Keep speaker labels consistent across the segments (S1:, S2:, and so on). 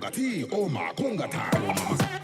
S1: Bugatti, oh my kungata, oh mama.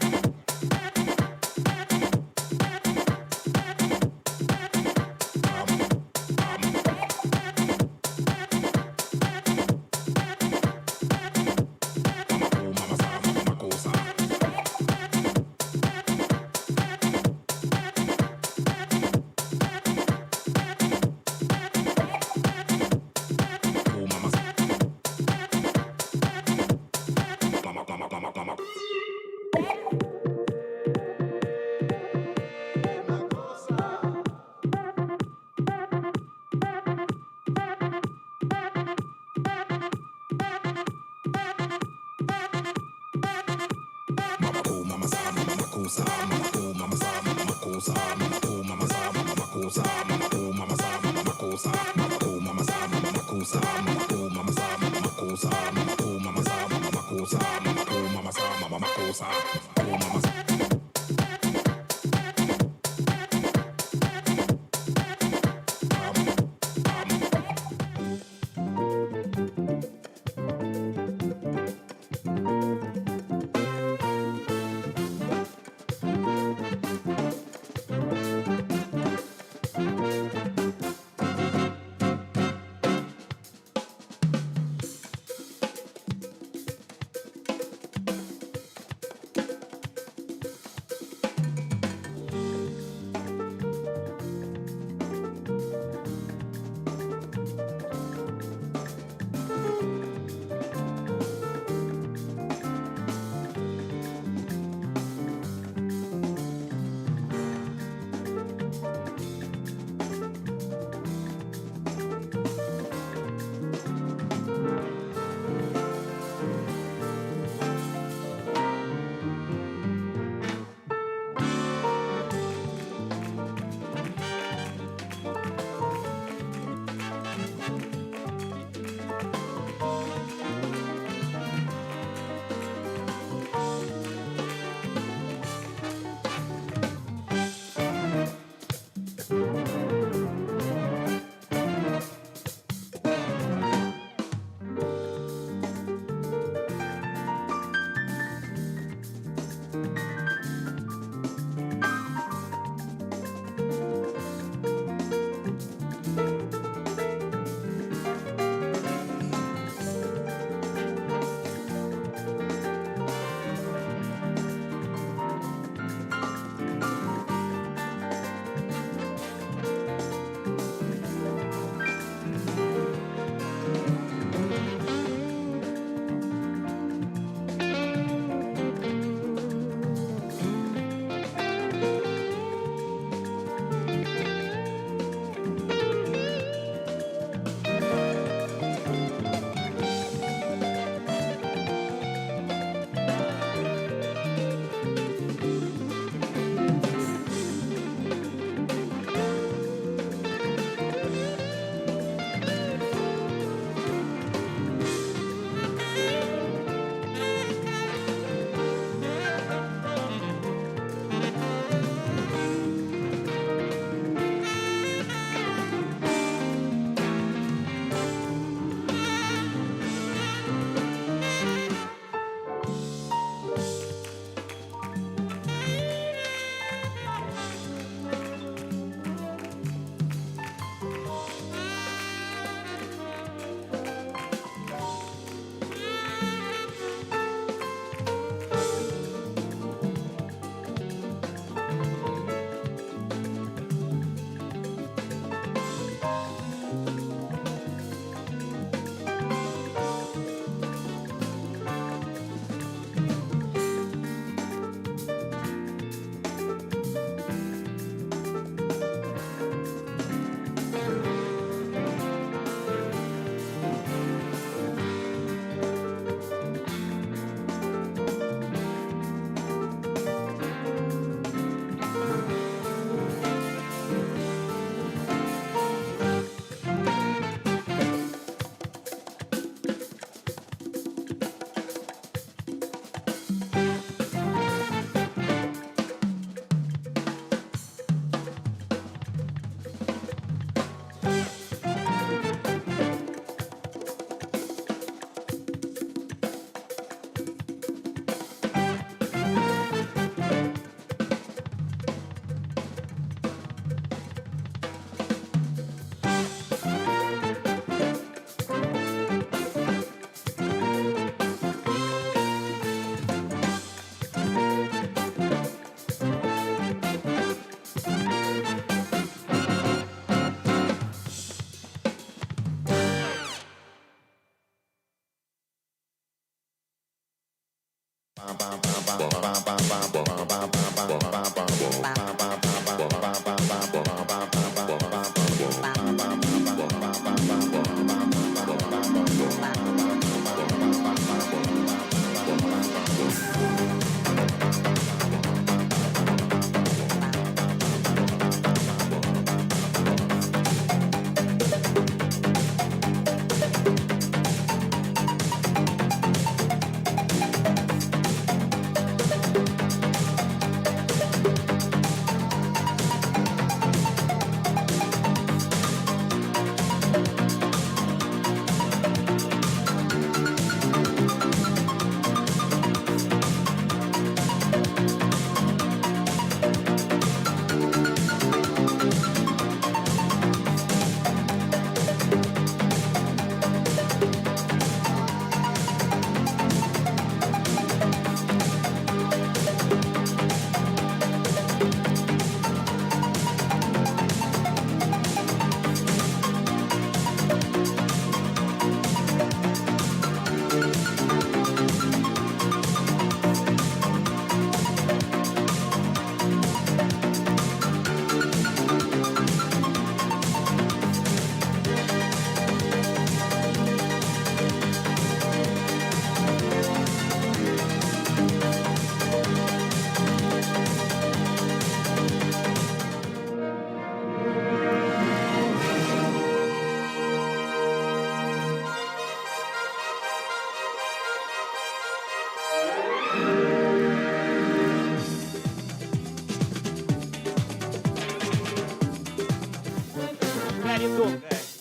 S2: Долго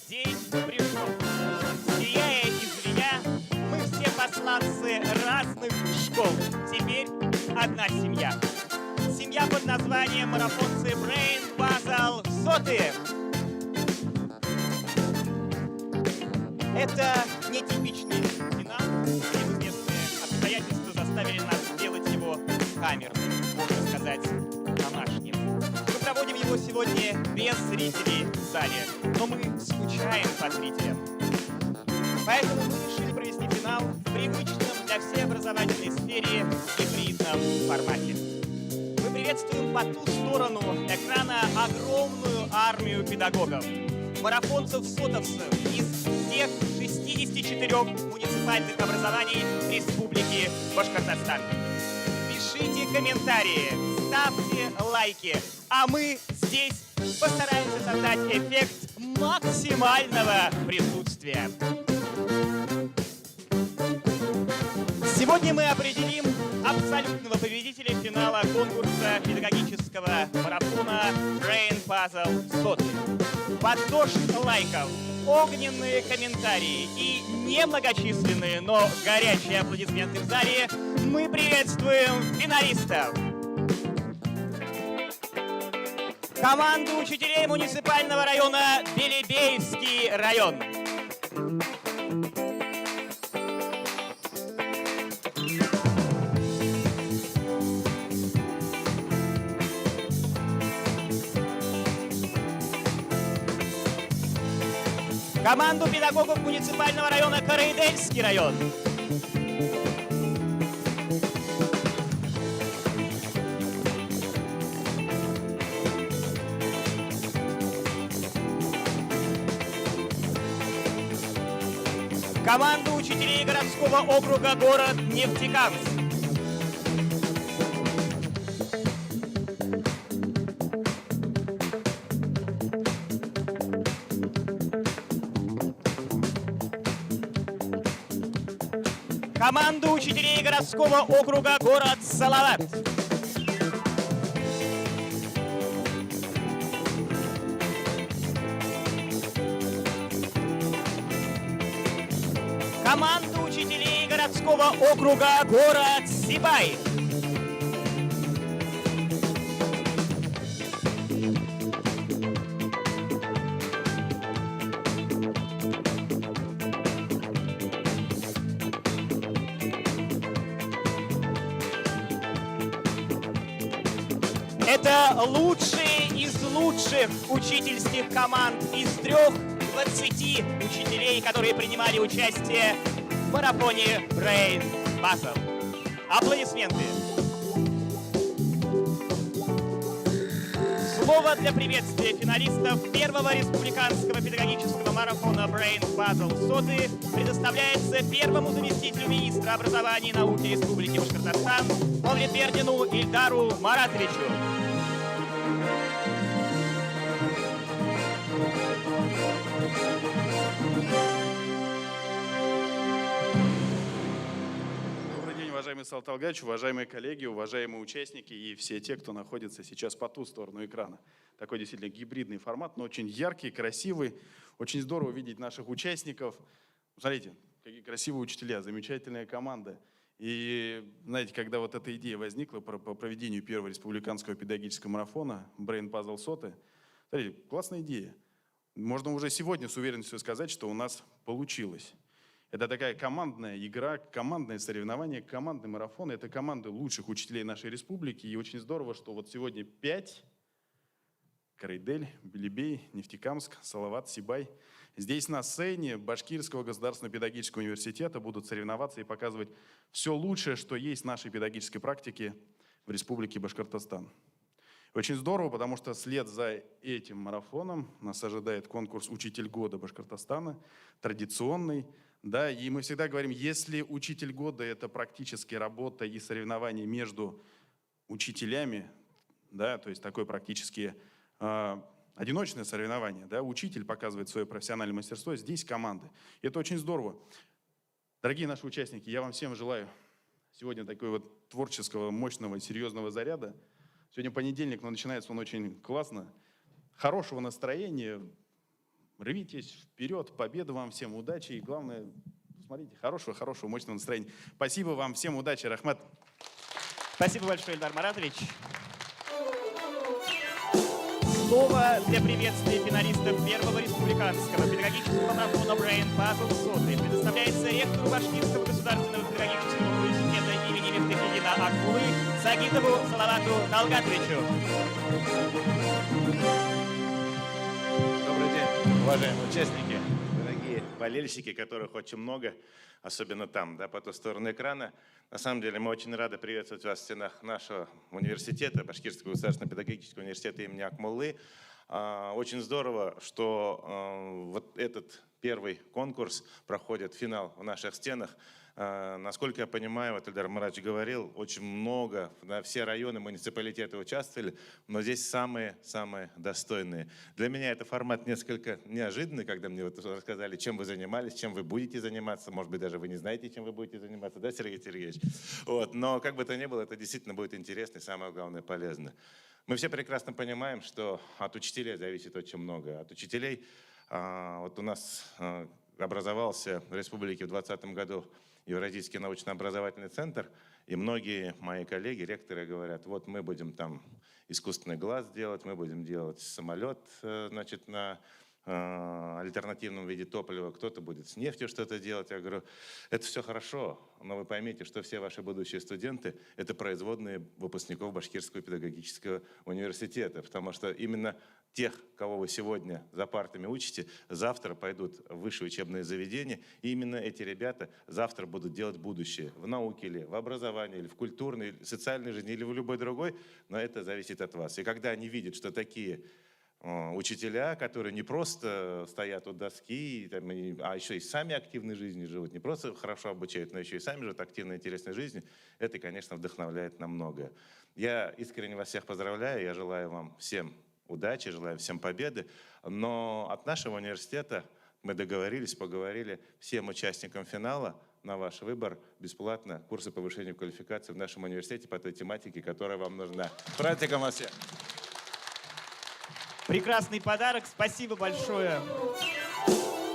S2: день пришел. Сияя и звеня, мы все посланцы разных школ. Теперь одна семья. Семья под названием марафонцы Brain Puzzle 100-е. Это нетипичный финал. Известные обстоятельства заставили нас сделать его камерным, можно сказать, домашним. Мы проводим его сегодня без зрителей в зале, но мы скучаем по зрителям. Поэтому мы решили провести финал в привычном для всей образовательной сфере гибридном формате. Мы приветствуем по ту сторону экрана огромную армию педагогов, марафонцев-сотовцев из всех 64 муниципальных образований Республики Башкортостан. Пишите комментарии, ставьте лайки, а мы здесь постараемся создать эффект максимального присутствия. Сегодня мы определим абсолютного победителя финала конкурса педагогического марафона Brain Puzzle 100. Под дождь лайков, огненные комментарии и немногочисленные, но горячие аплодисменты в зале мы приветствуем финалистов. Команду учителей муниципального района Белебеевский район. Команду педагогов муниципального района Караидельский район. Команду учителей городского округа город Нефтекамск. Команду учителей городского округа город Салават. Команду учителей городского округа город Сибай. Это лучшие из лучших учительских команд из 20 учителей, которые принимали участие в марафоне Brain Puzzle. Аплодисменты. Слово для приветствия финалистов первого республиканского педагогического марафона Brain Puzzle Соты предоставляется первому заместителю министра образования и науки Республики Башкортостан Мавлетбердину Ильдару Маратовичу.
S3: Уважаемый Салават Алгаевич, уважаемые коллеги, уважаемые участники и все те, кто находится сейчас по ту сторону экрана. Такой действительно гибридный формат, но очень яркий, красивый. Очень здорово видеть наших участников. Смотрите, какие красивые учителя, замечательная команда. И знаете, когда вот эта идея возникла по проведению первого республиканского педагогического марафона Brain Puzzle Соты, смотрите, классная идея. Можно уже сегодня с уверенностью сказать, что у нас получилось. Это такая командная игра, командное соревнование, командный марафон. Это команды лучших учителей нашей республики. И очень здорово, что вот сегодня 5 – Карайдель, Белебей, Нефтекамск, Салават, Сибай. Здесь на сцене Башкирского государственного педагогического университета будут соревноваться и показывать все лучшее, что есть в нашей педагогической практике в Республике Башкортостан. Очень здорово, потому что вслед за этим марафоном нас ожидает конкурс «Учитель года Башкортостана», традиционный. Да, и мы всегда говорим, если учитель года – это практически работа и соревнование между учителями, да, то есть такое практически одиночное соревнование, да, учитель показывает свое профессиональное мастерство, здесь команды. И это очень здорово. Дорогие наши участники, я вам всем желаю сегодня такой вот творческого, мощного, серьезного заряда. Сегодня понедельник, но начинается он очень классно. Хорошего настроения. Рвитесь вперед, победы вам всем, удачи и, главное, смотрите, хорошего, мощного настроения. Спасибо вам всем, удачи, Рахмат.
S2: Спасибо большое, Ильдар Маратович. Слово для приветствия финалистов первого республиканского педагогического марафона Brain Puzzle Соты предоставляется ректору Башкирского государственного педагогического университета имени Мифтахиддина Акулы Сагитову Салавату Талгатовичу.
S4: Добрый день, уважаемые участники, дорогие болельщики, которых очень много, особенно там, да, по ту сторону экрана. На самом деле мы очень рады приветствовать вас в стенах нашего университета, Башкирского государственного педагогического университета имени Акмуллы. Очень здорово, что вот этот первый конкурс проходит, финал в наших стенах. Насколько я понимаю, вот Ильдар Маратович говорил, очень много, да, все районы, муниципалитеты участвовали, но здесь самые достойные. Для меня это формат несколько неожиданный, когда мне вот рассказали, чем вы занимались, чем вы будете заниматься. Может быть, даже вы не знаете, чем вы будете заниматься, да, Сергей Сергеевич? Вот. Но как бы то ни было, это действительно будет интересно и, самое главное, полезно. Мы все прекрасно понимаем, что от учителей зависит очень много. От учителей, вот у нас образовался в республике в 2020 году Евразийский научно-образовательный центр, и многие мои коллеги, ректоры говорят, вот мы будем там искусственный глаз делать, мы будем делать самолет, значит, на альтернативном виде топлива, кто-то будет с нефтью что-то делать. Я говорю, это все хорошо, но вы поймите, что все ваши будущие студенты – это производные выпускников Башкирского педагогического университета, потому что именно тех, кого вы сегодня за партами учите, завтра пойдут в высшие учебные заведения, и именно эти ребята завтра будут делать будущее в науке или в образовании, или в культурной, или в социальной жизни, или в любой другой, но это зависит от вас. И когда они видят, что такие учителя, которые не просто стоят у доски, а еще и сами активной жизнью живут, не просто хорошо обучают, но еще и сами живут активной, интересной жизнью, это, конечно, вдохновляет на многое. Я искренне вас всех поздравляю, я желаю вам всем удачи, желаю всем победы, но от нашего университета мы договорились, поговорили всем участникам финала на ваш выбор бесплатно курсы повышения квалификации в нашем университете по той тематике, которая вам нужна. С праздником вас всех!
S2: Прекрасный подарок, спасибо большое.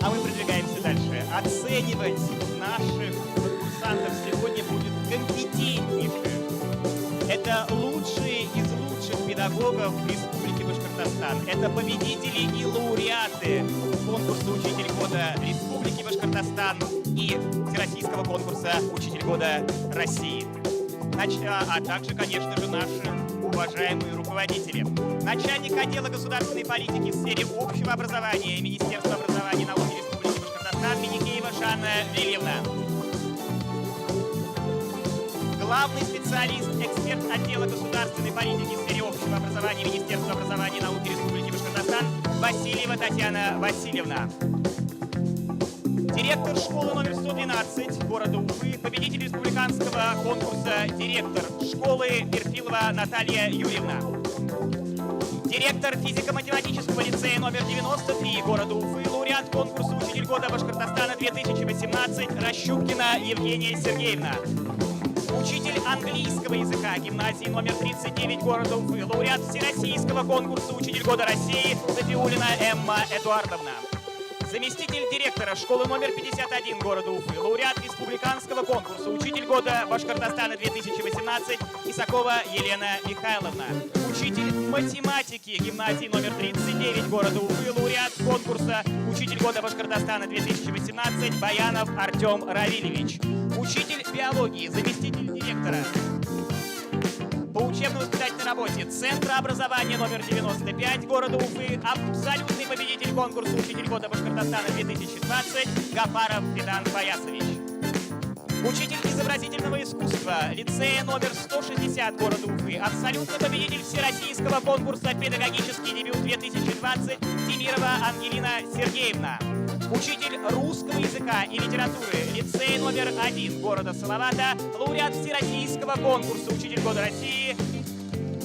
S2: А мы продвигаемся дальше. Оценивать наших конкурсантов сегодня будет компетентнейших. Это лучшие из лучших педагогов Республики Башкортостан. Это победители и лауреаты конкурса «Учитель года Республики Башкортостан» и Всероссийского конкурса «Учитель года России». А также, конечно же, наши уважаемые руководители. Начальник отдела государственной политики в сфере общего образования Министерства образования и науки Республики Башкортостан Миникеева Жанна Лилевна. главный специалист, эксперт отдела государственной политики в сфере общего образования Министерства образования и науки Республики Башкортостан Васильева Татьяна Васильевна. Директор школы номер 112 города Уфы, победитель республиканского конкурса, директор школы Перфилова Наталья Юрьевна. Директор физико-математического лицея номер 93 города Уфы, лауреат конкурса «Учитель года Башкортостана 2018» Рощупкина Евгения Сергеевна. Учитель английского языка гимназии номер 39 города Уфы, лауреат всероссийского конкурса «Учитель года России» Софиулина Эмма Эдуардовна. Заместитель директора школы номер 51 города Уфы, лауреат республиканского конкурса «Учитель года Башкортостана 2018» Исакова Елена Михайловна. Учитель математики гимназии номер 39 города Уфы, лауреат конкурса «Учитель года Башкортостана 2018» Баянов Артем Равильевич. Учитель биологии, заместитель директора по учебно-воспитательной работе Центра образования номер 95 города Уфы, абсолютный победитель конкурса «Учитель года Башкортостана 2020» Гафаров Федан Фаясович. Учитель изобразительного искусства лицея номер 160 города Уфы, абсолютный победитель всероссийского конкурса «Педагогический дебют 2020» Тимирова Ангелина Сергеевна. Учитель русского языка и литературы лицея номер 1 города Салавата, лауреат всероссийского конкурса «Учитель года России»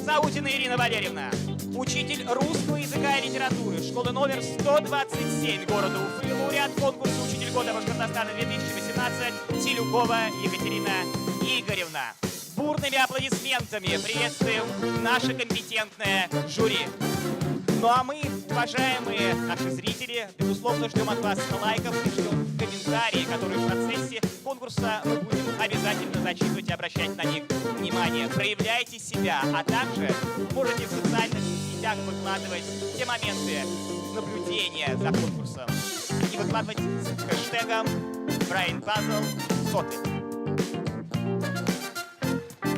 S2: Саутина Ирина Валерьевна. Учитель русского языка и литературы школы номер 127 города Уфы, лауреат конкурса «Учитель года Башкортостана 2018» Силюкова Екатерина Игоревна. Бурными аплодисментами приветствуем наше компетентное жюри. Ну а мы, уважаемые наши зрители, безусловно, ждем от вас лайков и ждем комментарии, которые в процессе конкурса мы будем обязательно зачитывать и обращать на них внимание. Проявляйте себя, а также можете в социальных сетях выкладывать те моменты наблюдения за конкурсом и выкладывать с хэштегом BrainPuzzle100.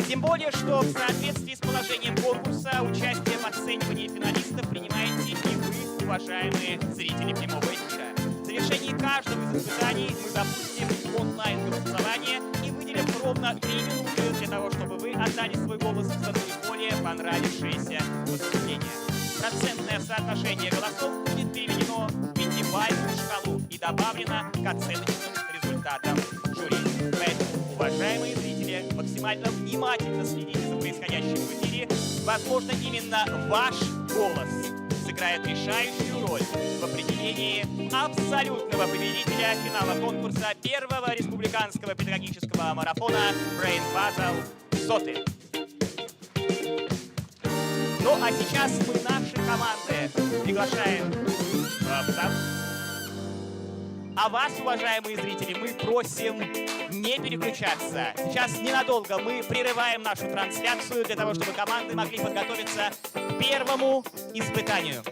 S2: Тем более, что в соответствии с положением конкурса участие в оценивании финалистов принимаете и вы, уважаемые зрители прямого эфира. В завершении каждого из испытаний мы запустим онлайн-голосование и выделим ровно 3 минуты для того, чтобы вы отдали свой голос за наиболее понравившееся выступление. Процентное соотношение голосов будет переведено в 5-бальную шкалу и добавлено к оценочным результатам жюри. Поэтому, уважаемые зрители, максимально внимательно следите за происходящим в эфире. Возможно, именно ваш голос сыграет решающую роль в определении абсолютного победителя финала конкурса первого республиканского педагогического марафона Brain Puzzle 100. Ну а сейчас мы наши команды приглашаем в зал. А вас, уважаемые зрители, мы просим не переключаться. Сейчас ненадолго мы прерываем нашу трансляцию для того, чтобы команды могли подготовиться к первому испытанию.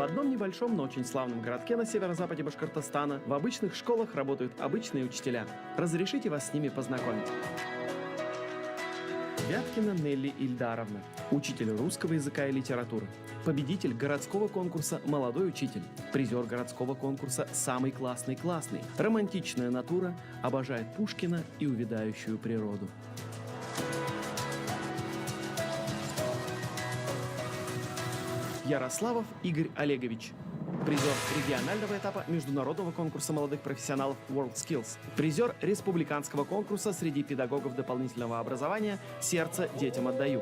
S5: В одном небольшом, но очень славном городке на северо-западе Башкортостана в обычных школах работают обычные учителя. Разрешите вас с ними познакомить. Вяткина Нелли Ильдаровна, учитель русского языка и литературы, победитель городского конкурса «Молодой учитель», призер городского конкурса «Самый классный классный», романтичная натура, обожает Пушкина и увядающую природу. Ярославов Игорь Олегович, призер регионального этапа международного конкурса молодых профессионалов WorldSkills, призер республиканского конкурса среди педагогов дополнительного образования «Сердце детям отдаю».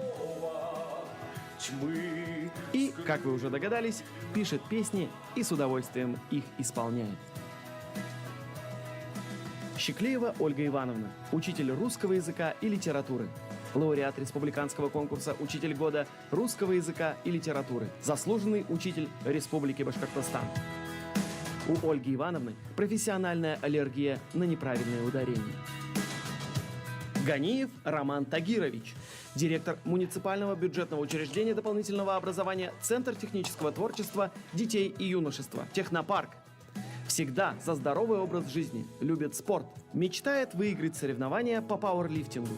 S5: И, как вы уже догадались, пишет песни и с удовольствием их исполняет. Щеклеева Ольга Ивановна, учитель русского языка и литературы, лауреат республиканского конкурса «Учитель года русского языка и литературы», заслуженный учитель Республики Башкортостан. У Ольги Ивановны профессиональная аллергия на неправильное ударение. Ганиев Роман Тагирович, директор муниципального бюджетного учреждения дополнительного образования Центр технического творчества детей и юношества «Технопарк». Всегда за здоровый образ жизни, любит спорт, мечтает выиграть соревнования по пауэрлифтингу.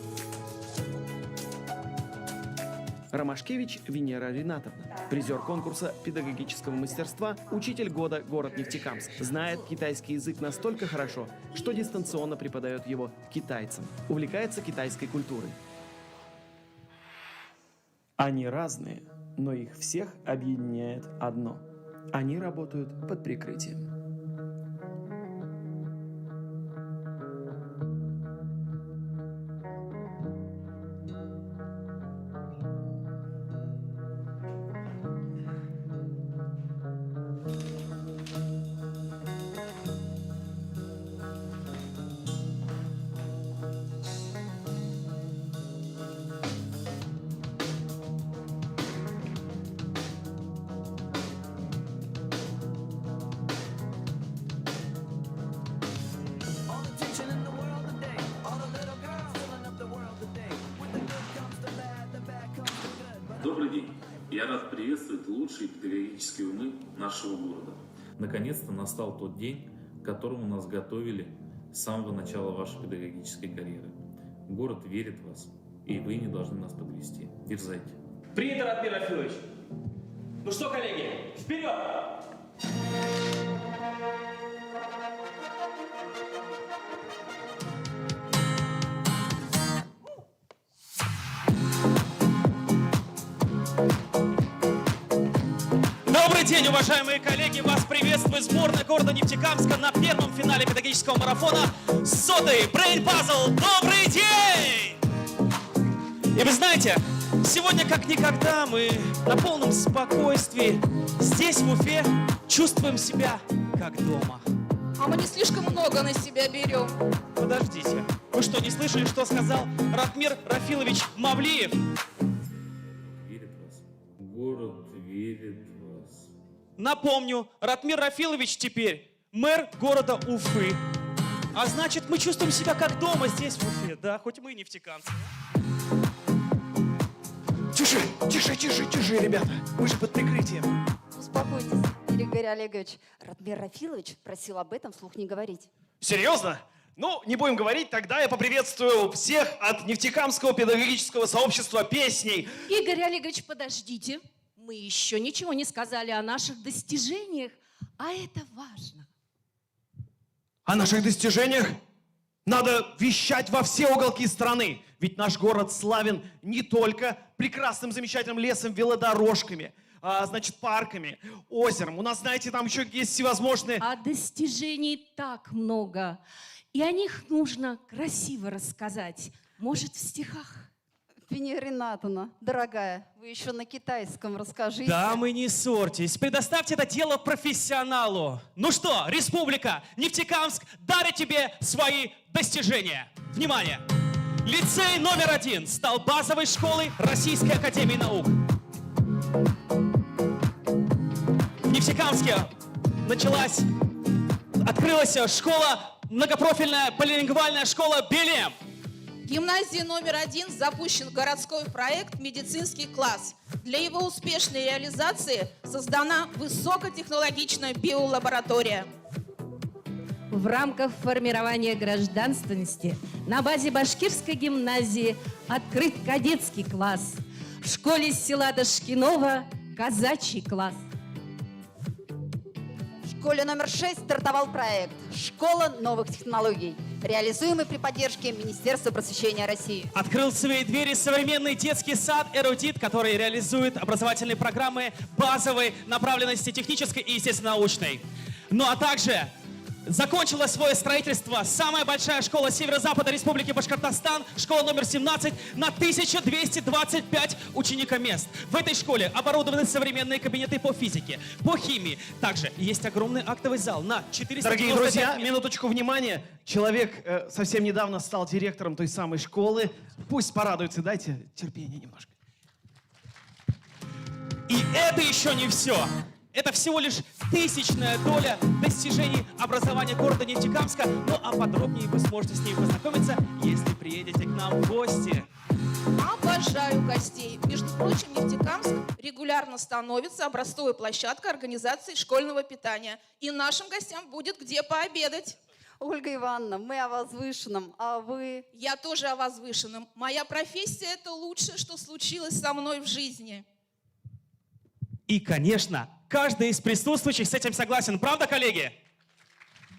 S5: Ромашкевич Венера Ринатовна, призер конкурса педагогического мастерства, учитель года, город Нефтекамск. Знает китайский язык настолько хорошо, что дистанционно преподает его китайцам. Увлекается китайской культурой. Они разные, но их всех объединяет одно. Они работают под прикрытием.
S6: Добрый день! Я рад приветствовать лучшие педагогические умы нашего города. Наконец-то настал тот день, к которому нас готовили с самого начала вашей педагогической карьеры. Город верит в вас, и вы не должны нас подвести. Дерзайте.
S7: Принято, Ратмир Рафилович. Ну что, коллеги, вперед!
S2: Добрый день, уважаемые коллеги! Вас приветствует сборная города Нефтекамска на первом финале педагогического марафона «Сотый Brain Puzzle». Добрый день! И вы знаете, сегодня как никогда мы на полном спокойствии здесь, в Уфе, чувствуем себя как дома.
S8: А мы не слишком много на себя берем.
S2: Подождите, вы что, не слышали, что сказал Ратмир Рафилович Мавлиев?
S6: Верит в вас. Город верит в вас.
S2: Напомню, Ратмир Рафилович теперь мэр города Уфы. А значит, мы чувствуем себя как дома здесь, в Уфе, да, хоть мы и нефтекамцы.
S7: Тише, ребята. Мы же под прикрытием.
S8: Успокойтесь, Игорь Олегович. Ратмир Рафилович просил об этом вслух не говорить.
S7: Серьезно? Ну, не будем говорить, тогда я поприветствую всех от Нефтекамского педагогического сообщества песней.
S8: Игорь Олегович, подождите. Мы еще ничего не сказали о наших достижениях, а это важно.
S7: О наших достижениях надо вещать во все уголки страны. Ведь наш город славен не только прекрасным, замечательным лесом, велодорожками, парками, озером. У нас, знаете, там еще есть всевозможные...
S8: А достижений так много. И о них нужно красиво рассказать. Может, в стихах?
S9: Венера Ринатовна, дорогая, вы еще на китайском расскажите.
S2: Дамы, не ссорьтесь, предоставьте это дело профессионалу. Ну что, республика Нефтекамск дарит тебе свои достижения. Внимание! Лицей номер 1 стал базовой школой Российской академии наук. В Нефтекамске открылась школа, многопрофильная полилингвальная школа «Белем».
S10: гимназии номер 1 запущен городской проект «Медицинский класс». Для его успешной реализации создана высокотехнологичная биолаборатория.
S8: В рамках формирования гражданственности на базе Башкирской гимназии открыт кадетский класс. В школе села Дашкинова казачий класс.
S9: В школе номер 6 стартовал проект «Школа новых технологий», реализуемый при поддержке Министерства просвещения России.
S7: Открыл свои двери современный детский сад «Эрудит», который реализует образовательные программы базовой направленности технической и естественно-научной. Ну а также закончила свое строительство самая большая школа Северо-Запада Республики Башкортостан, школа номер 17, на 1225 ученикомест. В этой школе оборудованы современные кабинеты по физике, по химии. Также есть огромный актовый зал на 400.
S5: Дорогие друзья, минуточку внимания. Человек совсем недавно стал директором той самой школы. Пусть порадуется, дайте терпение немножко.
S7: И это еще не все. Это всего лишь 1000-я доля достижений образования города Нефтекамска. Ну а подробнее вы сможете с ней познакомиться, если приедете к нам в гости.
S10: Обожаю гостей. Между прочим, Нефтекамск регулярно становится образцовой площадкой организации школьного питания. И нашим гостям будет где пообедать.
S9: Ольга Ивановна, мы о возвышенном, а вы?
S10: Я тоже о возвышенном. Моя профессия – это лучшее, что случилось со мной в жизни.
S7: И, конечно, каждый из присутствующих с этим согласен. Правда, коллеги?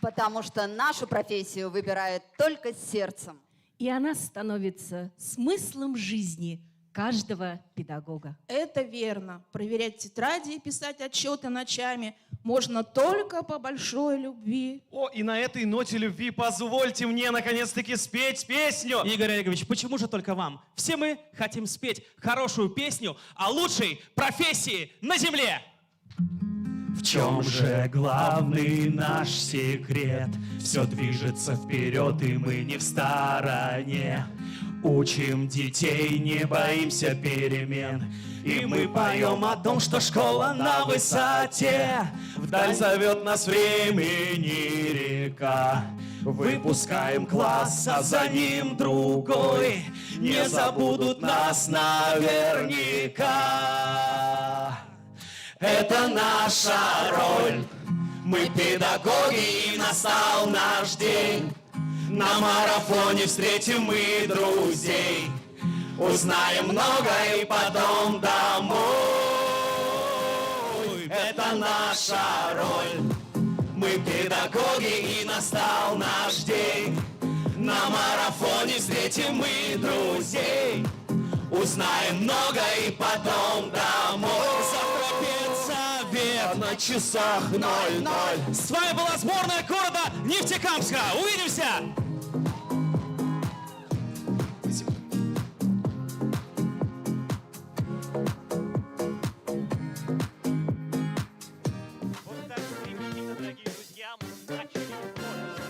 S9: Потому что нашу профессию выбирает только сердцем.
S8: И она становится смыслом жизни каждого педагога.
S10: Это верно. Проверять тетради и писать отчеты ночами можно только по большой любви.
S5: О, и на этой ноте любви позвольте мне наконец-таки спеть песню.
S7: Игорь Олегович, почему же только вам? Все мы хотим спеть хорошую песню о лучшей профессии на земле.
S11: В чем же главный наш секрет? Все движется вперед, и мы не в стороне. Учим детей, не боимся перемен. И мы поем о том, что школа на высоте. Вдаль зовет нас времени река. Выпускаем класс, а за ним другой. Не забудут нас наверняка. Это наша роль. Мы педагоги, и настал наш день. На марафоне встретим мы друзей. Узнаем много и потом домой. Это наша роль. Мы педагоги, и настал наш день. На марафоне встретим мы друзей. Узнаем много и потом домой. Завтра педсовет на часах 00.
S7: С вами была сборная города Нефтекамска. Увидимся!
S2: Вот так стремительно, дорогие друзья, мы начали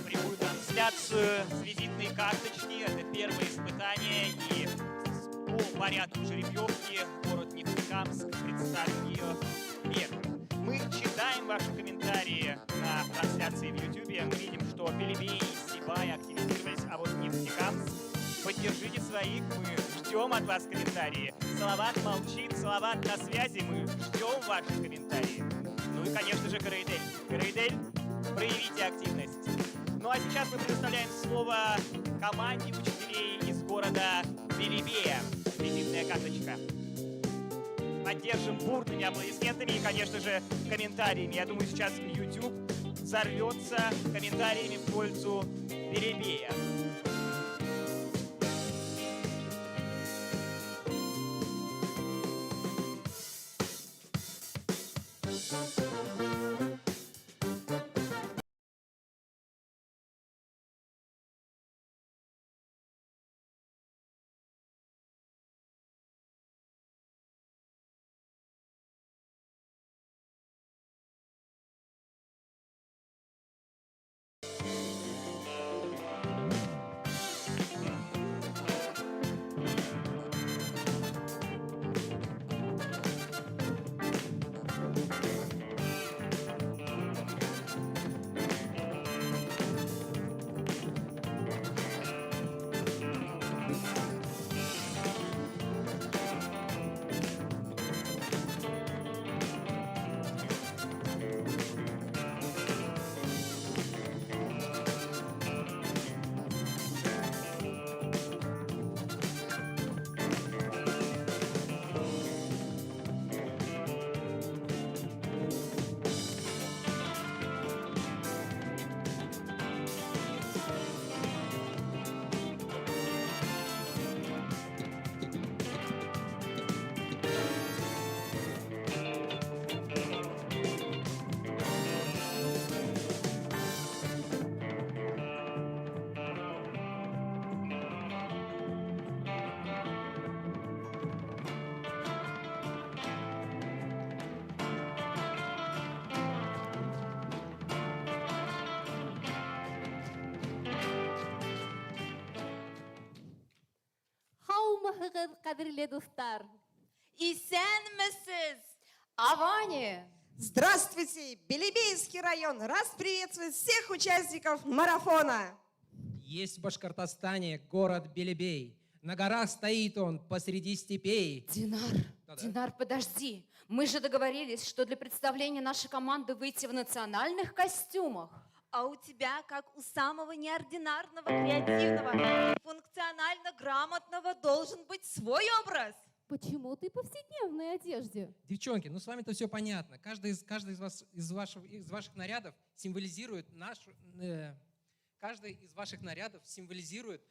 S2: прямую трансляцию с визитной карточки. Это первое испытание, и по порядку жеребьевки город Нефтекамск представил ее первым. Мы читаем ваши комментарии на трансляции в YouTube. Мы видим, что Белебей и Сибай активизировались, а вот Нефтекамск. Поддержите своих, мы ждем от вас комментарии. Салават молчит, Салават на связи, мы ждем ваши комментарии. Ну и, конечно же, Карайдель. Карайдель, проявите активность. Ну а сейчас мы предоставляем слово команде учителей из города Белебея. Визитная карточка. Поддержим бурными аплодисментами и, конечно же, комментариями. Я думаю, сейчас YouTube взорвется комментариями в пользу Белебея.
S9: кадірлі достар.
S10: И сен мессис.
S9: Авани!
S12: Здравствуйте! Белебеевский район раз приветствует всех участников марафона.
S13: Есть в Башкортостане город Белебей. На горах стоит он посреди степей.
S9: Динар, подожди. Мы же договорились, что для представления нашей команды выйти в национальных костюмах.
S10: А у тебя, как у самого неординарного, креативного, функционально грамотного, должен быть свой образ.
S9: Почему ты в повседневной одежде?
S13: Девчонки, ну с вами-то все понятно. Каждый из вас, из ваших нарядов символизирует каждый из ваших нарядов символизирует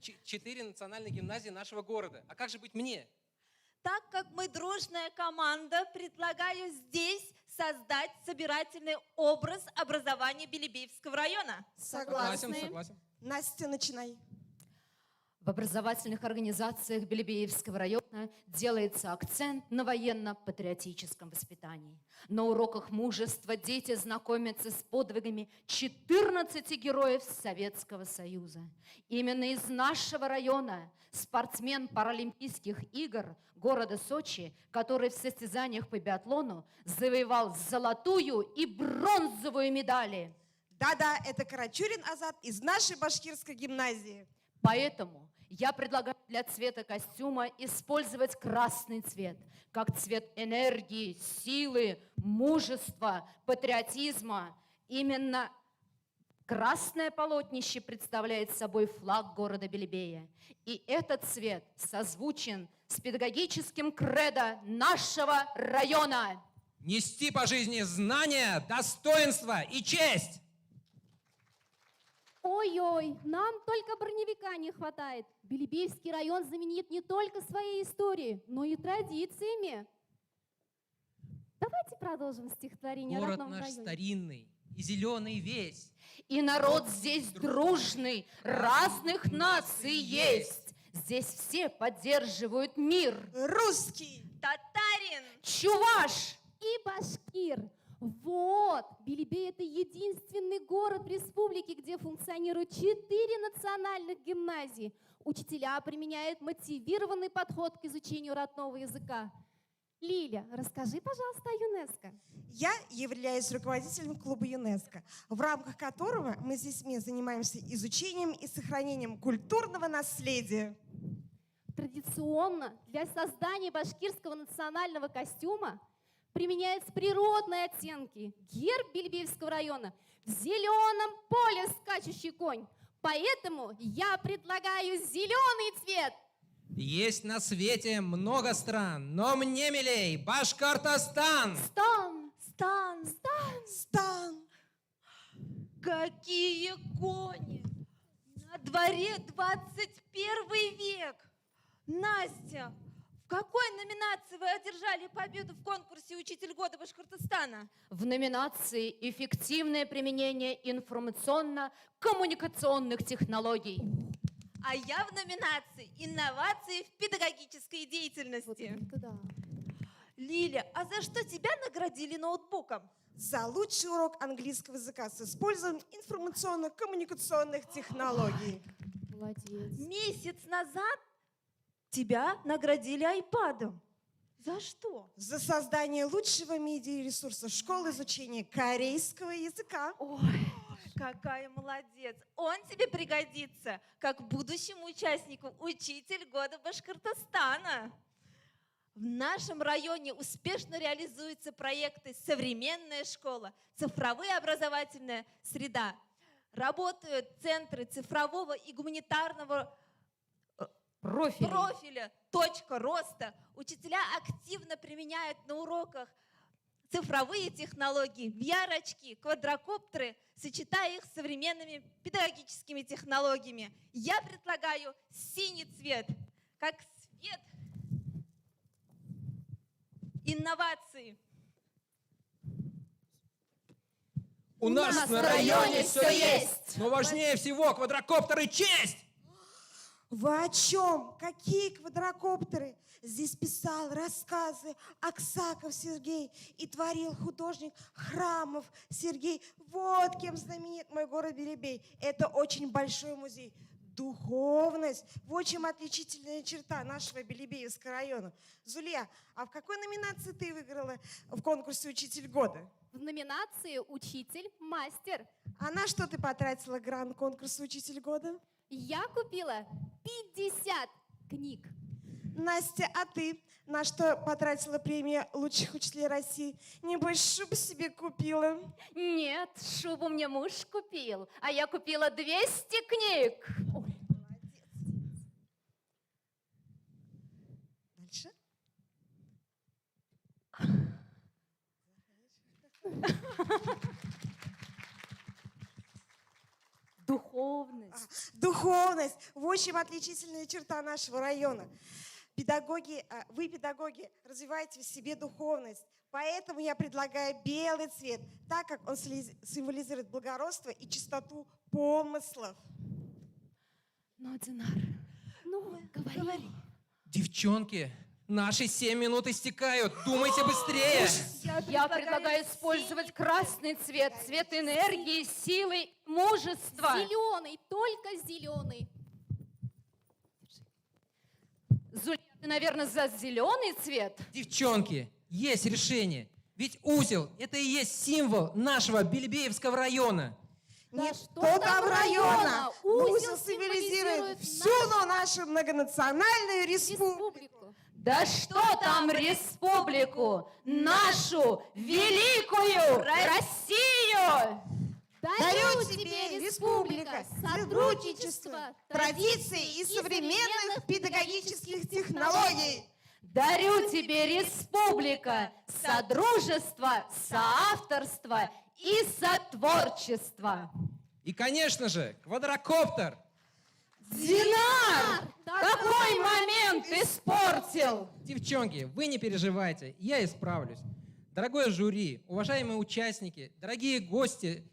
S13: 4 национальные гимназии нашего города. А как же быть мне?
S10: Так как мы дружная команда, предлагаю здесь создать собирательный образ образования Белебеевского района.
S13: Согласен.
S12: Настя, начинай.
S9: В образовательных организациях Белебеевского района делается акцент на военно-патриотическом воспитании. На уроках мужества дети знакомятся с подвигами 14 героев Советского Союза. Именно из нашего района спортсмен Паралимпийских игр города Сочи, который в состязаниях по биатлону завоевал золотую и бронзовую медали.
S12: Да-да, это Карачурин Азат из нашей башкирской гимназии.
S9: Поэтому я предлагаю для цвета костюма использовать красный цвет, как цвет энергии, силы, мужества, патриотизма. Именно красное полотнище представляет собой флаг города Белебея. И этот цвет созвучен с педагогическим кредо нашего района.
S13: Нести по жизни знания, достоинство и честь.
S14: Ой-ой, нам только броневика не хватает. Белебеевский район знаменит не только своей историей, но и традициями. Давайте продолжим стихотворение о
S13: Город
S14: родном
S13: наш
S14: районе.
S13: старинный и зеленый весь.
S9: И народ здесь дружный, разных наций есть. Здесь все поддерживают мир.
S12: Русский,
S10: Татарин,
S9: чуваш
S14: И башкир. Вот, Белебей — это единственный город в республике, где функционируют 4 национальных гимназии. Учителя применяют мотивированный подход к изучению родного языка. Лиля, расскажи, пожалуйста, о ЮНЕСКО.
S12: Я являюсь руководителем клуба ЮНЕСКО, в рамках которого мы с детьми занимаемся изучением и сохранением культурного наследия.
S14: Традиционно для создания башкирского национального костюма применяются природные оттенки. Герб Белебеевского района в зеленом поле скачущий конь. Поэтому я предлагаю зеленый цвет.
S13: Есть на свете много стран, но мне милей Башкортостан.
S12: Стан.
S10: какие кони! На дворе 21 век! Настя, в какой номинации вы одержали победу в конкурсе «Учитель года Башкортостана»?
S9: В номинации «Эффективное применение информационно-коммуникационных технологий».
S10: А я в номинации «Инновации в педагогической деятельности». Лиля, а за что тебя наградили ноутбуком?
S12: За лучший урок английского языка с использованием информационно-коммуникационных технологий.
S14: Молодец.
S10: Месяц назад тебя наградили айпадом. За что?
S12: За создание лучшего медиаресурса школы изучения корейского языка.
S10: Ой, какая молодец. Он тебе пригодится, как будущему участнику «Учитель года Башкортостана». В нашем районе успешно реализуются проекты «Современная школа», «Цифровая образовательная среда». Работают центры цифрового и гуманитарного профиля, точка роста. Учителя активно применяют на уроках цифровые технологии, VR-очки, квадрокоптеры, сочетая их с современными педагогическими технологиями. Я предлагаю синий цвет, как цвет инноваций.
S13: У нас на районе все есть, но важнее всего квадрокоптер и честь.
S12: Вы о чем? Какие квадрокоптеры? Здесь писал рассказы Аксаков Сергей и творил художник Храмов Сергей. Вот кем знаменит мой город Белебей. Это очень большой музей. Духовность. Вот чем отличительная черта нашего Белебеевского района. Зулья, а в какой номинации ты выиграла в конкурсе «Учитель года»?
S14: В номинации «Учитель, мастер».
S12: А на что ты потратила грант конкурса «Учитель года»?
S14: Я купила 50 книг.
S12: Настя, а ты на что потратила премию лучших учителей России? Небось, шубу себе купила?
S14: Нет, шубу мне муж купил, а я купила 200 книг.
S12: Ой, молодец. Дальше.
S14: Духовность.
S12: Духовность. В общем, отличительная черта нашего района. Вы, педагоги, развиваете в себе духовность. Поэтому я предлагаю белый цвет, так как он символизирует благородство и чистоту помыслов.
S14: Ну, Динар, говори.
S13: Девчонки, наши 7 минут истекают. Думайте быстрее.
S9: Я предлагаю использовать красный цвет, цвет энергии, силы, мужества.
S14: Зеленый, только зеленый.
S9: Зулья, ты, наверное, за зеленый цвет?
S13: Девчонки, есть решение. Ведь узел – это и есть символ нашего Белебеевского района.
S12: Не
S14: что
S12: то
S14: там
S12: там района.
S14: Узел
S12: Узел символизирует всю нашу многонациональную республику.
S9: Да что там республику? Нашу великую Россию!
S12: Дарю тебе, республика, сотрудничество, традиции и современных педагогических технологий.
S9: Дарю тебе, республика, содружество, соавторство и сотворчество.
S13: И, конечно же, квадрокоптер.
S9: Динар! Какой момент испортил?
S13: Девчонки, вы не переживайте, я исправлюсь. Дорогое жюри, уважаемые участники, дорогие гости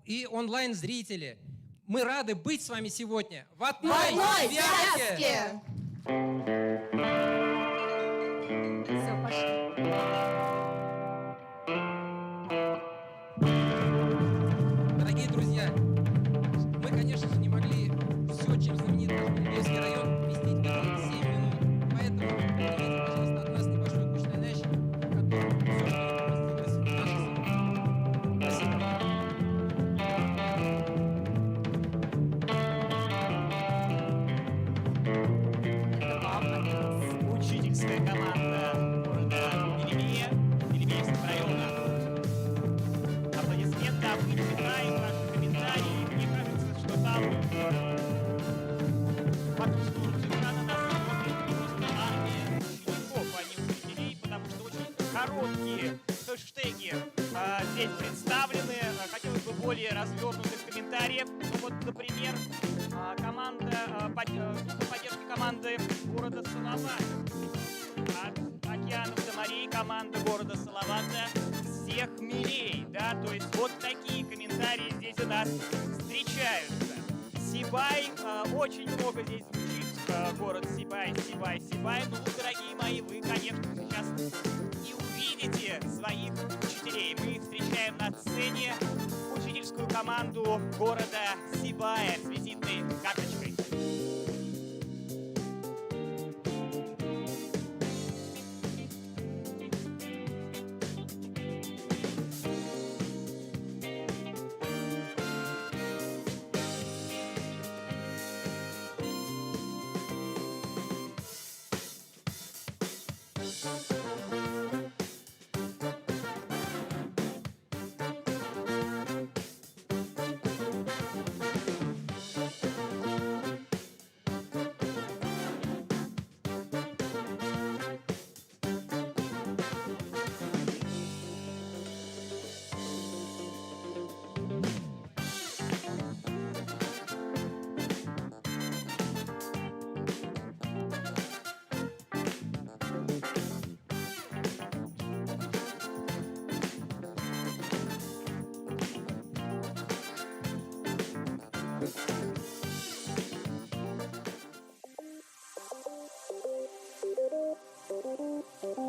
S13: и онлайн-зрители, мы рады быть с вами сегодня в одной связке.
S9: Все, пошли.
S13: Дорогие друзья, мы, конечно же, не могли все, чем знаменит наш Белебеевский район, вместить в эти 7 минут. Поэтому примите, пожалуйста, от нас небольшой кучный мяч, в котором все, что не поместилось в наши слова. Спасибо.
S2: Учительская команда города Белебеевского района. Аплодисменты, а мы читаем наши комментарии. Мне кажется, что там по ту сторону экрана нас смотрит просто армия учеников, а не учителей, потому что очень короткие хэштеги здесь представлены. Хотелось бы более развернутых комментариев. Ну вот, например, команда поддержки команды города Салавата. От океанов до морей команда города Салавата всех мирей, да, то есть вот такие комментарии здесь у нас встречаются. Сибай, очень много здесь звучит город Сибай. Ну, дорогие мои, вы, конечно, сейчас и увидите своих учителей. Мы встречаем на сцене учительскую команду города Сибая с визитной карточкой.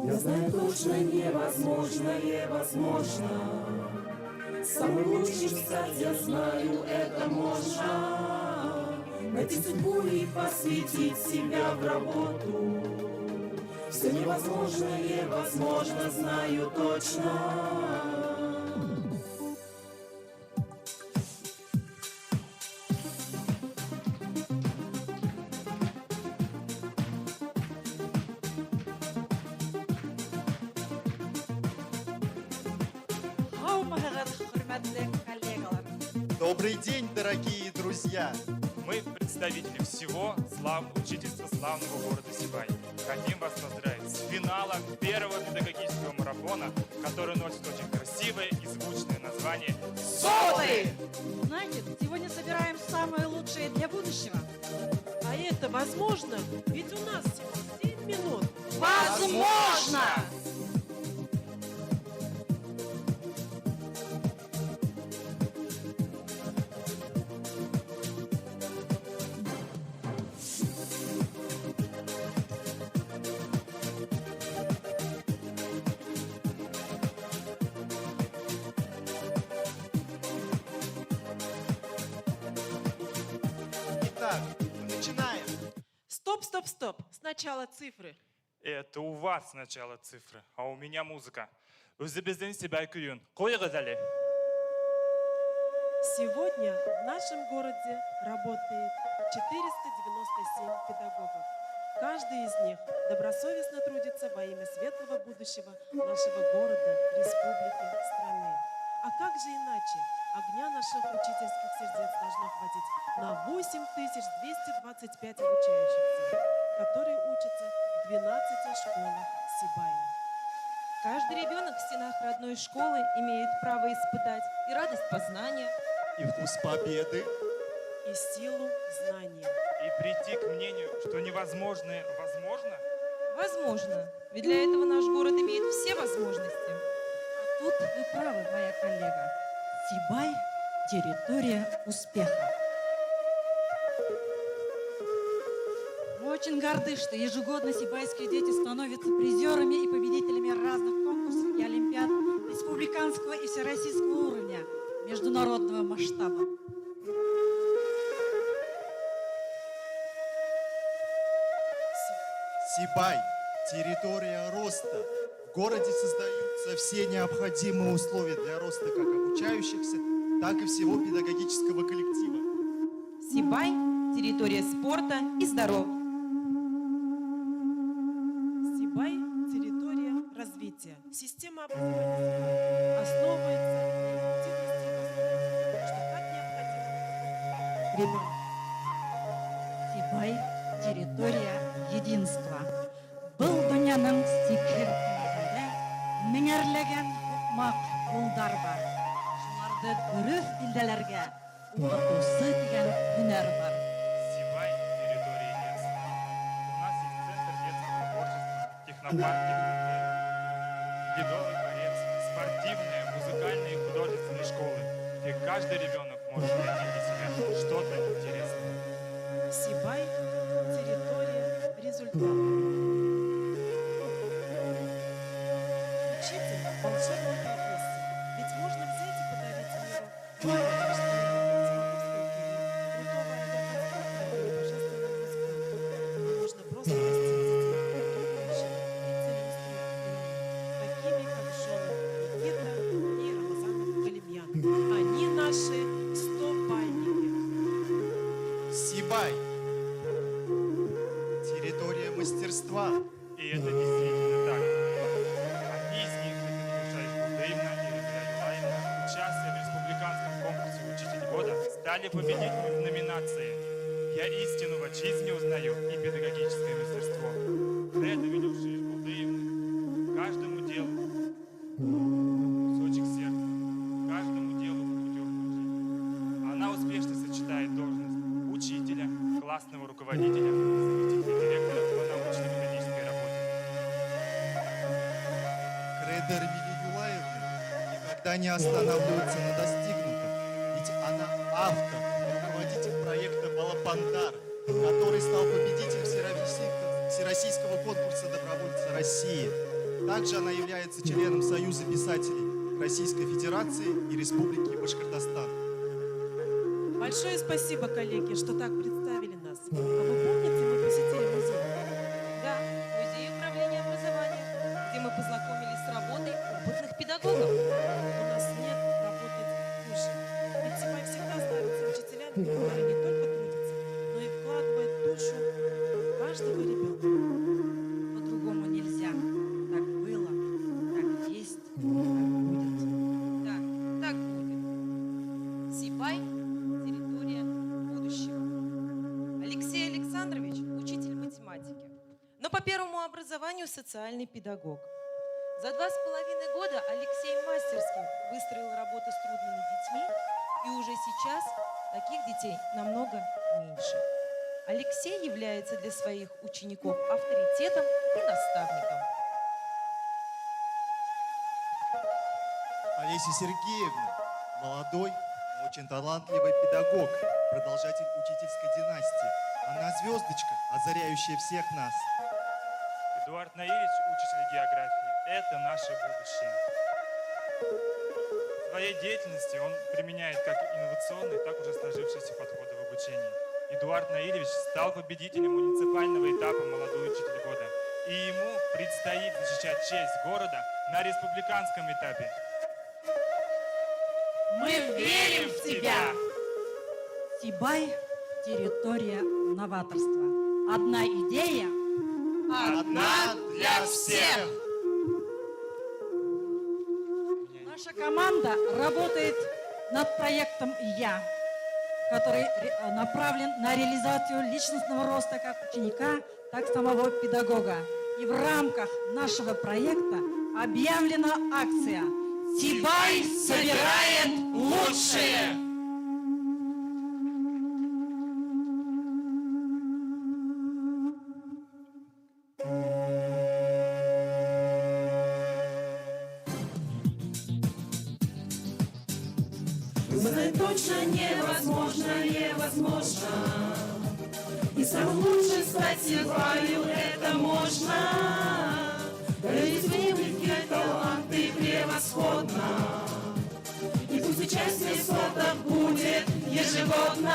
S11: Я знаю точно, невозможно. Самый лучший стать, я знаю, это можно.
S15: найти судьбу и посвятить себя в работу. Все невозможное возможно, знаю точно.
S16: Добрый день, дорогие друзья!
S17: Мы, представители всего учительства славного города Сибай, хотим вас поздравить с финалом первого педагогического марафона, который носит очень красивое и звучное название «Солы!».
S18: Знаете, сегодня собираем самое лучшее для будущего. А это возможно? Ведь у нас всего 7 минут.
S8: Возможно!
S7: Итак, начинаем.
S18: Стоп, стоп, стоп. Сначала цифры.
S17: Это у вас сначала цифры, а у меня музыка. Өзіміздің Сибай күйін қойғызали.
S18: Сегодня в нашем городе работает 497 педагогов. Каждый из них добросовестно трудится во имя светлого будущего нашего города, республики, страны. А как же иначе? Огня наших учительских сердец должно хватить на 8225 обучающихся, которые учатся в 12 школах Сибая.
S10: Каждый ребенок в стенах родной школы имеет право испытать и радость познания,
S16: И вкус победы.
S18: И силу знания.
S17: И прийти к мнению, что невозможное возможно?
S10: Возможно, ведь для этого наш город имеет все возможности.
S18: Тут вы правы, моя коллега. Сибай – территория успеха.
S19: Мы очень горды, что ежегодно сибайские дети становятся призерами и победителями разных конкурсов и олимпиад республиканского и всероссийского уровня, международного масштаба.
S16: Сибай – территория роста. В городе создаются все необходимые условия для роста как обучающихся, так и всего педагогического коллектива.
S10: Сибай – территория спорта и здоровья.
S18: Сибай – территория развития. Система образования основывается на эффективности и возможности, что так необходимо ребенку.
S19: Сибай – территория единства. Был дөньяның сикһерендә меңәрләгән хукмак юлдар бар. Шуларды дөрес билдәләргә укытучы дигән һөнәр бар.
S17: Сибай – территория детства. У нас есть центр детского творчества, технопарки, ледовый дворец, спортивные, музыкальные и художественные школы, где каждый ребенок может найти для себя что-то интересное.
S18: Сибай – территория результата. Учитель – волшебная профессия, ведь можно взять и подарить миру крутого агента или божественного возможно. Можно просто растить детей думающими и целеустремленными, такими как жены Никита и Рамазан Галимьян. Они наши стопальники.
S16: Сибай – территория мастерства.
S17: И это действительно так. Одни из них, это Мишель Кудыевна и Ребля Юлаевна, участвуя в республиканском конкурсе «Учитель года», стали победителями в номинации «Я истину в отчизне узнаю» и «Педагогическое мастерство». Это Мишель Кудыевна каждому делу кусочек сердца, каждому делу путевку жизни. Она успешно сочетает должность учителя, классного руководителя, заместителя директора по научно-методической работе.
S16: Кредо Ревели Юлаевны никогда не останавливается на достигнутом, ведь она автор, руководитель проекта «Балапандар», который стал победителем Всероссийского конкурса «Добровольцы России». Также она является членом Союза писателей Российской Федерации и Республики Башкортостан.
S18: Большое спасибо, коллеги, что так представили А вы помните, мы посетили музей?
S19: Да, музей управления образованием, где мы познакомились с работой опытных педагогов.
S18: У нас нет работать хуже. Ведь Сибай всегда ставится учителями, которые не только трудятся, но и вкладывают душу в каждого ребенка.
S19: По-другому нельзя. Так было, так есть, так будет. Да, так будет. Сибай – территория будущего. Алексей Александрович – учитель математики, но по первому образованию социальный педагог. За 2,5 года Алексей мастерски выстроил работу с трудными детьми, и уже сейчас таких детей намного меньше. Алексей является для своих учеников авторитетом и наставником.
S16: Олеся Сергеевна, молодой, но очень талантливый педагог, продолжатель учительской династии. Она звездочка, озаряющая всех нас.
S17: Эдуард Наилевич, учитель географии, это наше будущее. В своей деятельности он применяет как инновационные, так уже сложившиеся подходы в обучении. Эдуард Наилевич стал победителем муниципального этапа «Молодой учитель года», и ему предстоит защищать честь города на республиканском этапе.
S19: Мы верим в тебя!
S20: Сибай – территория новаторства. Одна идея –
S19: одна для всех!
S20: Наша команда работает над проектом «Я», который направлен на реализацию личностного роста как ученика, так и самого педагога. И в рамках нашего проекта объявлена акция
S19: Сибай собирает лучшее!
S15: Знать точно невозможно, невозможно. И самым лучшим стать Сибаю это можно. Дарить великие таланты превосходно. И пусть участие соток будет ежегодно.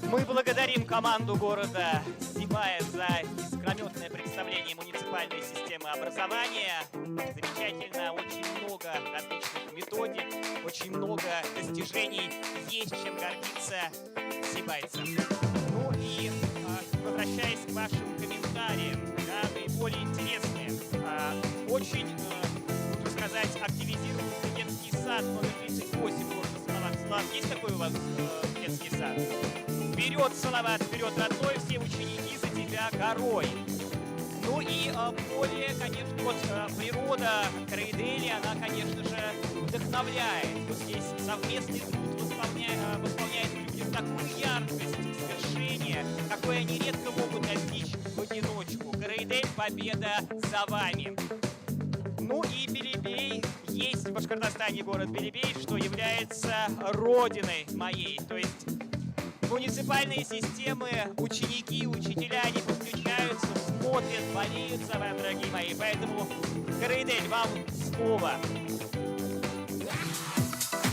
S2: Мы благодарим команду города Сибая за искрометное представление муниципальной системы образования. Замечательно, очень много различных методик, очень много достижений, есть чем гордиться сибайцам. Ну и возвращаясь к вашим комментариям, да, наиболее интересные, очень, нужно сказать, активизированный детский сад номер 38 города Салават. Салават, есть такой у вас детский сад? Вперед, Салават, вперед, родной, все ученики за тебя горой. Ну и более, конечно, вот природа Карайыдели, она, конечно же, вдохновляет. Вот здесь совместный труд восполняет в людях такую яркость, свершение, какое они редко могут достичь в одиночку. Карайыдель, победа за вами. Ну и Белебей, есть в Башкортостане город Белебей, что является родиной моей, то есть муниципальные системы, ученики, учителя, они подключаются, смотрят, болеют за вами, дорогие мои. Поэтому, Карайыдель, вам слово.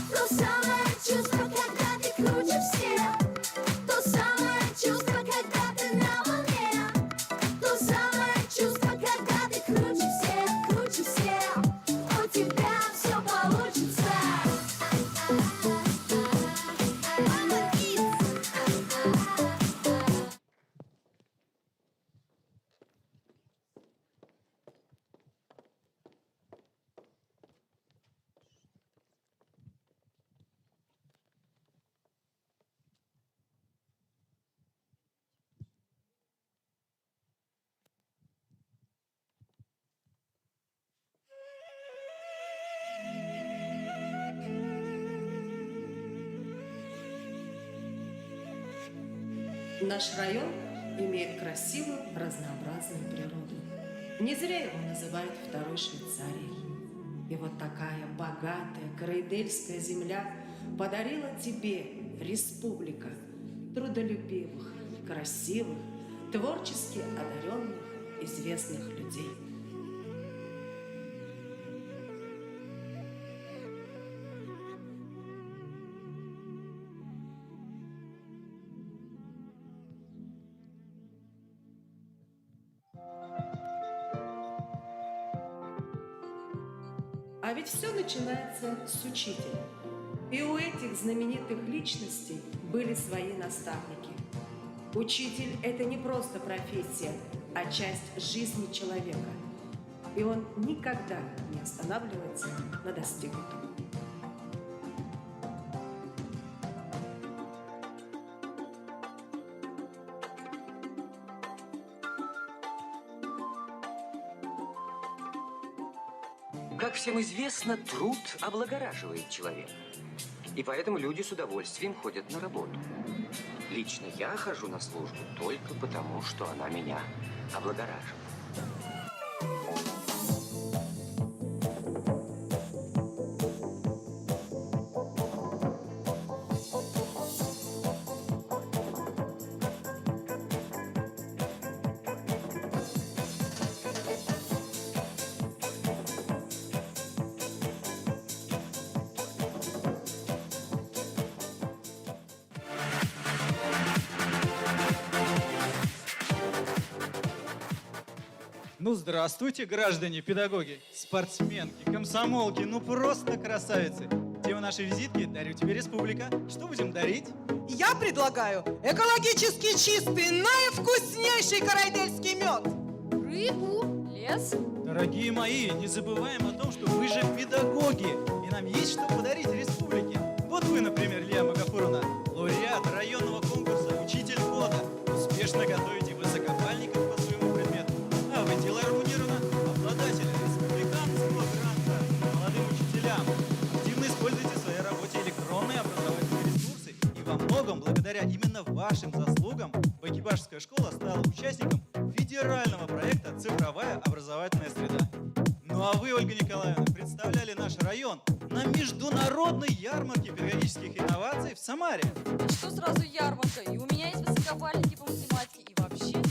S15: То самое чувство, когда ты круче всех. То самое чувство, когда ты на волне. То самое чувство, когда ты круче всех, круче всех. У тебя все получится.
S21: Наш район имеет красивую, разнообразную природу. Не зря его называют второй Швейцарией. И вот такая богатая карайыдельская земля
S1: подарила тебе республика трудолюбивых, красивых, творчески одаренных, известных людей. А ведь все начинается с учителя. И у этих знаменитых личностей были свои наставники. Учитель – это не просто профессия, а часть жизни человека. И он никогда не останавливается на достигнутом.
S22: Как всем известно, труд облагораживает человека. И поэтому люди с удовольствием ходят на работу. Лично я хожу на службу только потому, что она меня облагораживает.
S23: Ну, здравствуйте, граждане, педагоги, спортсменки, комсомолки, ну просто красавицы. Тема нашей визитки «Дарю тебе республика». Что будем дарить?
S24: Я предлагаю экологически чистый, наивкуснейший карайдельский мед.
S14: Рыбу, лес.
S23: Дорогие мои, не забываем о том, что вы же педагоги, и нам есть что подарить республике. Вот вы, например, Лия Магафуровна, лауреат районного конкурса «Учитель года». Успешно готовите высокопальников по своему предмету. А вы, Дилара Мунировна, обладатель республиканского гранта молодым учителям. Активно используйте в своей работе электронные образовательные ресурсы. И во многом, благодаря именно вашим заслугам, Бакибашевская школа стала участником федерального проекта «Цифровая образовательная среда». Ну а вы, Ольга Николаевна, представляли наш район на международной ярмарке педагогических инноваций в Самаре.
S25: Что сразу ярмарка? И у меня есть высокопальники по математике. И вообще,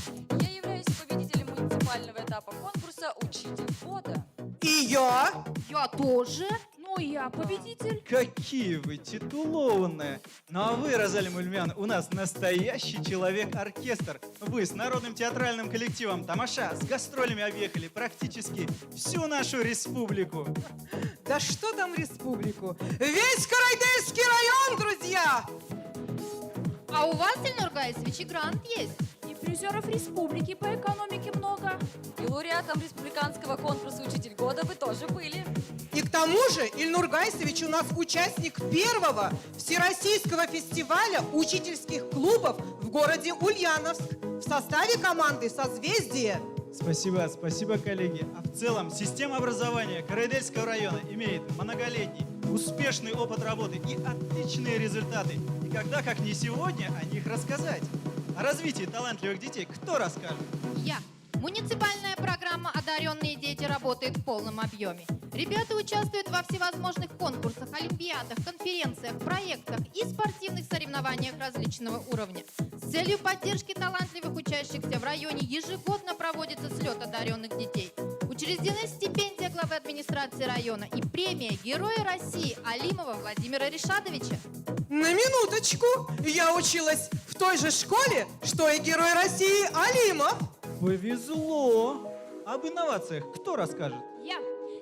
S25: я являюсь победителем муниципального этапа конкурса «Учитель года».
S24: И я?
S14: Я тоже. Ну, я победитель.
S23: Какие вы титулованные! Ну а вы, Розалия Мульмян, у нас настоящий человек-оркестр. Вы с народным театральным коллективом «Тамаша» с гастролями объехали практически всю нашу республику.
S24: Да что там республику? Весь Карайдельский район, друзья!
S14: А у вас, Ильнур Гаисович, и грант есть.
S8: И призеров республики по экономике много.
S25: И лауреатом республиканского конкурса «Учитель года» вы тоже были.
S24: И к тому же Ильнур Гаисович у нас участник первого всероссийского фестиваля учительских клубов в городе Ульяновск в составе команды «Созвездие».
S23: Спасибо, спасибо, коллеги. А в целом система образования Карайдельского района имеет многолетний, успешный опыт работы и отличные результаты. И когда, как не сегодня, о них рассказать. О развитии талантливых детей кто расскажет?
S14: Я. Муниципальная программа «Одаренные дети» работает в полном объеме. Ребята участвуют во всевозможных конкурсах, олимпиадах, конференциях, проектах и спортивных соревнованиях различного уровня. С целью поддержки талантливых учащихся в районе ежегодно проводится слет одаренных детей. Учреждены стипендия главы администрации района и премия Героя России Алимова Владимира Ришадовича.
S24: На минуточку! Я училась в той же школе, что и Герой России Алимов.
S23: Повезло! Об инновациях кто расскажет?
S8: Я.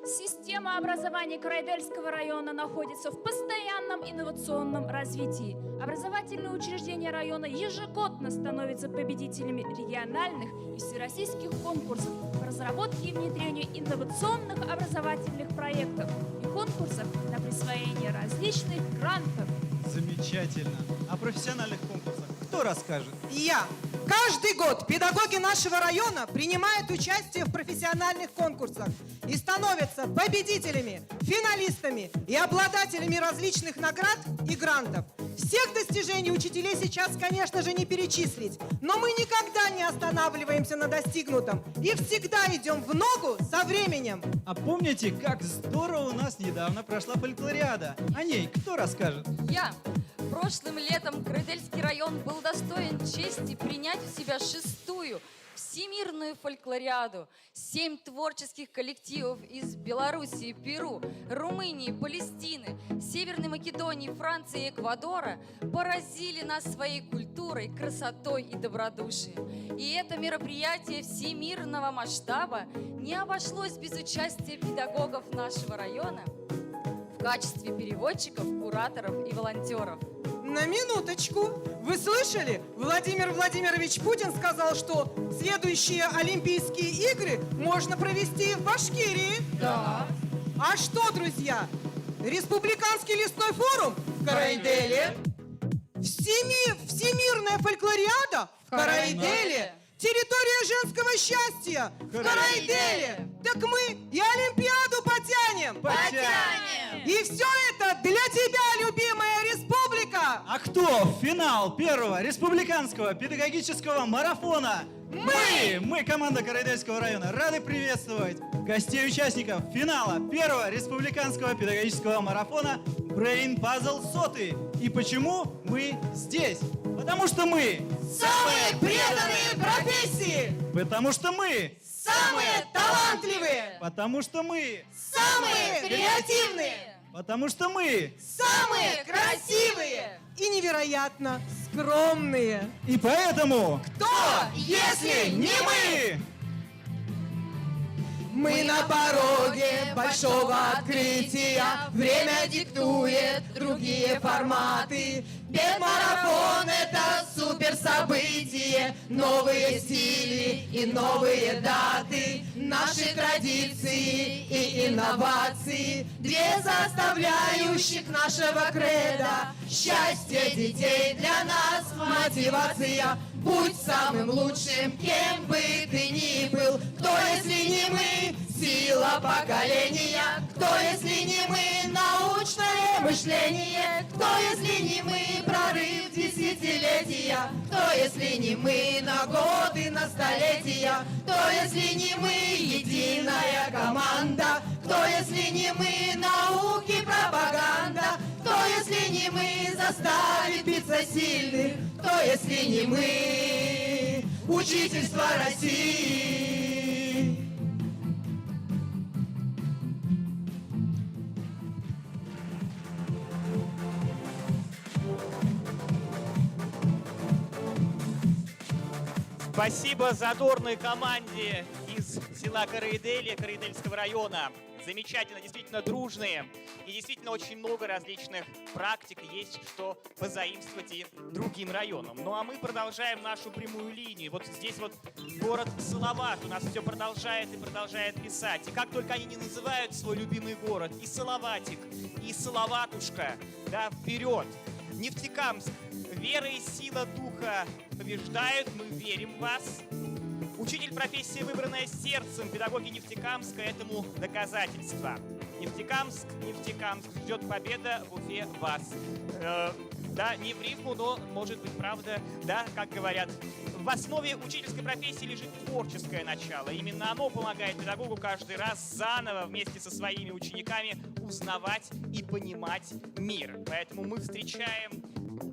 S8: Система образования Карайдельского района находится в постоянном инновационном развитии. Образовательные учреждения района ежегодно становятся победителями региональных и всероссийских конкурсов по разработке и внедрению инновационных образовательных проектов и конкурсов на присвоение различных грантов.
S23: Замечательно. О профессиональных конкурсах кто расскажет?
S24: Я. Каждый год педагоги нашего района принимают участие в профессиональных конкурсах и становятся победителями, финалистами и обладателями различных наград и грантов. Всех достижений учителей сейчас, конечно же, не перечислить, но мы никогда не останавливаемся на достигнутом и всегда идем в ногу со временем.
S23: А помните, как здорово у нас недавно прошла фольклориада? О ней кто расскажет?
S25: Я. Прошлым летом Крайдельский район был достоин чести принять в себя 6-ю Всемирную фольклориаду. 7 творческих коллективов из Белоруссии, Перу, Румынии, Палестины, Северной Македонии, Франции и Эквадора поразили нас своей культурой, красотой и добродушием. И это мероприятие всемирного масштаба не обошлось без участия педагогов нашего района в качестве переводчиков, кураторов и волонтеров.
S24: На минуточку. Вы слышали? Владимир Владимирович Путин сказал, что следующие Олимпийские игры можно провести в Башкирии.
S25: Да.
S24: А что, друзья? Республиканский лесной форум в Карайделе. Всемирная фольклориада в Карайделе. Территория женского счастья в Карайделе. Так мы и Олимпиаду потянем.
S25: Потянем.
S24: И все это для тебя, любимая республика.
S23: А кто? Финал первого республиканского педагогического марафона. Мы, команда Карайдельского района, рады приветствовать гостей участников финала первого республиканского педагогического марафона Brain Puzzle 100. И почему мы здесь? Потому что мы
S24: самые преданные профессии.
S23: Потому что мы
S24: самые талантливые.
S23: Потому что мы
S24: самые креативные.
S23: Потому что мы
S24: самые красивые и невероятно скромные.
S23: И поэтому
S24: кто, если не мы? Мы на пороге большого открытия. Время диктует другие форматы. Бег-марафон — это супер событие. Новые стили и новые даты. Наши традиции и инновации. Две составляющих нашего кредо. Счастье детей для нас мотивация. Будь самым лучшим, кем бы ты ни был. Кто, если не мы, сила поколения? Кто, если не мы, научное мышление? Кто, если не мы, прорыв десятилетия? Кто, если не мы, на годы, на столетия? Кто, если не мы, единая команда? Кто, если не мы, науки, пропаганда? Кто, если не мы, заставит биться сильных? Кто, если не мы, учительство России?
S2: Спасибо задорной команде из села Карайдели, Карайдельского района. Замечательно, действительно дружные. И действительно очень много различных практик есть, что позаимствовать и другим районам. Ну а мы продолжаем нашу прямую линию. Вот здесь вот город Салават у нас все продолжает и продолжает писать. И как только они не называют свой любимый город, и Салаватик, и Салаватушка, да, вперед! Нефтекамск, вера и сила духа побеждают, мы верим в вас. Учитель профессии, выбранная сердцем, педагоги Нефтекамска этому доказательство. Нефтекамск, ждет победа в Уфе вас. Да, не в рифму, но может быть правда, да, как говорят. В основе учительской профессии лежит творческое начало. Именно оно помогает педагогу каждый раз заново вместе со своими учениками узнавать и понимать мир. Поэтому мы встречаем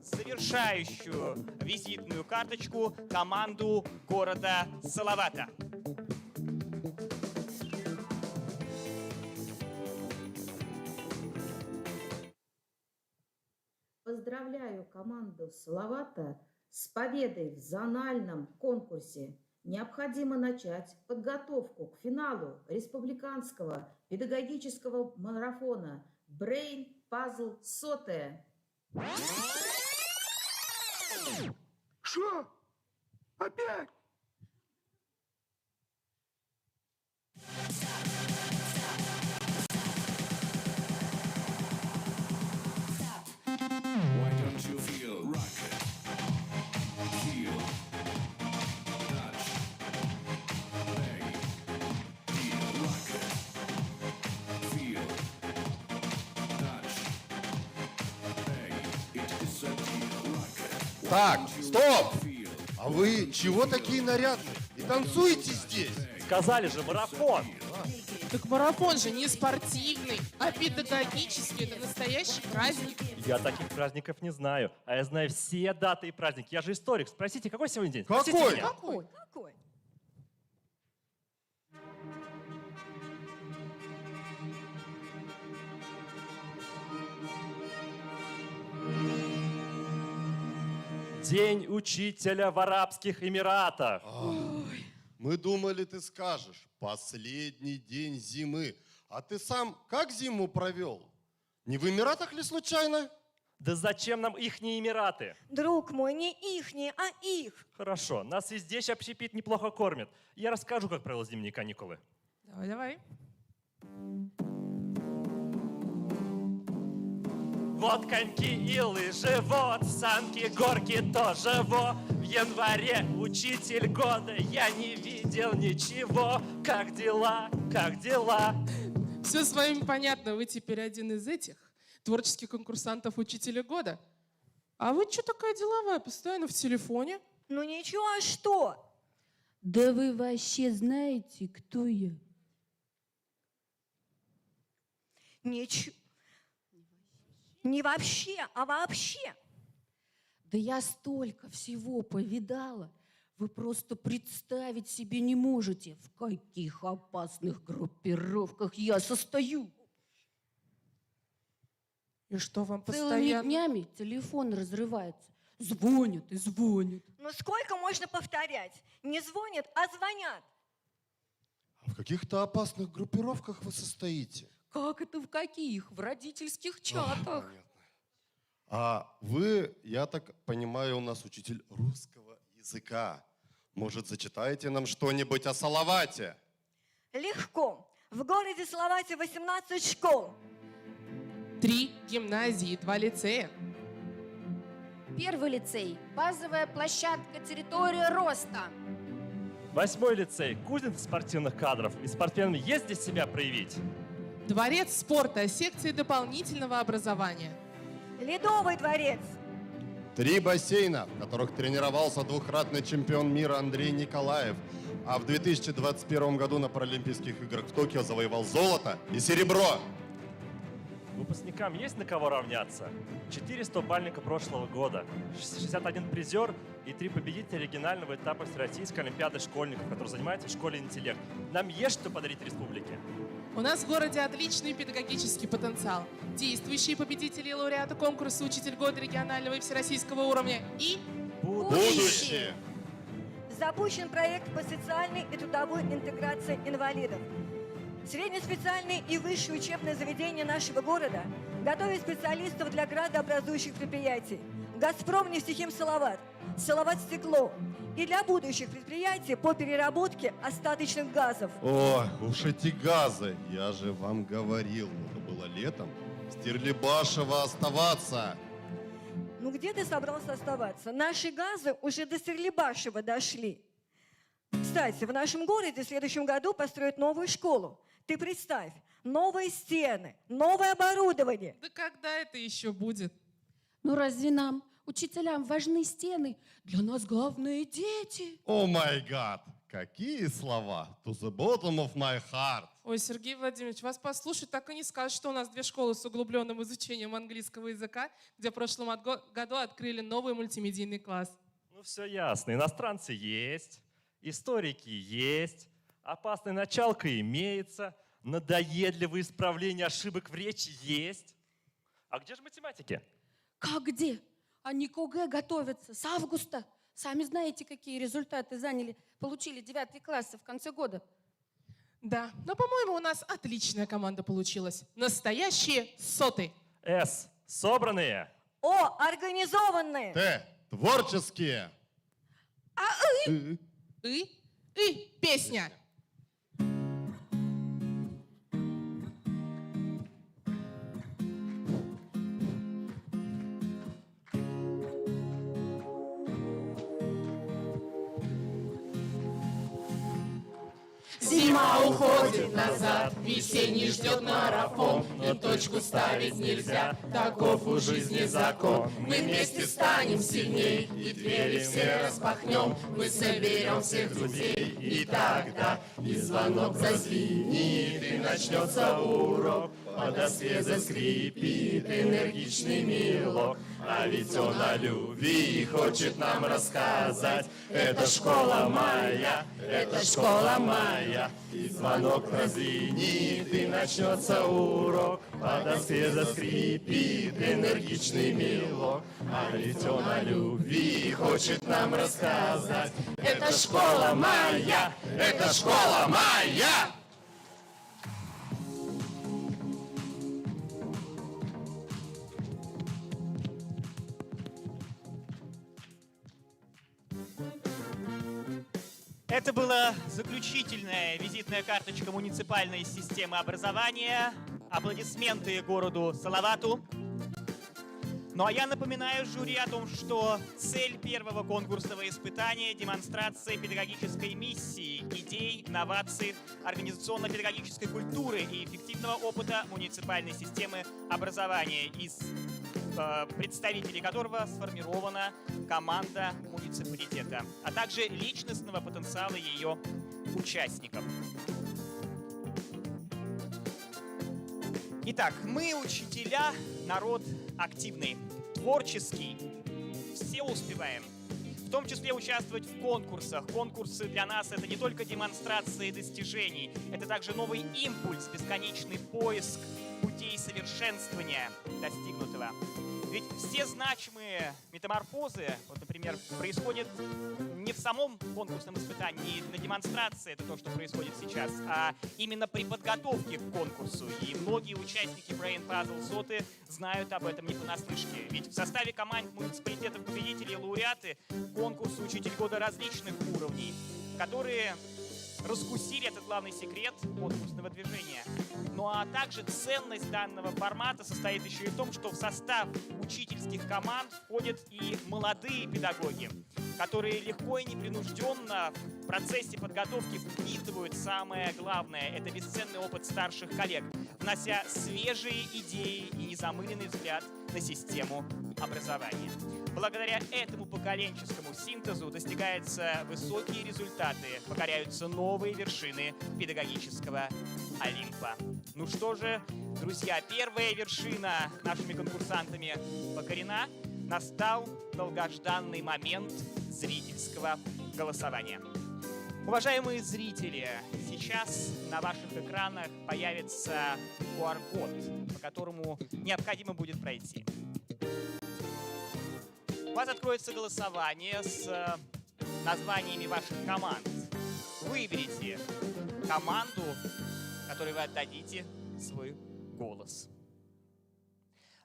S2: завершающую визитную карточку команду города Салавата.
S3: Поздравляю команду Салавата с победой в зональном конкурсе. Необходимо начать подготовку к финалу республиканского педагогического марафона Brain Puzzle 100.
S4: Что? Опять?
S5: Why don't you feel rocket? Feel, touch, play, feel rocket. Feel, touch, play. It is a
S6: Так, стоп! А вы чего такие нарядные? И танцуете здесь?
S9: Сказали же, марафон.
S11: Так марафон же не спортивный, а педагогический. Это настоящий праздник.
S9: Я таких праздников не знаю. А я знаю все даты и праздники. Я же историк. Спросите, какой сегодня день?
S6: Какой?
S9: Спросите меня.
S11: Какой?
S10: Какой?
S9: День учителя в Арабских Эмиратах.
S6: Мы думали, ты скажешь, последний день зимы. А ты сам как зиму провел? Не в Эмиратах ли случайно?
S9: Да зачем нам ихние Эмираты?
S10: Друг мой, не ихние, а их.
S9: Хорошо, нас и здесь общепит неплохо кормят. Я расскажу, как провел зимние каникулы.
S11: Давай.
S9: Вот коньки и лыжи, вот санки, горки тоже во. В январе учитель года, я не видел ничего. Как дела, как дела?
S11: Все с вами понятно. Вы теперь один из этих творческих конкурсантов учителя года. А вы что такая деловая? Постоянно в телефоне?
S10: Ну ничего, а что?
S12: Да вы вообще знаете, кто я?
S10: Ничего. Не вообще, а вообще.
S12: Да я столько всего повидала. Вы просто представить себе не можете, в каких опасных группировках я состою.
S11: И что вам
S12: Целыми
S11: постоянно...
S12: днями телефон разрывается. Звонят и звонят.
S10: Ну сколько можно повторять? Не звонят, а звонят.
S6: А в каких-то опасных группировках вы состоите?
S12: Как это в каких? В родительских чатах.
S6: А вы, я так понимаю, у нас учитель русского языка. Может, зачитаете нам что-нибудь о Салавате?
S10: Легко. В городе Салавате 18 школ.
S11: 3 гимназии, 2 лицея.
S14: Первый лицей. Базовая площадка, территория роста.
S9: 8-й лицей, кузница спортивных кадров. И спортсменам есть здесь себя проявить.
S11: Дворец спорта, секции дополнительного образования.
S10: Ледовый дворец.
S6: 3 бассейна, в которых тренировался двукратный чемпион мира Андрей Николаев. А в 2021 году на Паралимпийских играх в Токио завоевал золото и серебро.
S9: Выпускникам есть на кого равняться? 4 100-бальника прошлого года, 61 призер и 3 победителя регионального этапа Всероссийской олимпиады школьников, которые занимаются в школе «Интеллект». Нам есть что подарить республике.
S11: У нас в городе отличный педагогический потенциал. Действующие победители и лауреаты конкурса «Учитель года» регионального и всероссийского уровня и
S6: будущее.
S10: Запущен проект по социальной и трудовой интеграции инвалидов. Среднеспециальные и высшие учебные заведения нашего города готовят специалистов для градообразующих предприятий. «Газпром» нефтехим «Салават», «Салават стекло» и для будущих предприятий по переработке остаточных газов.
S6: Ой, уж эти газы, я же вам говорил, это было летом, в Стерлибашево оставаться.
S10: Ну где ты собрался оставаться? Наши газы уже до Стерлибашева дошли. Кстати, в нашем городе в следующем году построят новую школу. Ты представь, новые стены, новое оборудование.
S11: Да когда это еще будет?
S12: Ну разве нам, учителям, важны стены? Для нас главное дети.
S6: О май гад, какие слова, to the bottom of my heart.
S11: Ой, Сергей Владимирович, вас послушать, так и не скажешь, что у нас 2 школы с углубленным изучением английского языка, где в прошлом году открыли новый мультимедийный класс.
S9: Ну все ясно, иностранцы есть, историки есть, опасная началка имеется, надоедливые исправления ошибок в речи есть. А где же математики?
S12: Как где? Они к ОГЭ готовятся с августа. Сами знаете, какие результаты получили 9 классы в конце года.
S11: Да, но, по-моему, у нас отличная команда получилась. Настоящие соты.
S9: С. Собранные.
S10: О, организованные.
S6: Т. Творческие.
S11: И песня.
S24: Зима уходит назад, Весенний ждет марафон, но точку ставить нельзя. Таков у жизни закон. Мы вместе станем сильней, и двери все распахнем. Мы соберем всех друзей, и тогда и звонок зазвенит, и начнется урок. По доске заскрипит энергичный мелок. А ведь он о любви хочет нам рассказать. Это школа моя, это школа моя. И звонок прозвенит, и начнется урок. По доске заскрипит энергичный мелок. А ведь он о любви хочет нам рассказать. Это школа моя, это школа моя.
S2: Это была заключительная визитная карточка муниципальной системы образования. Аплодисменты городу Салавату. Ну а я напоминаю жюри о том, что цель первого конкурсного испытания – демонстрация педагогической миссии, идей, инноваций, организационно-педагогической культуры и эффективного опыта муниципальной системы образования, из представителей которого сформирована команда муниципалитета, а также личностного потенциала ее участников. Итак, мы, учителя, народ активный, творческий, все успеваем. В том числе участвовать в конкурсах. Конкурсы для нас — это не только демонстрации достижений, это также новый импульс, бесконечный поиск путей совершенствования достигнутого. Ведь все значимые метаморфозы, вот, например, происходят не в самом конкурсном испытании, не на демонстрации, это то, что происходит сейчас, а именно при подготовке к конкурсу. И многие участники Brain Puzzle Соты знают об этом не понаслышке. Ведь в составе команд муниципалитетов победители и лауреаты конкурса «Учитель года» различных уровней, которые раскусили этот главный секрет конкурсного движения. Ну а также ценность данного формата состоит еще и в том, что в состав учительских команд входят и молодые педагоги, которые легко и непринужденно в процессе подготовки впитывают самое главное – это бесценный опыт старших коллег, внося свежие идеи и незамыленный взгляд на систему образования. Благодаря этому поколенческому синтезу достигаются высокие результаты, покоряются новые вершины педагогического Олимпа. Ну что же, друзья, первая вершина нашими конкурсантами покорена. Настал долгожданный момент зрительского голосования. Уважаемые зрители, сейчас на ваших экранах появится QR-код, по которому необходимо будет пройти. У вас откроется голосование с названиями ваших команд. Выберите команду, которой вы отдадите свой голос.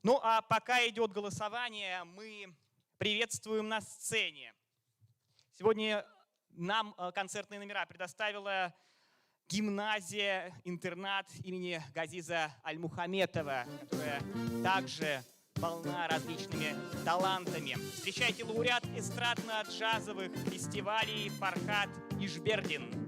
S2: Ну а пока идет голосование, мы приветствуем на сцене. Сегодня нам концертные номера предоставила гимназия-интернат имени Газиза Аль-Мухаметова, которая также полна различными талантами. Встречайте лауреат эстрадно-джазовых фестивалей Фархат Ишбердин.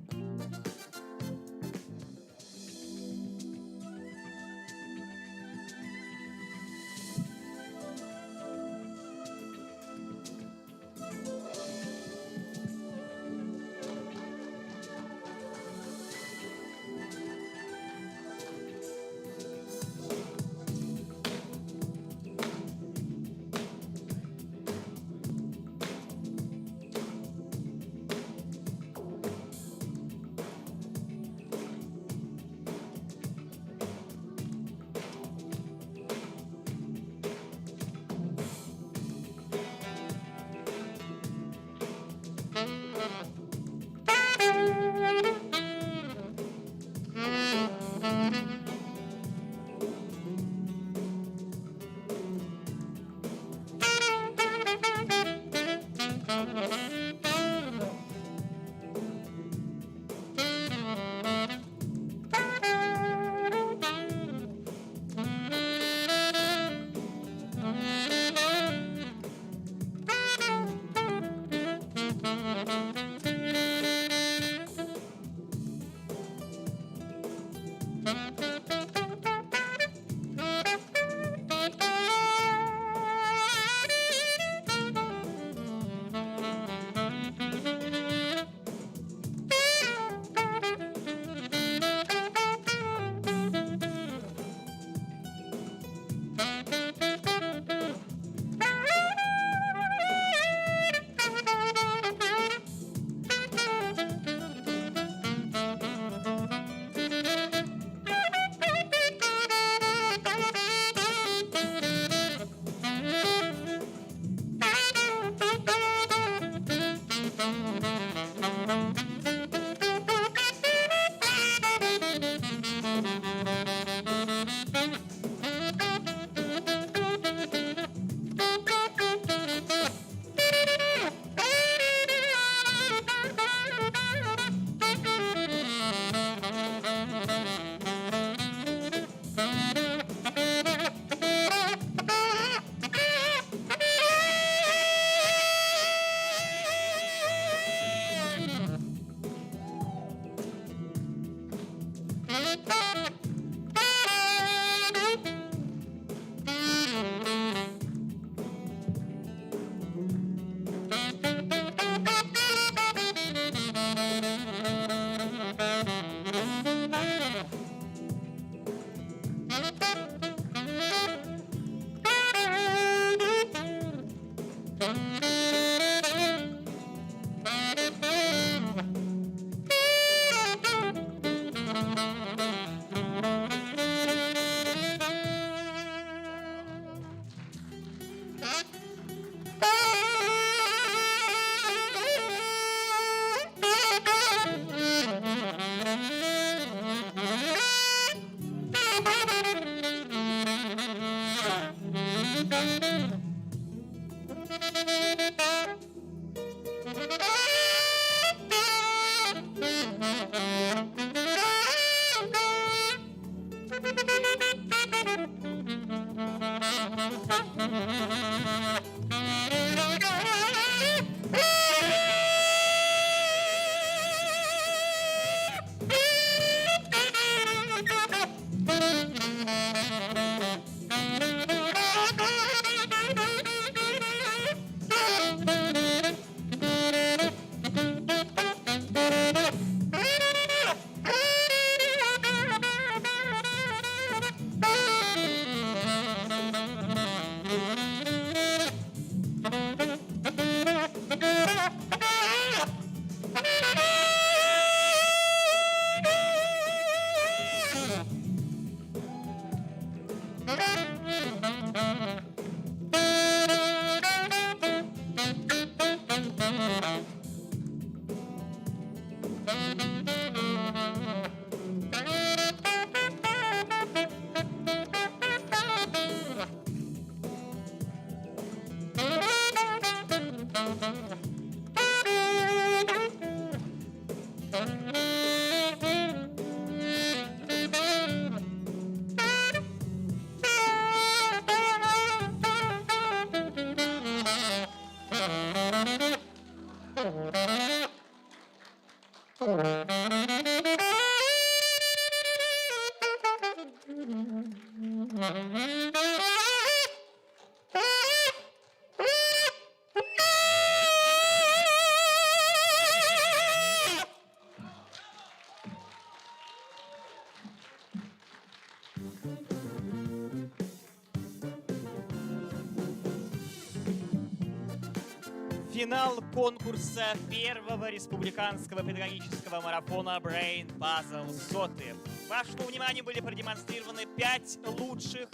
S2: Финал конкурса первого республиканского педагогического марафона Brain Puzzle Соты. Вашему вниманию были продемонстрированы 5 лучших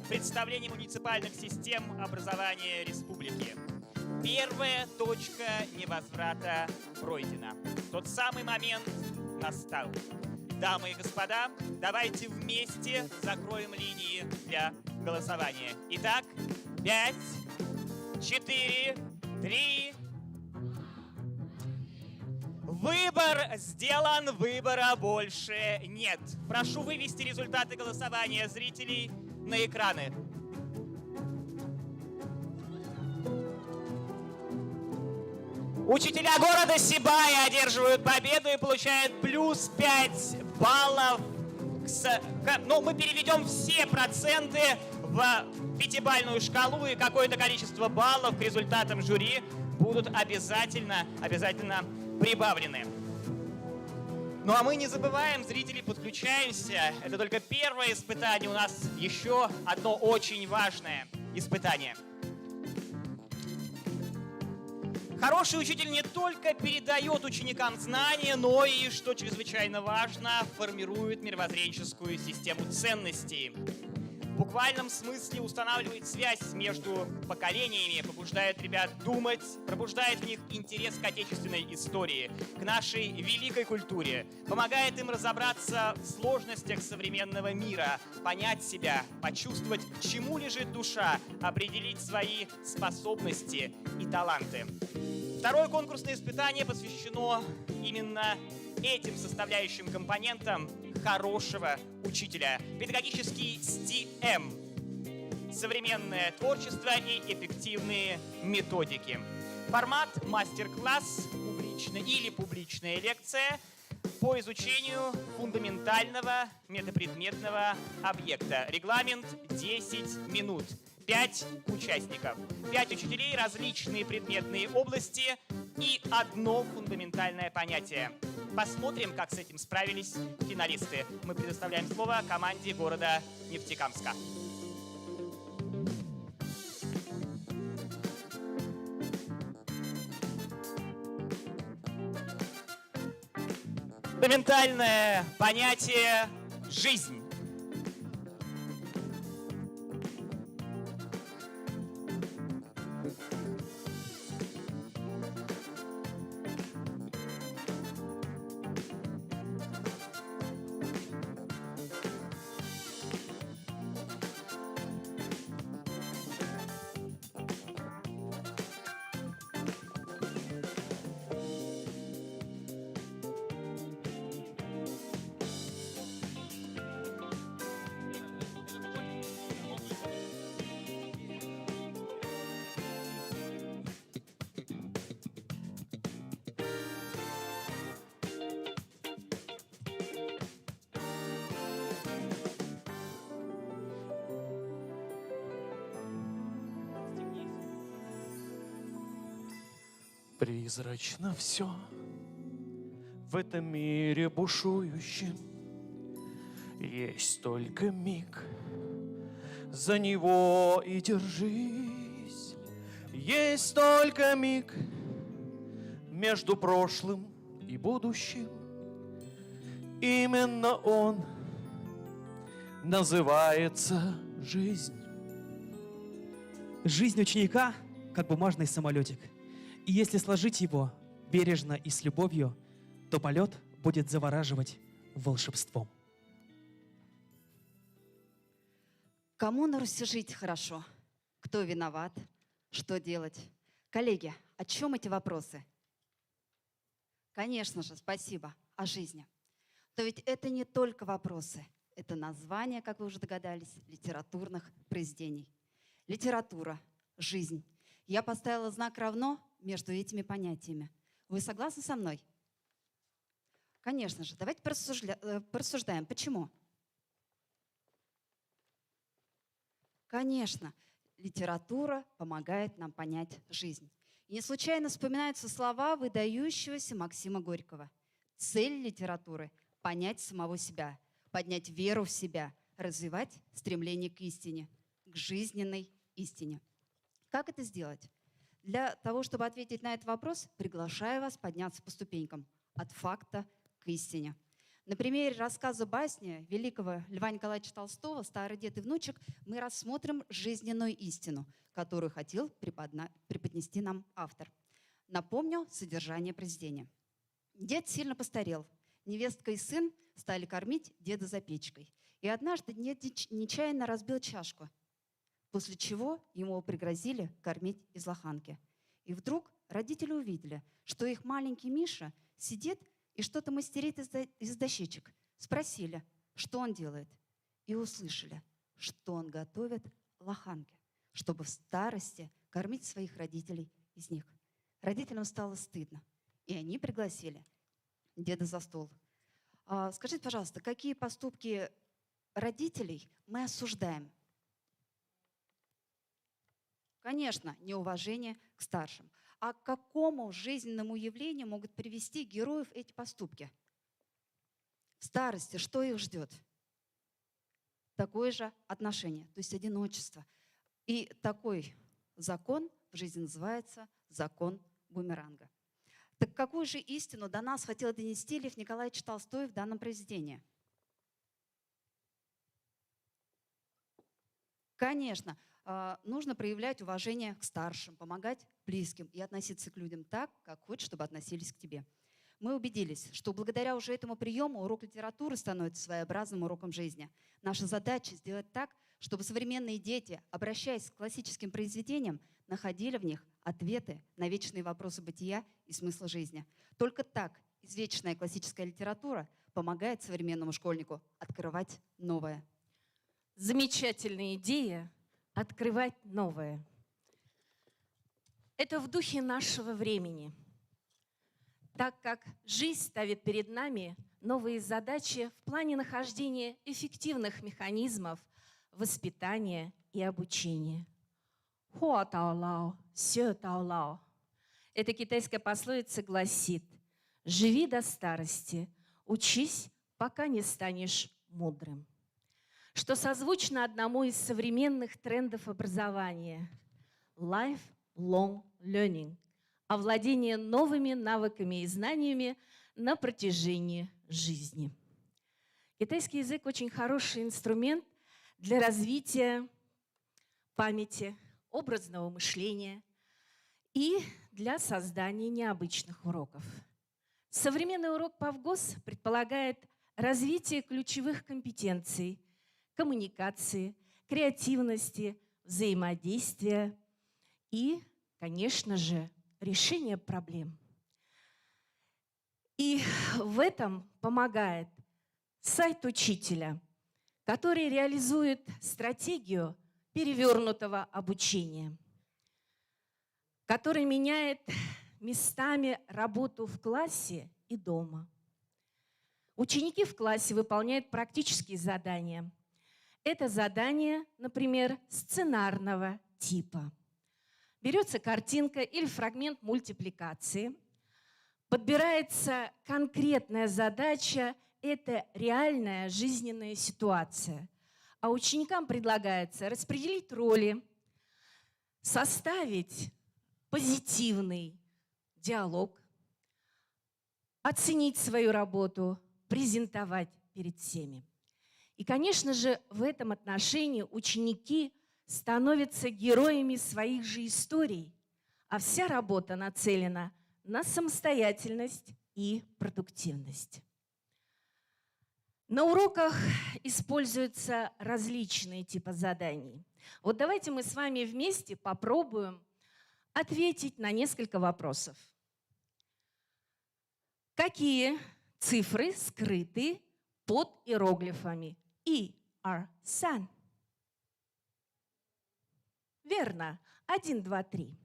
S2: представлений муниципальных систем образования республики. Первая точка невозврата пройдена. Тот самый момент настал. Дамы и господа, давайте вместе закроем линии для голосования. Итак, 5, 4, 3. Выбор сделан, выбора больше нет. Прошу вывести результаты голосования зрителей на экраны. Учителя города Сибая одерживают победу и получают плюс 5 баллов. Ну, мы переведем все проценты в пятибалльную шкалу, и какое-то количество баллов к результатам жюри будут обязательно прибавлены. Ну а мы не забываем, зрители, подключаемся. Это только первое испытание. У нас еще одно очень важное испытание. Хороший учитель не только передает ученикам знания, но и, что чрезвычайно важно, формирует мировоззренческую систему ценностей. В буквальном смысле устанавливает связь между поколениями, побуждает ребят думать, пробуждает в них интерес к отечественной истории, к нашей великой культуре, помогает им разобраться в сложностях современного мира, понять себя, почувствовать, к чему лежит душа, определить свои способности и таланты. Второе конкурсное испытание посвящено именно этим составляющим компонентам хорошего учителя. Педагогический STEM. Современное творчество и эффективные методики. Формат мастер-класс или публичная лекция по изучению фундаментального метапредметного объекта. Регламент 10 минут. 5 участников, 5 учителей, различные предметные области и одно фундаментальное понятие. Посмотрим, как с этим справились финалисты. Мы предоставляем слово команде города Нефтекамска. Фундаментальное понятие «жизнь».
S7: Призрачно все в этом мире бушующем. Есть только миг, за него и держись. Есть только миг между прошлым и будущим. Именно он называется жизнь.
S13: Жизнь ученика как бумажный самолетик. И если сложить его бережно и с любовью, то полет будет завораживать волшебством.
S16: Кому на Руси жить хорошо? Кто виноват? Что делать? Коллеги, о чем эти вопросы? Конечно же, спасибо, о жизни. То ведь это не только вопросы, это название, как вы уже догадались, литературных произведений. Литература, жизнь. Я поставила знак «равно» между этими понятиями. Вы согласны со мной? Конечно же, давайте порассуждаем. Почему? Конечно, литература помогает нам понять жизнь. И не случайно вспоминаются слова выдающегося Максима Горького. Цель литературы – понять самого себя, поднять веру в себя, развивать стремление к истине, к жизненной истине. Как это сделать? Для того, чтобы ответить на этот вопрос, приглашаю вас подняться по ступенькам от факта к истине. На примере рассказа басни великого Льва Николаевича Толстого «Старый дед и внучек» мы рассмотрим жизненную истину, которую хотел преподнести нам автор. Напомню содержание произведения. Дед сильно постарел. Невестка и сын стали кормить деда за печкой. И однажды дед нечаянно разбил чашку, после чего ему пригрозили кормить из лоханки. И вдруг родители увидели, что их маленький Миша сидит и что-то мастерит из дощечек. Спросили, что он делает. И услышали, что он готовит лоханки, чтобы в старости кормить своих родителей из них. Родителям стало стыдно, и они пригласили деда за стол. Скажите, пожалуйста, какие поступки родителей мы осуждаем? Конечно, неуважение к старшим. А к какому жизненному явлению могут привести героев эти поступки? В старости что их ждет? Такое же отношение, то есть одиночество. И такой закон в жизни называется закон бумеранга. Так какую же истину до нас хотел донести Лев Николаевич Толстой в данном произведении? Конечно, нужно проявлять уважение к старшим, помогать близким и относиться к людям так, как хочешь, чтобы относились к тебе. Мы убедились, что благодаря уже этому приему урок литературы становится своеобразным уроком жизни. Наша задача сделать так, чтобы современные дети, обращаясь к классическим произведениям, находили в них ответы на вечные вопросы бытия и смысла жизни. Только так извечная классическая литература помогает современному школьнику открывать новое.
S12: Замечательная идея — открывать новое. Это в духе нашего времени, так как жизнь ставит перед нами новые задачи в плане нахождения эффективных механизмов воспитания и обучения. Хуа тао лао, сё тао лао. Эта китайская пословица гласит: «Живи до старости, учись, пока не станешь мудрым», что созвучно одному из современных трендов образования – lifelong learning, овладение новыми навыками и знаниями на протяжении жизни. Китайский язык – очень хороший инструмент для развития памяти, образного мышления и для создания необычных уроков. Современный урок Павгос предполагает развитие ключевых компетенций – коммуникации, креативности, взаимодействия и, конечно же, решения проблем. И в этом помогает сайт учителя, который реализует стратегию перевернутого обучения, который меняет местами работу в классе и дома. Ученики в классе выполняют практические задания. Это задания, например, сценарного типа. берется картинка или фрагмент мультипликации, подбирается конкретная задача, это реальная жизненная ситуация. А ученикам предлагается распределить роли, составить позитивный диалог, оценить свою работу, презентовать перед всеми. И, конечно же, в этом отношении ученики становятся героями своих же историй, а вся работа нацелена на самостоятельность и продуктивность. На уроках используются различные типы заданий. Вот давайте мы с вами вместе попробуем ответить на несколько вопросов. Какие цифры скрыты под иероглифами И, Р, Сан? Верно. 1, 2, 3.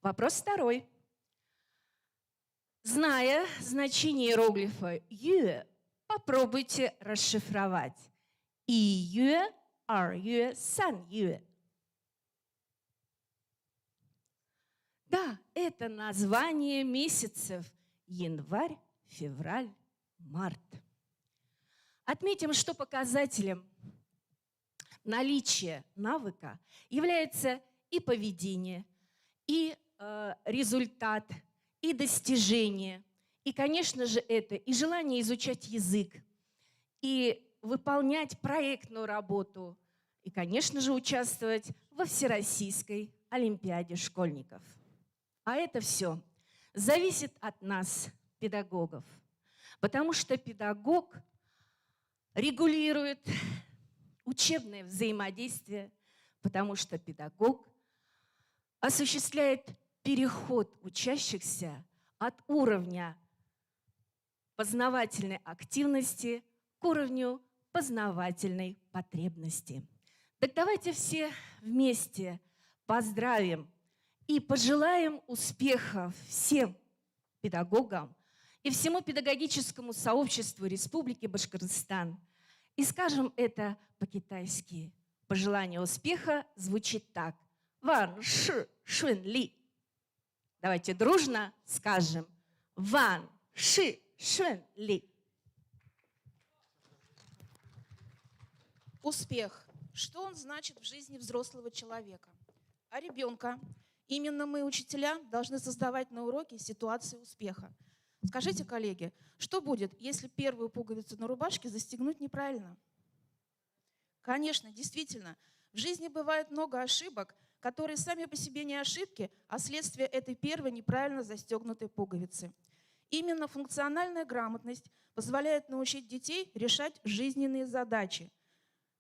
S12: Вопрос второй. Зная значение иероглифа Ю, попробуйте расшифровать. И, Ю, Р, Ю, Сан, Ю. Да, это название месяцев январь, февраль, март. Отметим, что показателем наличия навыка является и поведение, и результат, и достижение. И, конечно же, это и желание изучать язык, и выполнять проектную работу, и, конечно же, участвовать во Всероссийской олимпиаде школьников. А это все зависит от нас, педагогов, потому что педагог регулирует учебное взаимодействие, потому что педагог осуществляет переход учащихся от уровня познавательной активности к уровню познавательной потребности. Так давайте все вместе поздравим и пожелаем успехов всем педагогам и всему педагогическому сообществу Республики Башкортостан. И скажем это по-китайски. Пожелание успеха звучит так. Ван ши шун ли. Давайте дружно скажем. Ван ши шун ли.
S15: Успех. Что он значит в жизни взрослого человека? А ребенка? Именно мы, учителя, должны создавать на уроке ситуации успеха. Скажите, коллеги, что будет, если первую пуговицу на рубашке застегнуть неправильно? Конечно, действительно, в жизни бывает много ошибок, которые сами по себе не ошибки, а следствие этой первой неправильно застегнутой пуговицы. Именно функциональная грамотность позволяет научить детей решать жизненные задачи,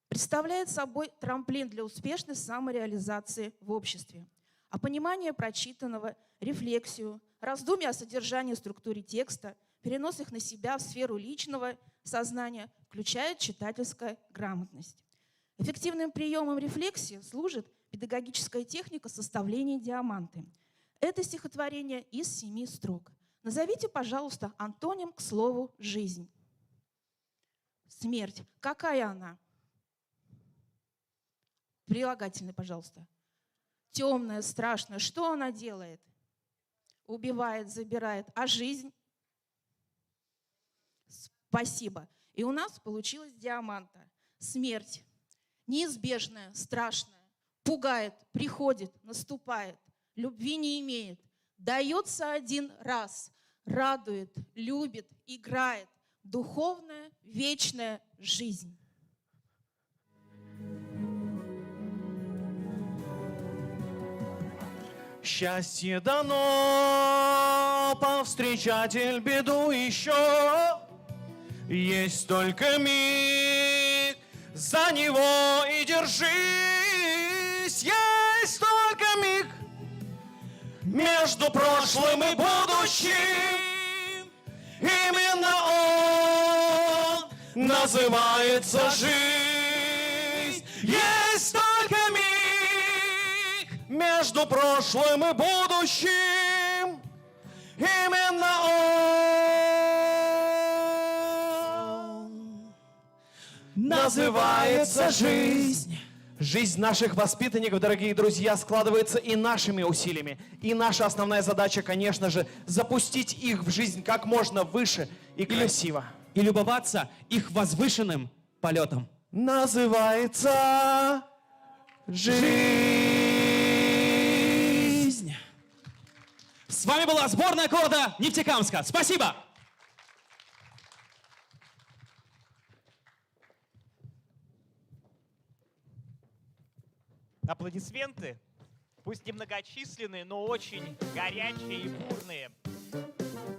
S15: представляет собой трамплин для успешной самореализации в обществе. А понимание прочитанного, рефлексию, раздумья о содержании и структуре текста, перенос их на себя в сферу личного сознания включает читательская грамотность. Эффективным приемом рефлексии служит педагогическая техника составления диаманты. Это стихотворение из 7 строк. Назовите, пожалуйста, антоним к слову «жизнь». Смерть. Какая она? Прилагательный, пожалуйста. Темная, страшная. Что она делает? Убивает, забирает. А жизнь? Спасибо. И у нас получилась диаманта. Смерть. Неизбежная, страшная. Пугает, приходит, наступает. Любви не имеет. Дается один раз. Радует, любит, играет. Духовная, вечная жизнь.
S7: Счастье дано, повстречатель беду еще. Есть только миг, за него и держись. Есть только миг между прошлым и будущим. Именно он называется жизнь. Есть только миг между прошлым и будущим. Именно он называется жизнь. Жизнь наших воспитанников, дорогие друзья, складывается и нашими усилиями. И наша основная задача, конечно же, запустить их в жизнь как можно выше и красиво.
S13: И любоваться их возвышенным полетом.
S7: Называется жизнь.
S13: С вами была сборная города Нефтекамска. Спасибо!
S2: Аплодисменты, пусть немногочисленные, но очень горячие и бурные.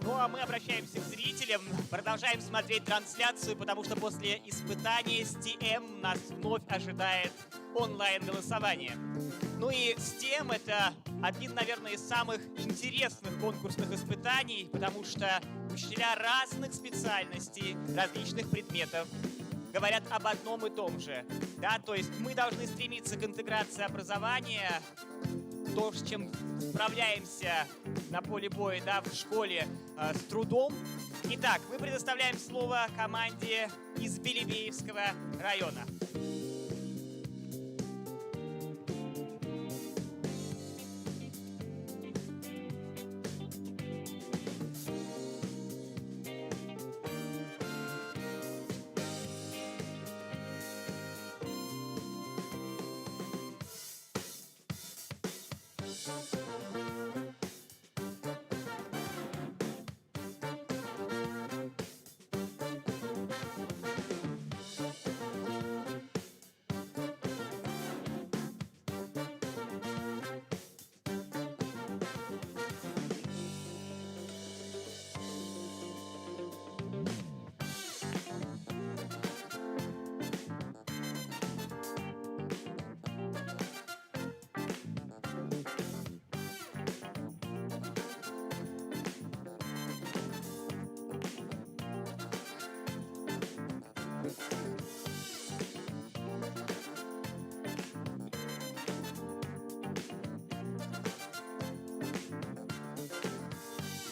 S2: Ну а мы обращаемся к зрителям, продолжаем смотреть трансляцию, потому что после испытания STEM нас вновь ожидает онлайн-голосование. Ну и STEM — это один, наверное, из самых интересных конкурсных испытаний, потому что учителя разных специальностей, различных предметов говорят об одном и том же. Да? То есть мы должны стремиться к интеграции образования, то, с чем справляемся на поле боя, да, в школе с трудом. Итак, мы предоставляем слово команде из Белебеевского района.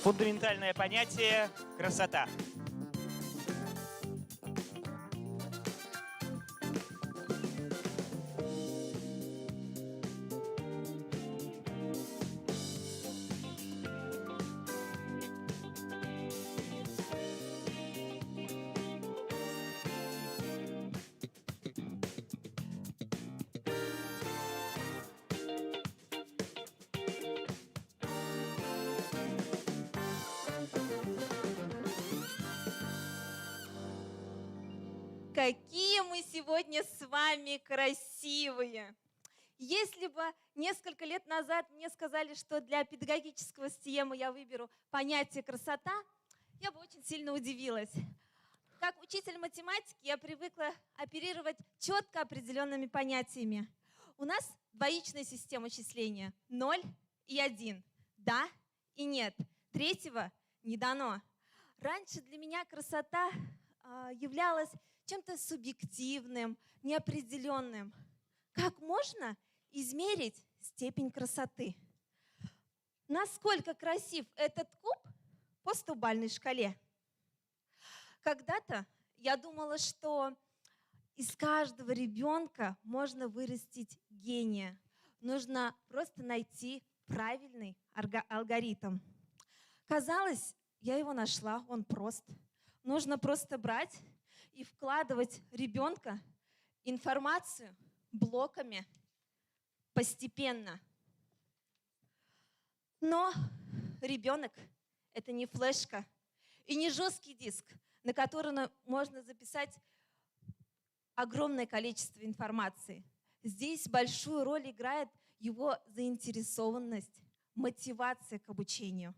S2: Фундаментальное понятие — красота.
S10: Какие мы сегодня с вами красивые! Если бы несколько лет назад мне сказали, что для педагогического STEM я выберу понятие «красота», я бы очень сильно удивилась. Как учитель математики я привыкла оперировать четко определенными понятиями. У нас двоичная система числения – 0 и 1, да и нет, третьего не дано. Раньше для меня красота являлась чем-то субъективным, неопределенным. Как можно измерить степень красоты? Насколько красив этот куб по 100-бальной шкале? Когда-то я думала, что из каждого ребенка можно вырастить гения. Нужно просто найти правильный алгоритм. Казалось, я его нашла, он прост. Нужно просто брать и вкладывать в ребенка информацию блоками постепенно. Но ребенок — это не флешка и не жесткий диск, на который можно записать огромное количество информации. Здесь большую роль играет его заинтересованность, мотивация к обучению.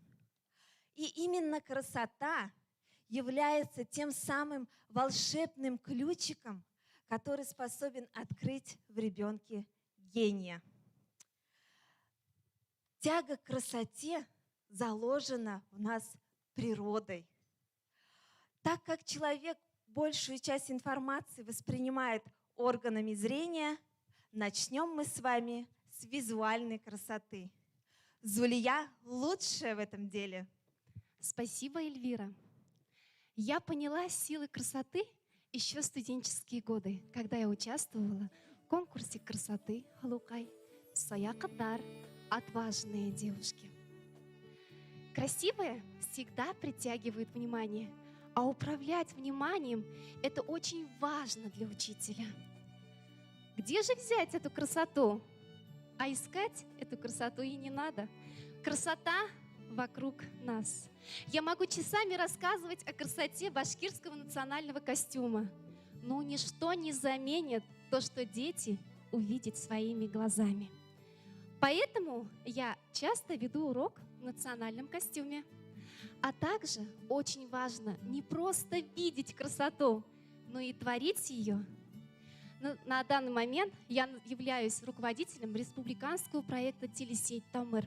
S10: И именно красота является тем самым волшебным ключиком, который способен открыть в ребенке гения. Тяга к красоте заложена в нас природой. Так как человек большую часть информации воспринимает органами зрения, начнем мы с вами с визуальной красоты. Зулия лучшая в этом деле.
S14: Спасибо, Эльвира. Я поняла силы красоты еще в студенческие годы, когда я участвовала В конкурсе красоты Халукай Саякатар отважные девушки. Красивые всегда притягивают внимание, а управлять вниманием – это очень важно для учителя. Где же взять эту красоту? А искать эту красоту и не надо. Красота вокруг нас. Я могу часами рассказывать о красоте башкирского национального костюма, но ничто не заменит то, что дети увидят своими глазами. Поэтому я часто веду урок в национальном костюме. А также очень важно не просто видеть красоту, но и творить ее. На данный момент я являюсь руководителем республиканского проекта «Телесеть Тамыр».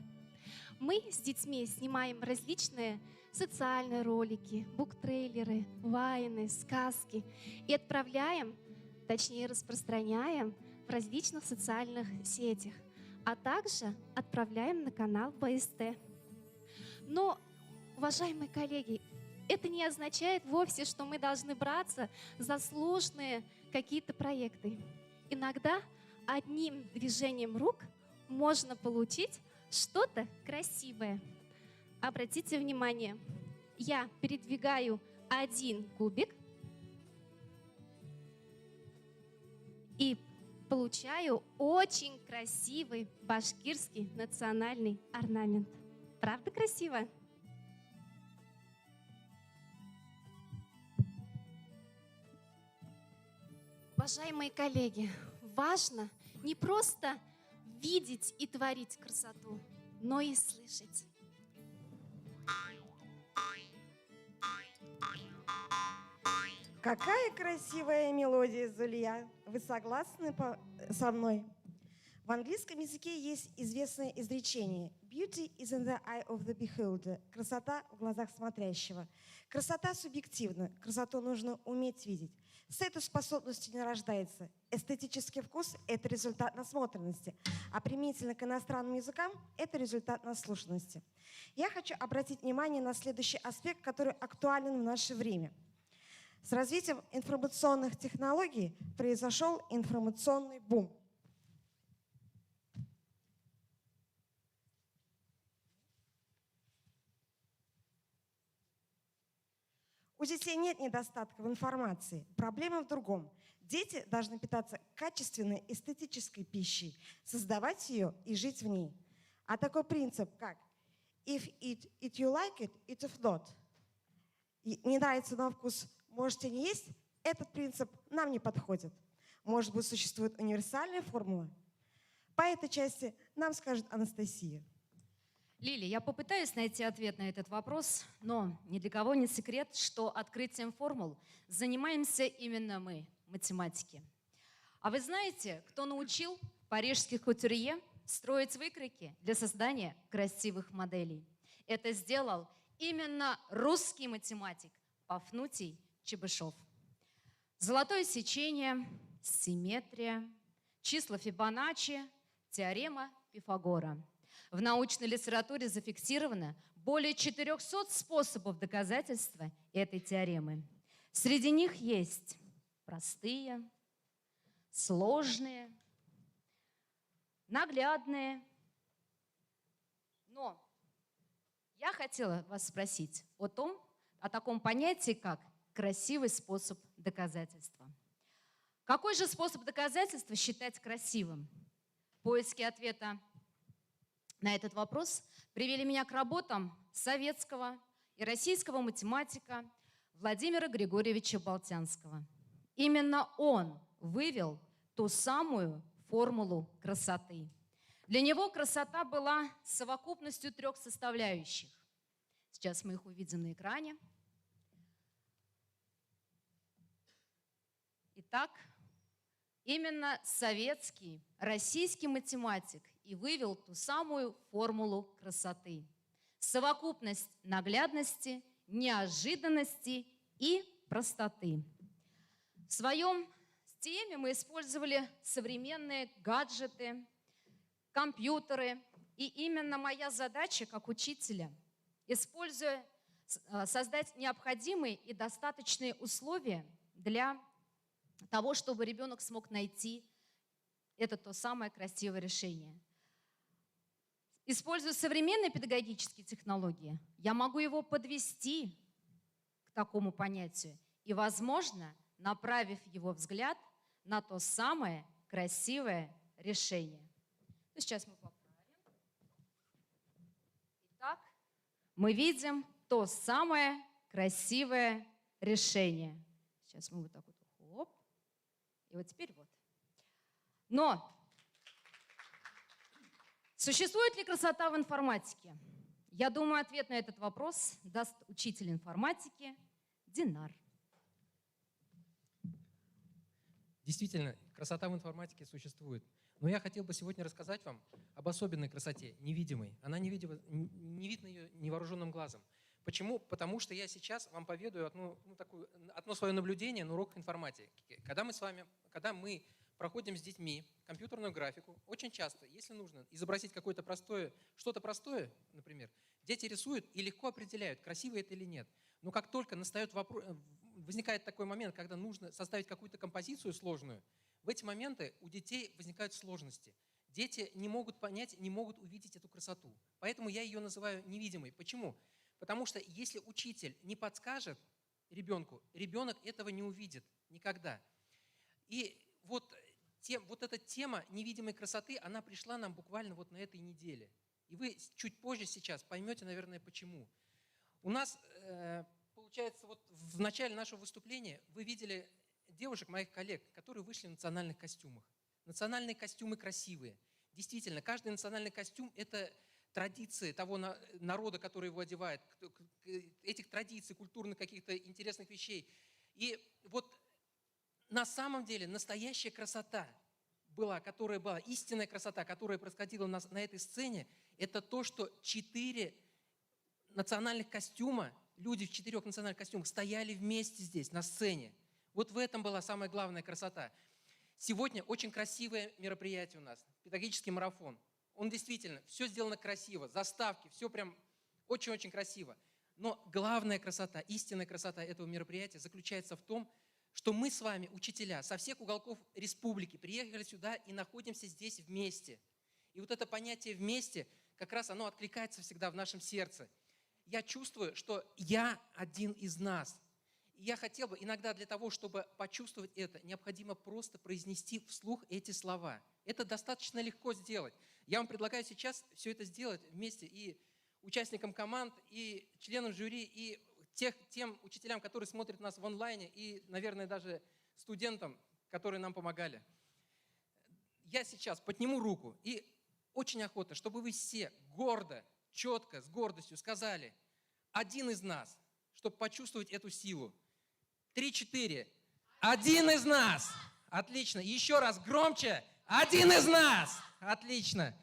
S14: Мы с детьми снимаем различные социальные ролики, буктрейлеры, вайны, сказки и отправляем, точнее распространяем в различных социальных сетях, а также отправляем на канал БСТ. Но, уважаемые коллеги, это не означает вовсе, что мы должны браться за сложные какие-то проекты. Иногда одним движением рук можно получить что-то красивое. Обратите внимание, я передвигаю один кубик и получаю очень красивый башкирский национальный орнамент. Правда красиво? Уважаемые коллеги, важно не просто видеть и творить красоту, но и слышать.
S17: Какая красивая мелодия, Зулья. Вы согласны со мной? В английском языке есть известное изречение «Beauty is in the eye of the beholder» – «Красота в глазах смотрящего». Красота субъективна, красоту нужно уметь видеть. С этой способностью не рождается. Эстетический вкус – это результат насмотренности, а применительно к иностранным языкам – это результат наслушанности. Я хочу обратить внимание на следующий аспект, который актуален в наше время. С развитием информационных технологий произошел информационный бум. У детей нет недостатка в информации. Проблема в другом. Дети должны питаться качественной эстетической пищей, создавать ее и жить в ней. А такой принцип, как «if you like it, eat if not». Не нравится на вкус, можете не есть, этот принцип нам не подходит. Может быть, существует универсальная формула? По этой части нам скажет Анастасия.
S25: Лили, я попытаюсь найти ответ на этот вопрос, но ни для кого не секрет, что открытием формул занимаемся именно мы, математики. А вы знаете, кто научил парижских кутюрье строить выкройки для создания красивых моделей? Это сделал именно русский математик Пафнутий Чебышев. Золотое сечение, симметрия, числа Фибоначчи, теорема Пифагора. В научной литературе зафиксировано более 400 способов доказательства этой теоремы. Среди них есть простые, сложные, наглядные. Но я хотела вас спросить о таком понятии, как красивый способ доказательства. Какой же способ доказательства считать красивым? Поиски ответа на этот вопрос привели меня к работам советского и российского математика Владимира Григорьевича Болтянского. Именно он вывел ту самую формулу красоты. Для него красота была совокупностью трех составляющих. Сейчас мы их увидим на экране. Итак, именно советский, российский математик и вывел ту самую формулу красоты. Совокупность наглядности, неожиданности и простоты. В своем теме мы использовали современные гаджеты, компьютеры. И именно моя задача как учителя, используя, создать необходимые и достаточные условия для того, чтобы ребенок смог найти
S12: это то самое красивое решение. Используя современные педагогические технологии, я могу его подвести к такому понятию и, возможно, направив его взгляд на то самое красивое решение. Ну, сейчас мы поправим. Итак, мы видим то самое красивое решение. Сейчас мы вот так вот, хлоп, и вот теперь вот. Но существует ли красота в информатике? Я думаю, ответ на этот вопрос даст учитель информатики Динар.
S1: Действительно, красота в информатике существует. Но я хотел бы сегодня рассказать вам об особенной красоте, невидимой. Она не видно ее невооруженным глазом. Почему? Потому что я сейчас вам поведаю одно свое наблюдение на уроках информатики. Когда мы проходим с детьми компьютерную графику, очень часто, если нужно изобразить что-то простое, например, дети рисуют и легко определяют, красиво это или нет. Но как только возникает такой момент, когда нужно составить какую-то композицию сложную, в эти моменты у детей возникают сложности. Дети не могут понять, не могут увидеть эту красоту. Поэтому я ее называю невидимой. Почему? Потому что если учитель не подскажет ребенку, ребенок этого не увидит никогда. И вот эта тема невидимой красоты, она пришла нам буквально вот на этой неделе. И вы чуть позже сейчас поймете, наверное, почему. У нас, получается, вот в начале нашего выступления вы видели девушек, моих коллег, которые вышли в национальных костюмах. Национальные костюмы красивые. Действительно, каждый национальный костюм – это традиции того народа, который его одевает, этих традиций, культурных каких-то интересных вещей. И вот на самом деле настоящая красота которая была, истинная красота, которая происходила на этой сцене, это то, что 4 национальных костюма, люди в 4 национальных костюмах стояли вместе здесь, на сцене. Вот в этом была самая главная красота. Сегодня очень красивое мероприятие у нас, педагогический марафон. Он действительно, все сделано красиво, заставки, все прям очень-очень красиво. Но главная красота, истинная красота этого мероприятия заключается в том, что мы с вами, учителя, со всех уголков республики приехали сюда и находимся здесь вместе. И вот это понятие «вместе» как раз оно откликается всегда в нашем сердце. Я чувствую, что я один из нас. И я хотел бы иногда для того, чтобы почувствовать это, необходимо просто произнести вслух эти слова. Это достаточно легко сделать. Я вам предлагаю сейчас все это сделать вместе и участникам команд, и членам жюри, и тем учителям, которые смотрят нас в онлайне, и, наверное, даже студентам, которые нам помогали. Я сейчас подниму руку и очень охотно, чтобы вы все гордо, четко, с гордостью сказали «один из нас», чтобы почувствовать эту силу. 3-4. Один из нас. Отлично. Еще раз громче. Один из нас. Отлично.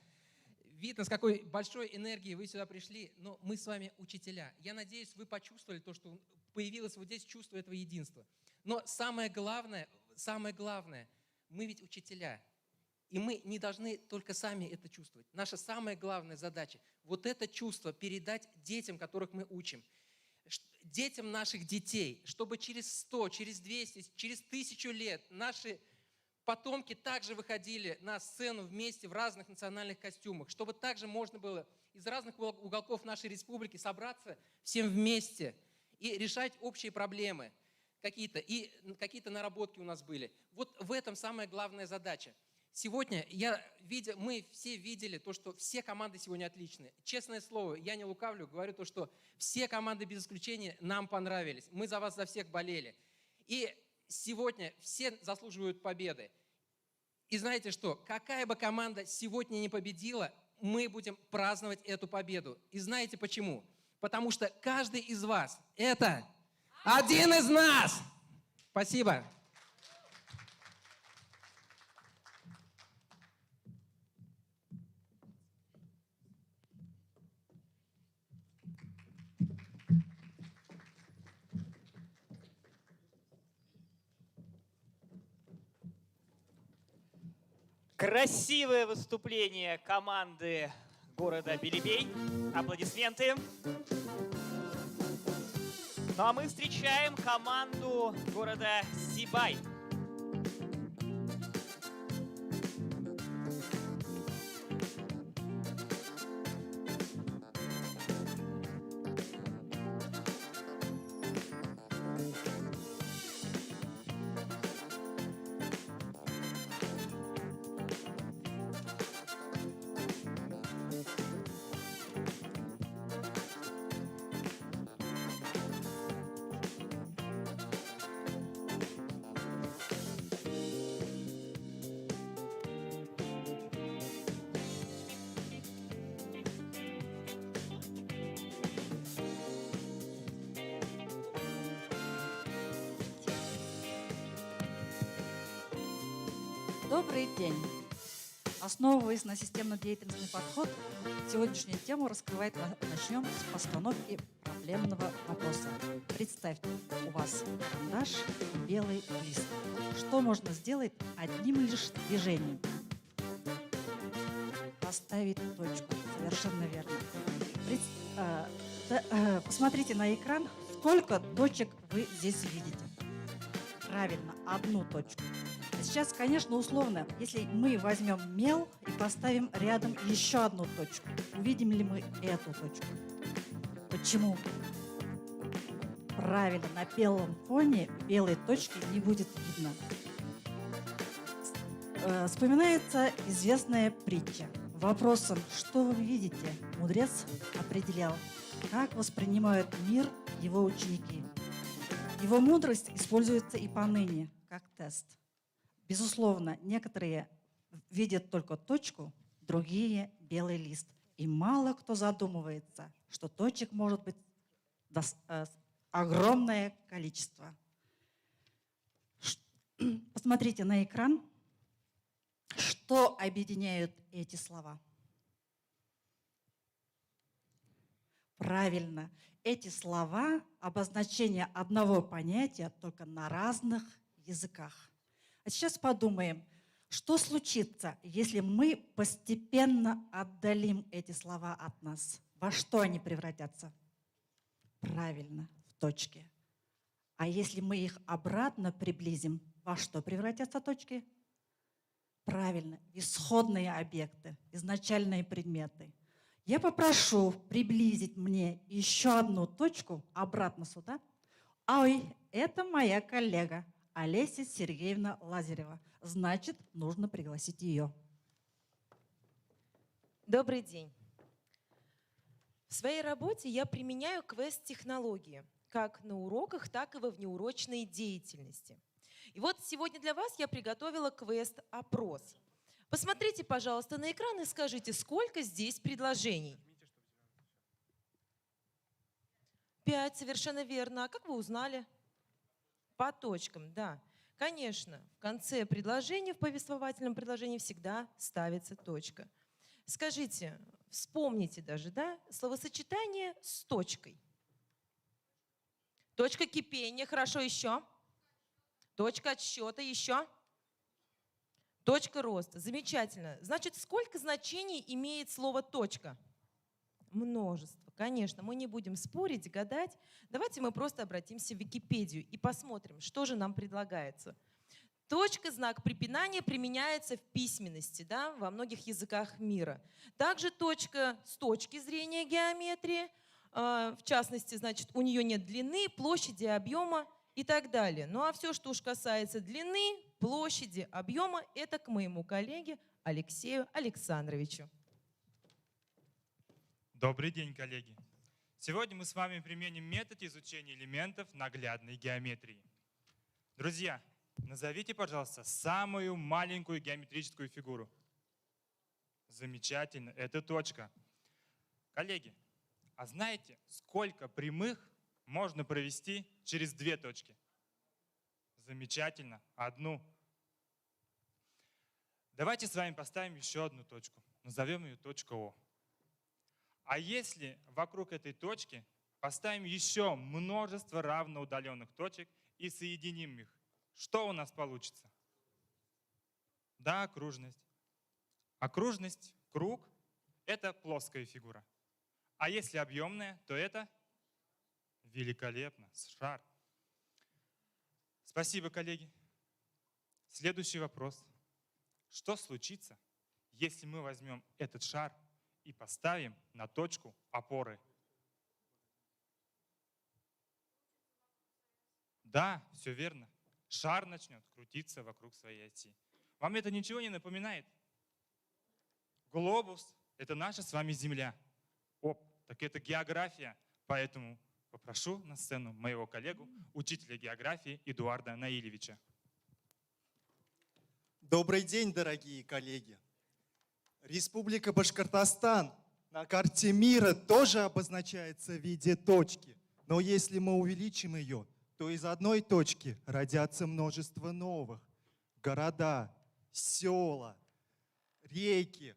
S1: Видно, с какой большой энергией вы сюда пришли, но мы с вами учителя. Я надеюсь, вы почувствовали то, что появилось вот здесь чувство этого единства. Но самое главное, мы ведь учителя. И мы не должны только сами это чувствовать. Наша самая главная задача – вот это чувство передать детям, которых мы учим. Детям наших детей, чтобы через 100, через 200, через 1000 лет наши потомки также выходили на сцену вместе в разных национальных костюмах, чтобы также можно было из разных уголков нашей республики собраться всем вместе и решать общие проблемы какие-то, и какие-то наработки у нас были. Вот в этом самая главная задача. Сегодня мы все видели то, что все команды сегодня отличные. Честное слово, я не лукавлю, говорю то, что все команды без исключения нам понравились. Мы за вас за всех болели. И сегодня все заслуживают победы. И знаете что? Какая бы команда сегодня не победила, мы будем праздновать эту победу. И знаете почему? Потому что каждый из вас – это один из нас. Спасибо.
S2: Красивое выступление команды города Белебей. Аплодисменты. Ну а мы встречаем команду города Сибай.
S18: Добрый день. Основываясь на системно-деятельный подход, сегодняшнюю тему раскрывать начнем с постановки проблемного вопроса. Представьте, у вас карандаш и белый лист. Что можно сделать одним лишь движением? Поставить точку. Совершенно верно. Посмотрите на экран, сколько точек вы здесь видите. Правильно, одну точку. Сейчас, конечно, условно, если мы возьмем мел и поставим рядом еще одну точку, увидим ли мы эту точку? Почему? Правильно, на белом фоне белой точки не будет видно. Вспоминается известная притча. Вопросом, что вы видите, мудрец определял, как воспринимают мир его ученики. Его мудрость используется и поныне, как тест. Безусловно, некоторые видят только точку, другие – белый лист. И мало кто задумывается, что точек может быть огромное количество. Посмотрите на экран. Что объединяют эти слова? Правильно, эти слова – обозначение одного понятия только на разных языках. А сейчас подумаем, что случится, если мы постепенно отдалим эти слова от нас? Во что они превратятся? Правильно, в точки. А если мы их обратно приблизим, во что превратятся точки? Правильно, в исходные объекты, изначальные предметы. Я попрошу приблизить мне еще одну точку обратно сюда. Ой, это моя коллега Олеся Сергеевна Лазарева. Значит, нужно пригласить ее.
S19: Добрый день. В своей работе я применяю квест-технологии как на уроках, так и во внеурочной деятельности. И вот сегодня для вас я приготовила квест-опрос. Посмотрите, пожалуйста, на экран и скажите, сколько здесь предложений? 5, совершенно верно. А как вы узнали? По точкам, да. Конечно, в конце предложения, в повествовательном предложении всегда ставится точка. Скажите, вспомните даже, да, словосочетание с точкой. Точка кипения, хорошо, еще. Точка отсчета, еще. Точка роста, замечательно. Значит, сколько значений имеет слово точка? Множество, конечно. Мы не будем спорить, гадать. Давайте мы просто обратимся в Википедию и посмотрим, что же нам предлагается. Точка, знак препинания, применяется в письменности, да, во многих языках мира. Также точка с точки зрения геометрии, в частности, значит, у нее нет длины, площади, объема и так далее. Ну а все, что уж касается длины, площади, объема, это к моему коллеге Алексею Александровичу.
S20: Добрый день, коллеги. Сегодня мы с вами применим метод изучения элементов наглядной геометрии. Друзья, назовите, пожалуйста, самую маленькую геометрическую фигуру. Замечательно, это точка. Коллеги, а знаете, сколько прямых можно провести через 2 точки? Замечательно, 1. Давайте с вами поставим еще одну точку. Назовем ее точка О. А если вокруг этой точки поставим еще множество равноудаленных точек и соединим их, что у нас получится? Да, окружность. Окружность, круг – это плоская фигура. А если объемная, то это великолепно, шар. Спасибо, коллеги. Следующий вопрос. Что случится, если мы возьмем этот шар и поставим на точку опоры? Да, все верно. Шар начнет крутиться вокруг своей оси. Вам это ничего не напоминает? Глобус – это наша с вами Земля. Оп, так это география. Поэтому попрошу на сцену моего коллегу, учителя географии Эдуарда Наилевича.
S21: Добрый день, дорогие коллеги. Республика Башкортостан на карте мира тоже обозначается в виде точки. Но если мы увеличим ее, то из одной точки родятся множество новых. Города, села, реки,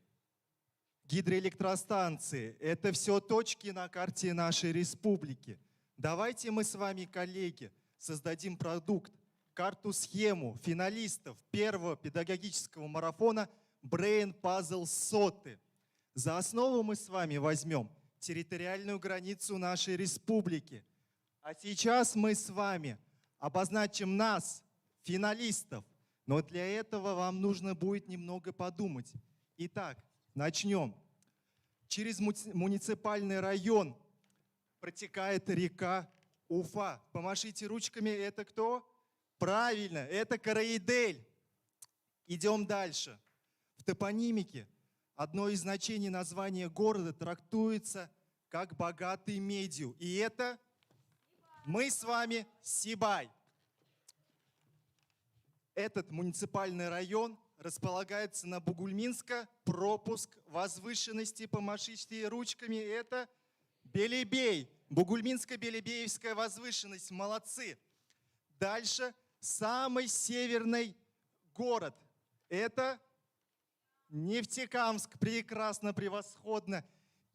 S21: гидроэлектростанции. Это все точки на карте нашей республики. Давайте мы с вами, коллеги, создадим продукт, карту-схему финалистов первого педагогического марафона Brain Puzzle Соты. За основу мы с вами возьмем территориальную границу нашей республики. А сейчас мы с вами обозначим нас, финалистов. Но для этого вам нужно будет немного подумать. Итак, начнем. Через муниципальный район протекает река Уфа. Помашите ручками. Это кто? Правильно, это Караидель. Идем дальше. В топонимике одно из значений названия города трактуется как богатый медью. И это мы с вами Сибай. Этот муниципальный район располагается на Бугульминска, пропуск возвышенности, помашите ручками, это Белебей. Бугульминско-Белебеевская возвышенность, молодцы. Дальше самый северный город, это Нефтекамск, прекрасно, превосходно.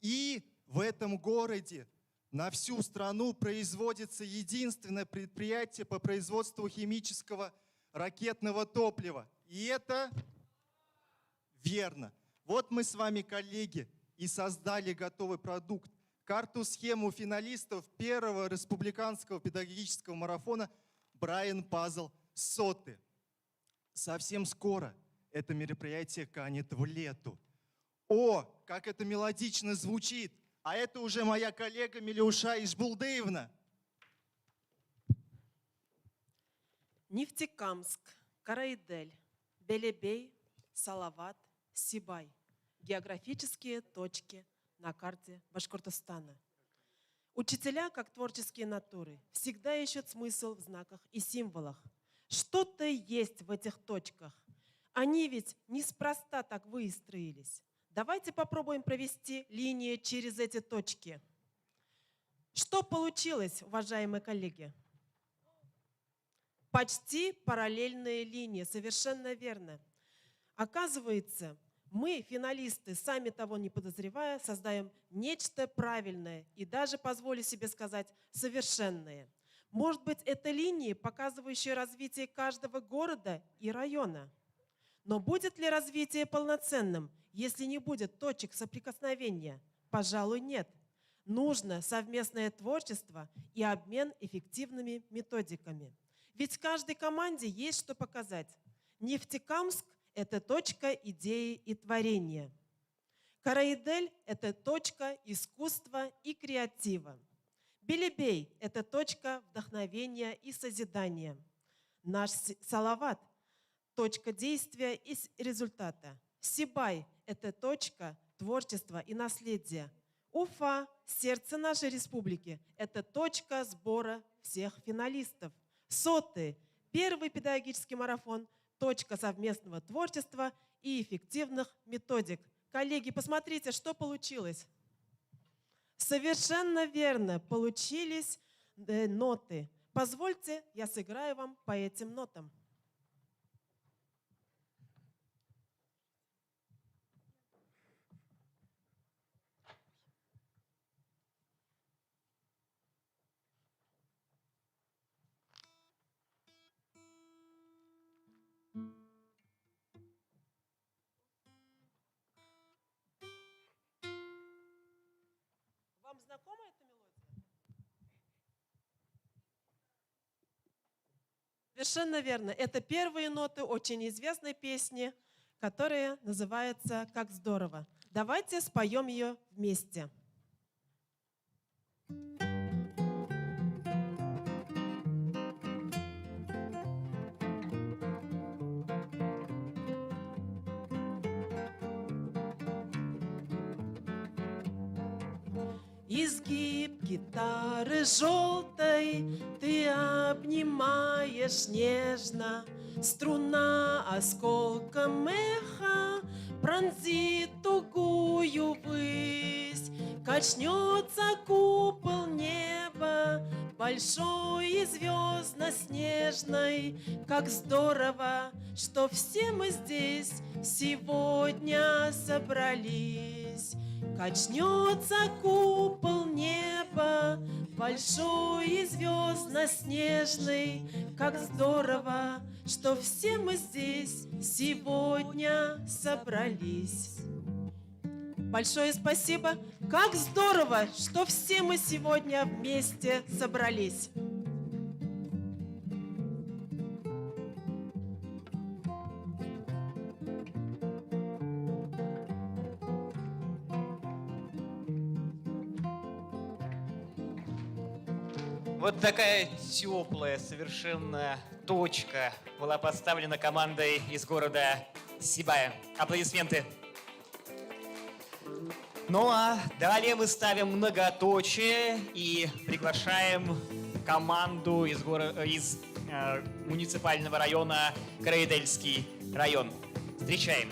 S21: И в этом городе на всю страну производится единственное предприятие по производству химического ракетного топлива. И это верно. Вот мы с вами, коллеги, и создали готовый продукт. Карту-схему финалистов первого республиканского педагогического марафона Brain Puzzle Соты. Совсем скоро это мероприятие канет в лету. О, как это мелодично звучит! А это уже моя коллега Милюша Ишбулдыевна.
S3: Нефтекамск, Караидель, Белебей, Салават, Сибай. Географические точки на карте Башкортостана. Учителя, как творческие натуры, всегда ищут смысл в знаках и символах. Что-то есть в этих точках. Они ведь неспроста так выстроились. Давайте попробуем провести линии через эти точки. Что получилось, уважаемые коллеги? Почти параллельные линии, совершенно верно. Оказывается, мы, финалисты, сами того не подозревая, создаем нечто правильное и даже, позволю себе сказать, совершенное. Может быть, это линии, показывающие развитие каждого города и района. Но будет ли развитие полноценным, если не будет точек соприкосновения? Пожалуй, нет. Нужно совместное творчество и обмен эффективными методиками. Ведь в каждой команде есть что показать. Нефтекамск – это точка идеи и творения. Караидель – это точка искусства и креатива. Белебей – это точка вдохновения и созидания. Наш Салават – точка действия и результата. Сибай – это точка творчества и наследия. Уфа – сердце нашей республики – это точка сбора всех финалистов. Соты – первый педагогический марафон, точка совместного творчества и эффективных методик. Коллеги, посмотрите, что получилось. Совершенно верно, получились ноты. Позвольте, я сыграю вам по этим нотам. Вам знакома эта мелодия? Совершенно верно. Это первые ноты очень известной песни, которая называется «Как здорово». Давайте споем ее вместе. Изгиб гитары желтой ты обнимаешь нежно, струна осколком эха пронзит тугую высь, качнется купол неба, большой и звездно-снежной. Как здорово, что все мы здесь сегодня собрались. Качнется купол неба, большой и звездно-снежный. Как здорово, что все мы здесь сегодня собрались. Большое спасибо. Как здорово, что все мы сегодня вместе собрались.
S2: Вот такая теплая совершенно точка была поставлена командой из города Сибая. Аплодисменты. Ну а далее мы ставим многоточие и приглашаем команду из муниципального района Краедельский район. Встречаем.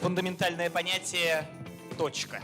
S2: Фундаментальное понятие «точка».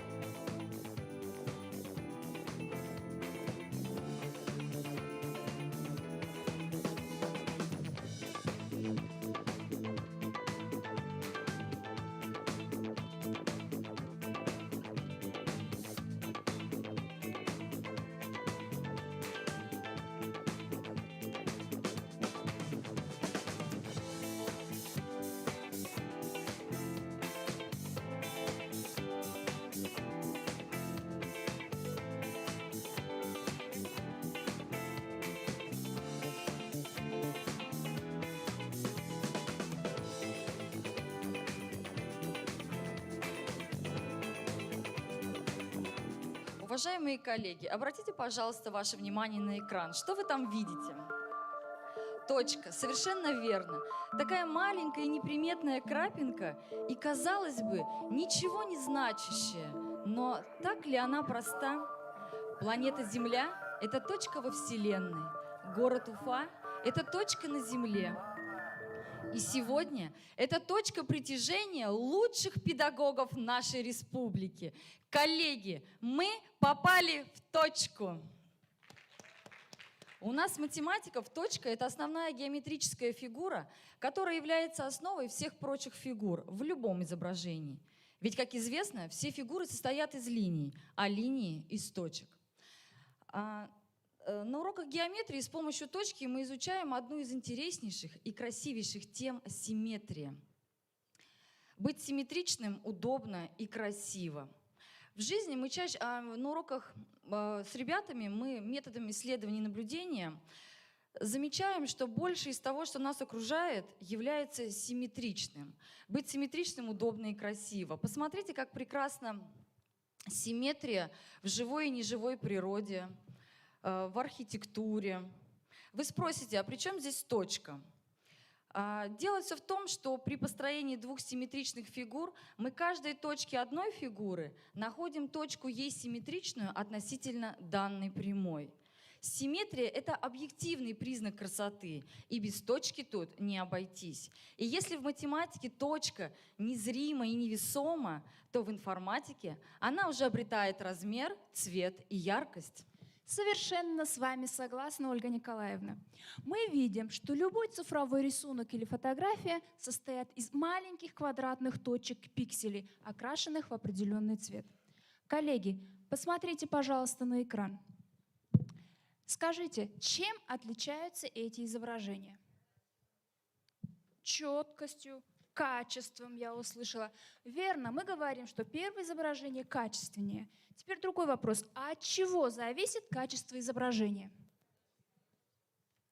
S25: Уважаемые коллеги, обратите, пожалуйста, ваше внимание на экран. Что вы там видите? Точка. Совершенно верно. Такая маленькая и неприметная крапинка, и, казалось бы, ничего не значащая. Но так ли она проста? Планета Земля – это точка во Вселенной. Город Уфа – это точка на Земле. И сегодня это точка притяжения лучших педагогов нашей республики. Коллеги, мы попали в точку. У нас математиков точка – это основная геометрическая фигура, которая является основой всех прочих фигур в любом изображении. Ведь, как известно, все фигуры состоят из линий, а линии – из точек. На уроках геометрии с помощью точки мы изучаем одну из интереснейших и красивейших тем – симметрия. Быть симметричным удобно и красиво. В жизни мы чаще, на уроках с ребятами мы методом исследований и наблюдения замечаем, что больше из того, что нас окружает, является симметричным. Быть симметричным удобно и красиво. Посмотрите, как прекрасна симметрия в живой и неживой природе, в архитектуре. Вы спросите, а при чем здесь точка? Дело все в том, что при построении двух симметричных фигур мы каждой точке одной фигуры находим точку ей симметричную относительно данной прямой. Симметрия – это объективный признак красоты, и без точки тут не обойтись. И если в математике точка незрима и невесома, то в информатике она уже обретает размер, цвет и яркость.
S4: Совершенно с вами согласна, Ольга Николаевна. Мы видим, что любой цифровой рисунок или фотография состоят из маленьких квадратных точек пикселей, окрашенных в определенный цвет. Коллеги, посмотрите, пожалуйста, на экран. Скажите, чем отличаются эти изображения? Четкостью, качеством, я услышала. Верно, мы говорим, что первое изображение качественнее. Теперь другой вопрос. А от чего зависит качество изображения?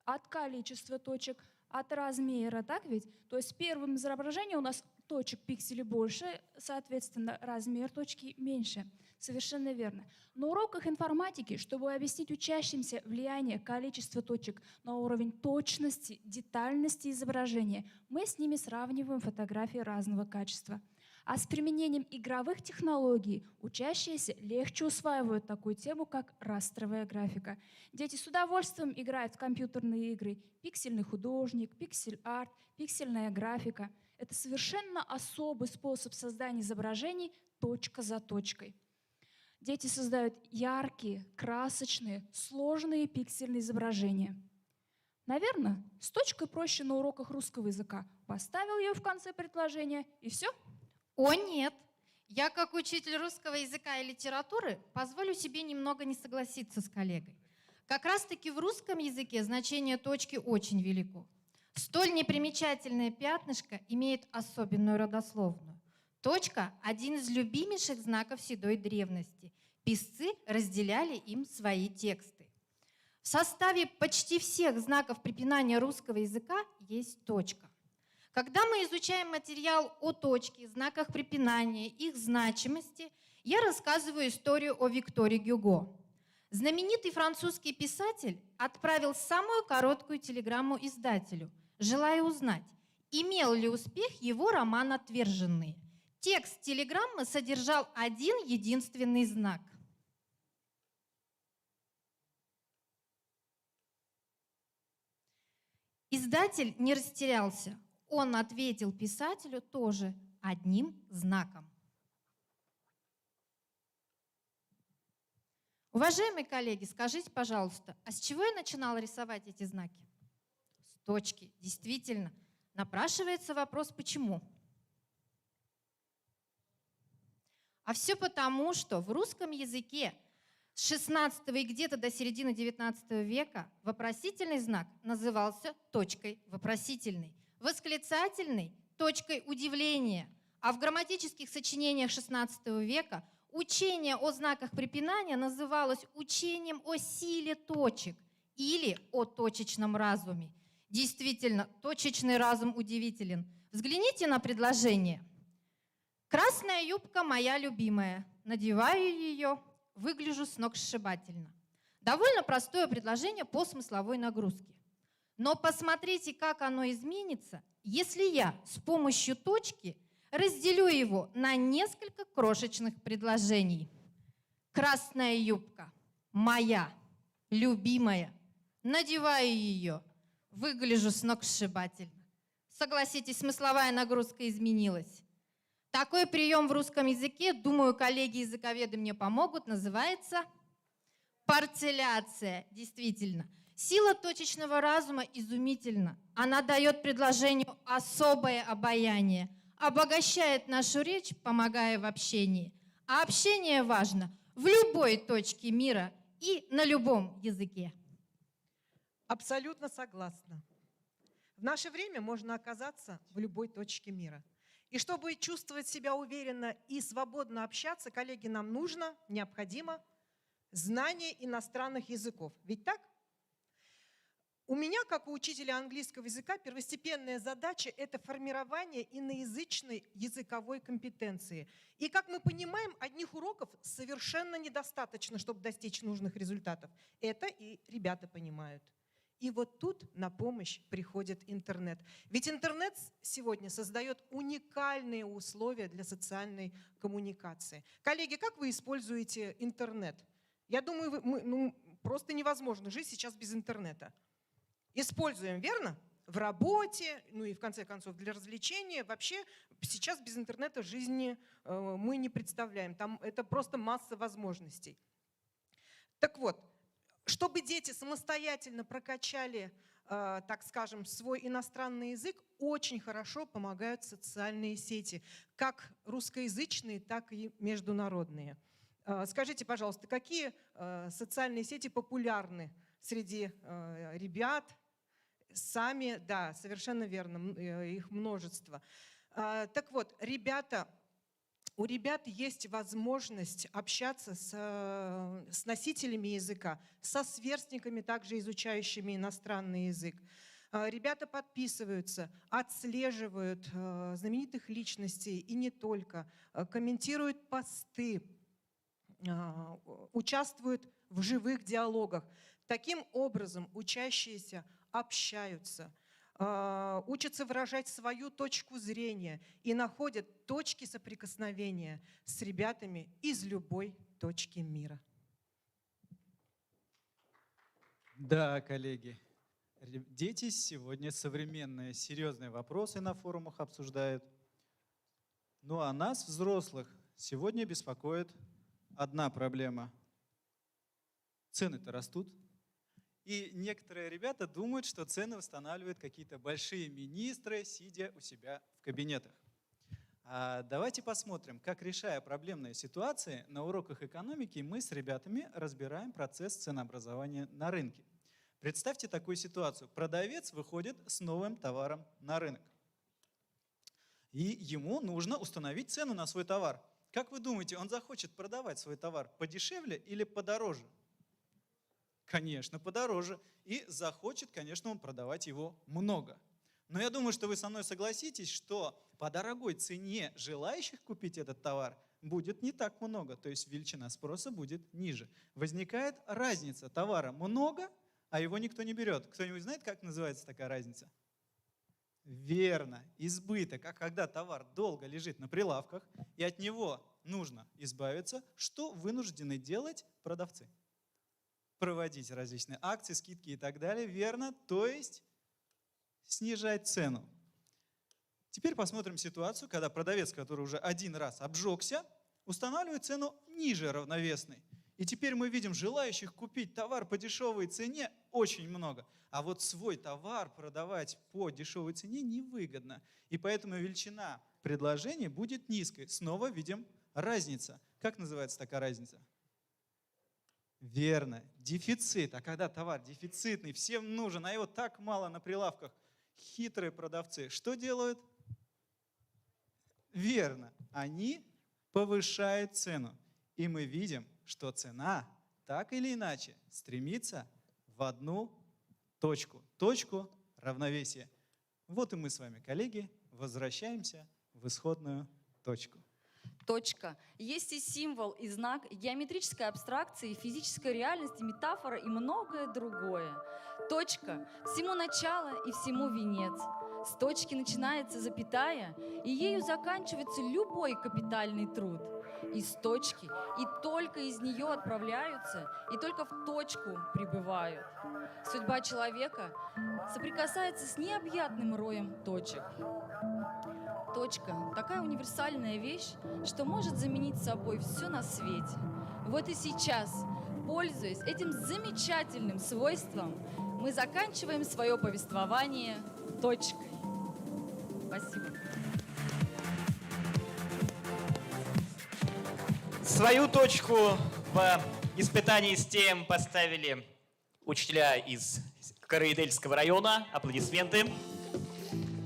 S4: От количества точек, от размера, так ведь? То есть в первом изображении у нас точек пикселей больше, соответственно, размер точки меньше. Совершенно верно. На уроках информатики, чтобы объяснить учащимся влияние количества точек на уровень точности, детальности изображения, мы с ними сравниваем фотографии разного качества. А с применением игровых технологий учащиеся легче усваивают такую тему, как растровая графика. Дети с удовольствием играют в компьютерные игры. Пиксельный художник, пиксель-арт, пиксельная графика. Это совершенно особый способ создания изображений точка за точкой. Дети создают яркие, красочные, сложные пиксельные изображения. Наверное, с точкой проще на уроках русского языка. Поставил ее в конце предложения, и все.
S5: О нет! Я, как учитель русского языка и литературы, позволю себе немного не согласиться с коллегой. Как раз-таки в русском языке значение точки очень велико. Столь непримечательное пятнышко имеет особенную родословную. Точка – один из любимейших знаков седой древности. Писцы разделяли им свои тексты. В составе почти всех знаков препинания русского языка есть точка. Когда мы изучаем материал о точке, знаках препинания, их значимости, я рассказываю историю о Викторе Гюго. Знаменитый французский писатель отправил самую короткую телеграмму издателю, желая узнать, имел ли успех его роман «Отверженные». Текст телеграммы содержал один единственный знак. Издатель не растерялся. Он ответил писателю тоже одним знаком. Уважаемые коллеги, скажите, пожалуйста, а с чего я начинала рисовать эти знаки? С точки. Действительно. Напрашивается вопрос, почему? А все потому, что в русском языке с 16 и где-то до середины 19 века вопросительный знак назывался точкой вопросительной, восклицательный – точкой удивления, а в грамматических сочинениях 16 века учение о знаках препинания называлось учением о силе точек или о точечном разуме. Действительно, точечный разум удивителен. Взгляните на предложение. «Красная юбка моя любимая. Надеваю ее, выгляжу сногсшибательно». Довольно простое предложение по смысловой нагрузке. Но посмотрите, как оно изменится, если я с помощью точки разделю его на несколько крошечных предложений. Красная юбка моя любимая. Надеваю ее, выгляжу сногсшибательно. Согласитесь, смысловая нагрузка изменилась. Такой прием в русском языке, думаю, коллеги-языковеды мне помогут, называется парцеляция. Действительно. Сила точечного разума изумительна. Она дает предложению особое обаяние, обогащает нашу речь, помогая в общении. А общение важно в любой точке мира и на любом языке.
S8: Абсолютно согласна. В наше время можно оказаться в любой точке мира. И чтобы чувствовать себя уверенно и свободно общаться, коллеги, нам нужно, необходимо знание иностранных языков. Ведь так? У меня, как у учителя английского языка, первостепенная задача – это формирование иноязычной языковой компетенции. И, как мы понимаем, одних уроков совершенно недостаточно, чтобы достичь нужных результатов. Это и ребята понимают. И вот тут на помощь приходит интернет. Ведь интернет сегодня создает уникальные условия для социальной коммуникации. Коллеги, как вы используете интернет? Я думаю, просто невозможно жить сейчас без интернета. Используем, верно? В работе, ну и в конце концов для развлечения. Вообще сейчас без интернета жизни мы не представляем. Там это просто масса возможностей. Так вот, чтобы дети самостоятельно прокачали, так скажем, свой иностранный язык, очень хорошо помогают социальные сети, как русскоязычные, так и международные. Скажите, пожалуйста, какие социальные сети популярны среди ребят? Сами, да, совершенно верно, их множество. Так вот, у ребят есть возможность общаться с носителями языка, со сверстниками, также изучающими иностранный язык. Ребята подписываются, отслеживают знаменитых личностей и не только, комментируют посты, участвуют в живых диалогах. Таким образом, учащиеся общаются, учатся выражать свою точку зрения и находят точки соприкосновения с ребятами из любой точки мира.
S6: Да, коллеги, дети сегодня современные, серьезные вопросы на форумах обсуждают. Ну а нас, взрослых, сегодня беспокоит одна проблема. Цены-то растут. И некоторые ребята думают, что цены устанавливают какие-то большие министры, сидя у себя в кабинетах. Давайте посмотрим, как, решая проблемные ситуации, на уроках экономики мы с ребятами разбираем процесс ценообразования на рынке. Представьте такую ситуацию. Продавец выходит с новым товаром на рынок. И ему нужно установить цену на свой товар. Как вы думаете, он захочет продавать свой товар подешевле или подороже? Конечно, подороже. И захочет, конечно, он продавать его много. Но я думаю, что вы со мной согласитесь, что по дорогой цене желающих купить этот товар будет не так много, то есть величина спроса будет ниже. Возникает разница. Товара много, а его никто не берет. Кто-нибудь знает, как называется такая разница? Верно, избыток. А когда товар долго лежит на прилавках, и от него нужно избавиться, что вынуждены делать продавцы? Проводить различные акции, скидки и так далее, верно, то есть снижать цену. Теперь посмотрим ситуацию, когда продавец, который уже один раз обжегся, устанавливает цену ниже равновесной. И теперь мы видим, желающих купить товар по дешевой цене очень много. А вот свой товар продавать по дешевой цене невыгодно. И поэтому величина предложения будет низкой. Снова видим разница. Как называется такая разница? Верно, дефицит. А когда товар дефицитный, всем нужен, а его так мало на прилавках, хитрые продавцы что делают? Верно, они повышают цену. И мы видим, что цена так или иначе стремится в одну точку. Точку равновесия. Вот и мы с вами, коллеги, возвращаемся в исходную точку.
S25: Точка. Есть и символ, и знак, и геометрическая абстракция, и физическая реальность, и метафора, и многое другое. Точка. Всему начало и всему венец. С точки начинается запятая, и ею заканчивается любой капитальный труд. Из точки, и только из нее отправляются, и только в точку прибывают. Судьба человека соприкасается с необъятным роем точек. Точка – такая универсальная вещь, что может заменить собой все на свете. Вот и сейчас, пользуясь этим замечательным свойством, мы заканчиваем свое повествование точкой. Спасибо.
S2: Свою точку по испытании STEM поставили учителя из Караидельского района. Аплодисменты.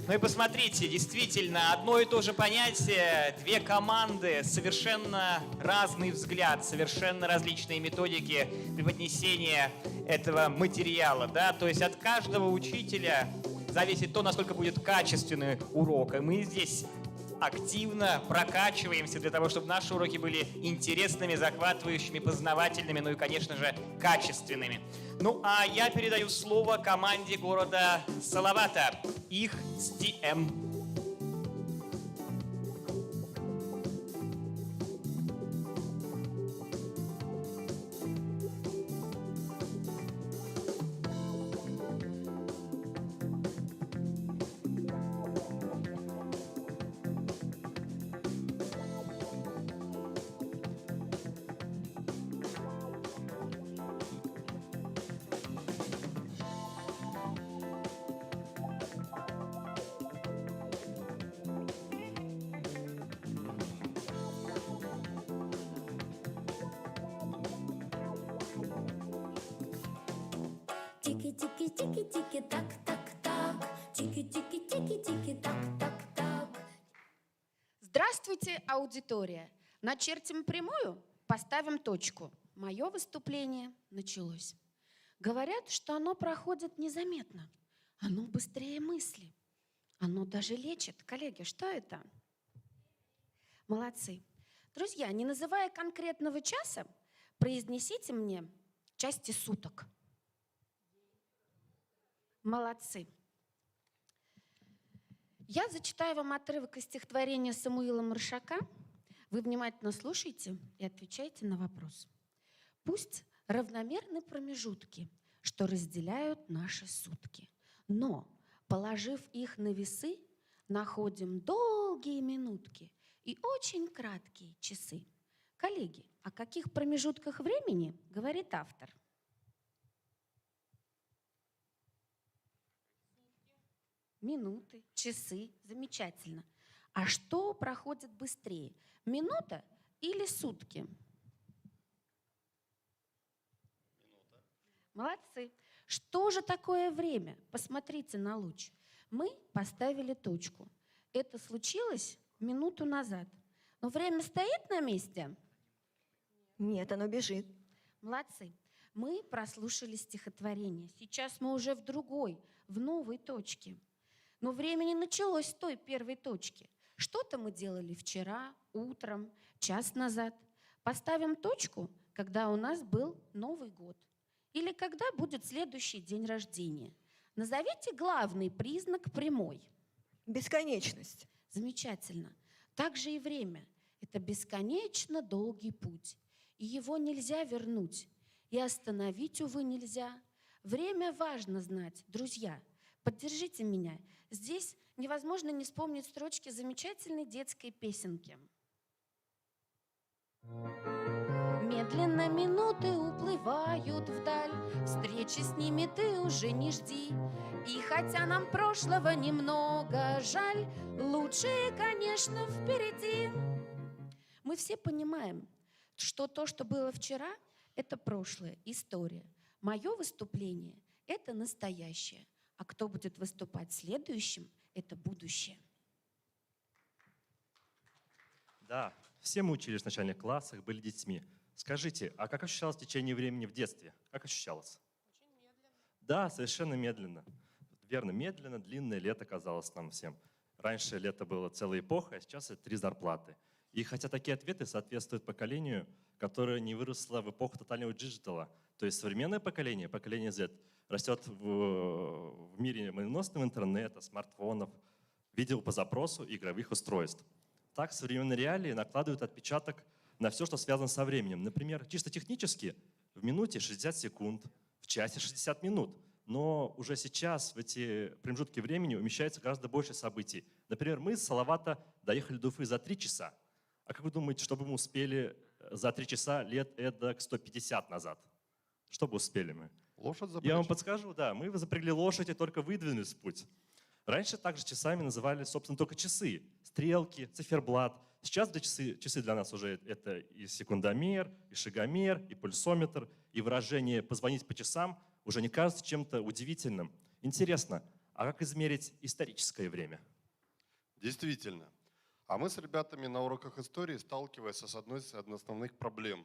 S2: Ну и посмотрите, действительно, одно и то же понятие, две команды, совершенно разный взгляд, совершенно различные методики преподнесения этого материала. Да? То есть от каждого учителя зависит то, насколько будет качественный урок. И мы здесь активно прокачиваемся для того, чтобы наши уроки были интересными, захватывающими, познавательными, ну и, конечно же, качественными. Ну, а я передаю слово команде города Салавата. Их STEM.
S9: Тики-тики-тики-тики-так-так-так. Тики-тики-тики-тики-так-так-так. Здравствуйте, аудитория. Начертим прямую, поставим точку. Мое выступление началось. Говорят, что оно проходит незаметно. Оно быстрее мысли. Оно даже лечит. Коллеги, что это? Молодцы. Друзья, не называя конкретного часа, произнесите мне части суток. Молодцы. Я зачитаю вам отрывок из стихотворения Самуила Маршака. Вы внимательно слушайте и отвечайте на вопрос. Пусть равномерны промежутки, что разделяют наши сутки, но, положив их на весы, находим долгие минутки и очень краткие часы. Коллеги, о каких промежутках времени говорит автор? Минуты, часы, замечательно. А что проходит быстрее, минута или сутки? Минута. Молодцы. Что же такое время? Посмотрите на луч. Мы поставили точку. Это случилось минуту назад. Но время стоит на месте?
S11: Нет, оно бежит.
S9: Молодцы. Мы прослушали стихотворение. Сейчас мы уже в другой, в новой точке. Но время не началось с той первой точки. Что-то мы делали вчера, утром, час назад. Поставим точку, когда у нас был Новый год. Или когда будет следующий день рождения. Назовите главный признак прямой.
S11: Бесконечность.
S9: Замечательно. Также и время. Это бесконечно долгий путь. И его нельзя вернуть. И остановить, увы, нельзя. Время важно знать. Друзья, поддержите меня. Здесь невозможно не вспомнить строчки замечательной детской песенки. Медленно минуты уплывают вдаль, встречи с ними ты уже не жди. И хотя нам прошлого немного жаль, лучшее, конечно, впереди. Мы все понимаем, что то, что было вчера, это прошлое, история. Мое выступление – это настоящее. А кто будет выступать следующим, это будущее.
S22: Да, все мы учились в начальных классах, были детьми. Скажите, а как ощущалось течение времени в детстве? Как ощущалось? Очень медленно. Да, совершенно медленно. Верно, медленно, длинное лето казалось нам всем. Раньше лето было целая эпоха, а сейчас это 3 зарплаты. И хотя такие ответы соответствуют поколению, которое не выросло в эпоху тотального диджитала, то есть современное поколение, поколение Z, растет в мире молниеносного интернета, смартфонов, видео по запросу и игровых устройств. Так современные реалии накладывают отпечаток на все, что связано со временем. Например, чисто технически в минуте 60 секунд, в часе 60 минут. Но уже сейчас в эти промежутки времени умещается гораздо больше событий. Например, мы с Салавата доехали до Уфы за 3 часа. А как вы думаете, что бы мы успели за 3 часа лет эдак 150 назад? Что бы успели мы?
S23: Лошадь запрячь.
S22: Я вам подскажу, да, мы запрягли лошадь и только выдвинулись в путь. Раньше также часами называли, собственно, только часы. Стрелки, циферблат. Сейчас часы для нас уже это и секундомер, и шагомер, и пульсометр, и выражение «позвонить по часам» уже не кажется чем-то удивительным. Интересно, а как измерить историческое время?
S23: Действительно. А мы с ребятами на уроках истории сталкиваемся с одной из основных проблем,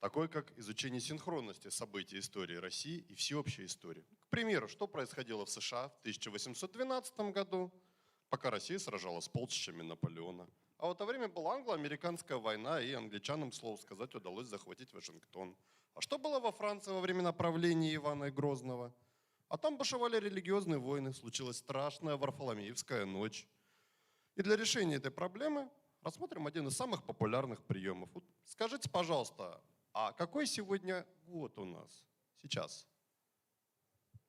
S23: такой как изучение синхронности событий истории России и всеобщей истории. К примеру, что происходило в США в 1812 году, пока Россия сражалась с полчищами Наполеона. А в это время была англо-американская война, и англичанам, слово сказать, удалось захватить Вашингтон. А что было во Франции во время правления Ивана Грозного? А там бушевали религиозные войны, случилась страшная Варфоломеевская ночь. И для решения этой проблемы рассмотрим один из самых популярных приемов. Вот скажите, пожалуйста, а какой сегодня год у нас сейчас?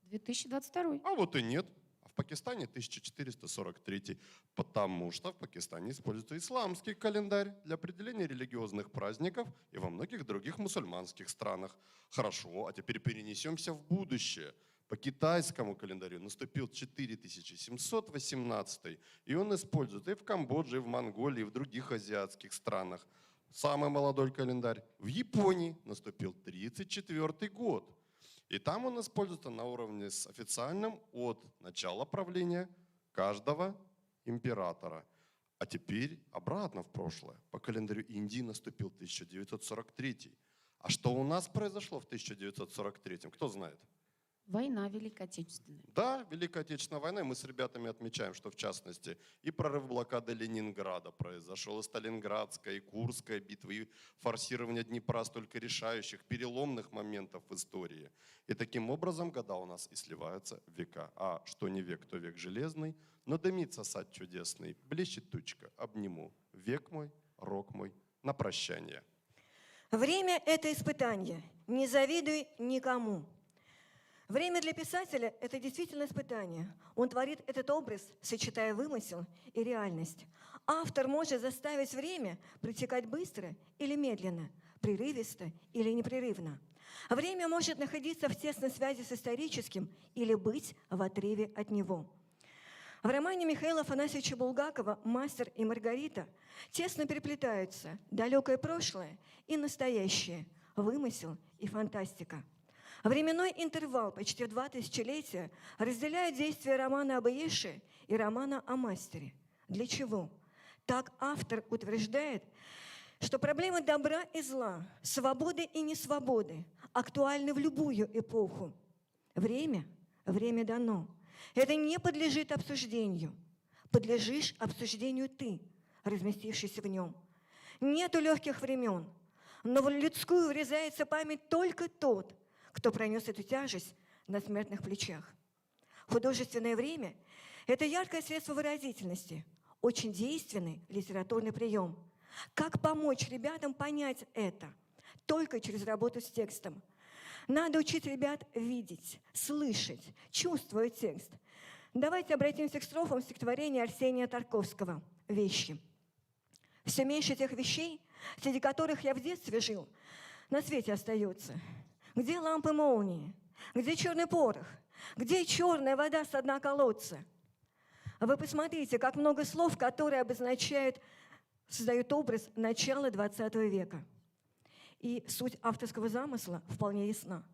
S9: 2022.
S23: А вот и нет. А в Пакистане 1443. Потому что в Пакистане используется исламский календарь для определения религиозных праздников и во многих других мусульманских странах. Хорошо, а теперь перенесемся в будущее. По китайскому календарю наступил 4718, и он используется и в Камбодже, и в Монголии, и в других азиатских странах. Самый молодой календарь в Японии наступил 34 год. И там он используется на уровне с официальным от начала правления каждого императора. А теперь обратно в прошлое. По календарю Индии наступил 1943. А что у нас произошло в 1943? Кто знает?
S9: Война Великой Отечественной.
S23: Да, Великая Отечественная война. И мы с ребятами отмечаем, что в частности и прорыв блокады Ленинграда произошел, и Сталинградская, и Курская битвы, и форсирование Днепра, столько решающих, переломных моментов в истории. И таким образом года у нас и сливаются в века. А что не век, то век железный, но дымится сад чудесный, блещет тучка, обниму. Век мой, рок мой, на прощание.
S11: Время – это испытание. Не завидуй никому. Время для писателя – это действительно испытание. Он творит этот образ, сочетая вымысел и реальность. Автор может заставить время протекать быстро или медленно, прерывисто или непрерывно. Время может находиться в тесной связи с историческим или быть в отрыве от него. В романе Михаила Афанасьевича Булгакова «Мастер и Маргарита» тесно переплетаются далекое прошлое и настоящее, вымысел и фантастика. Временной интервал почти в 2 тысячелетия разделяет действия романа об Иеше и романа о мастере. Для чего? Так автор утверждает, что проблемы добра и зла, свободы и несвободы актуальны в любую эпоху. Время дано. Это не подлежит обсуждению. Подлежишь обсуждению ты, разместившийся в нем. Нету легких времен, но в людскую врезается память только тот, кто пронес эту тяжесть на смертных плечах. Художественное время – это яркое средство выразительности, очень действенный литературный прием. Как помочь ребятам понять это? Только через работу с текстом. Надо учить ребят видеть, слышать, чувствовать текст. Давайте обратимся к строфам стихотворения Арсения Тарковского «Вещи». Все меньше тех вещей, среди которых я в детстве жил, на свете остается. Где лампы молнии? Где черный порох? Где черная вода с дна колодца? Вы посмотрите, как много слов, которые обозначают, создают образ начала XX века. И суть авторского замысла вполне ясна.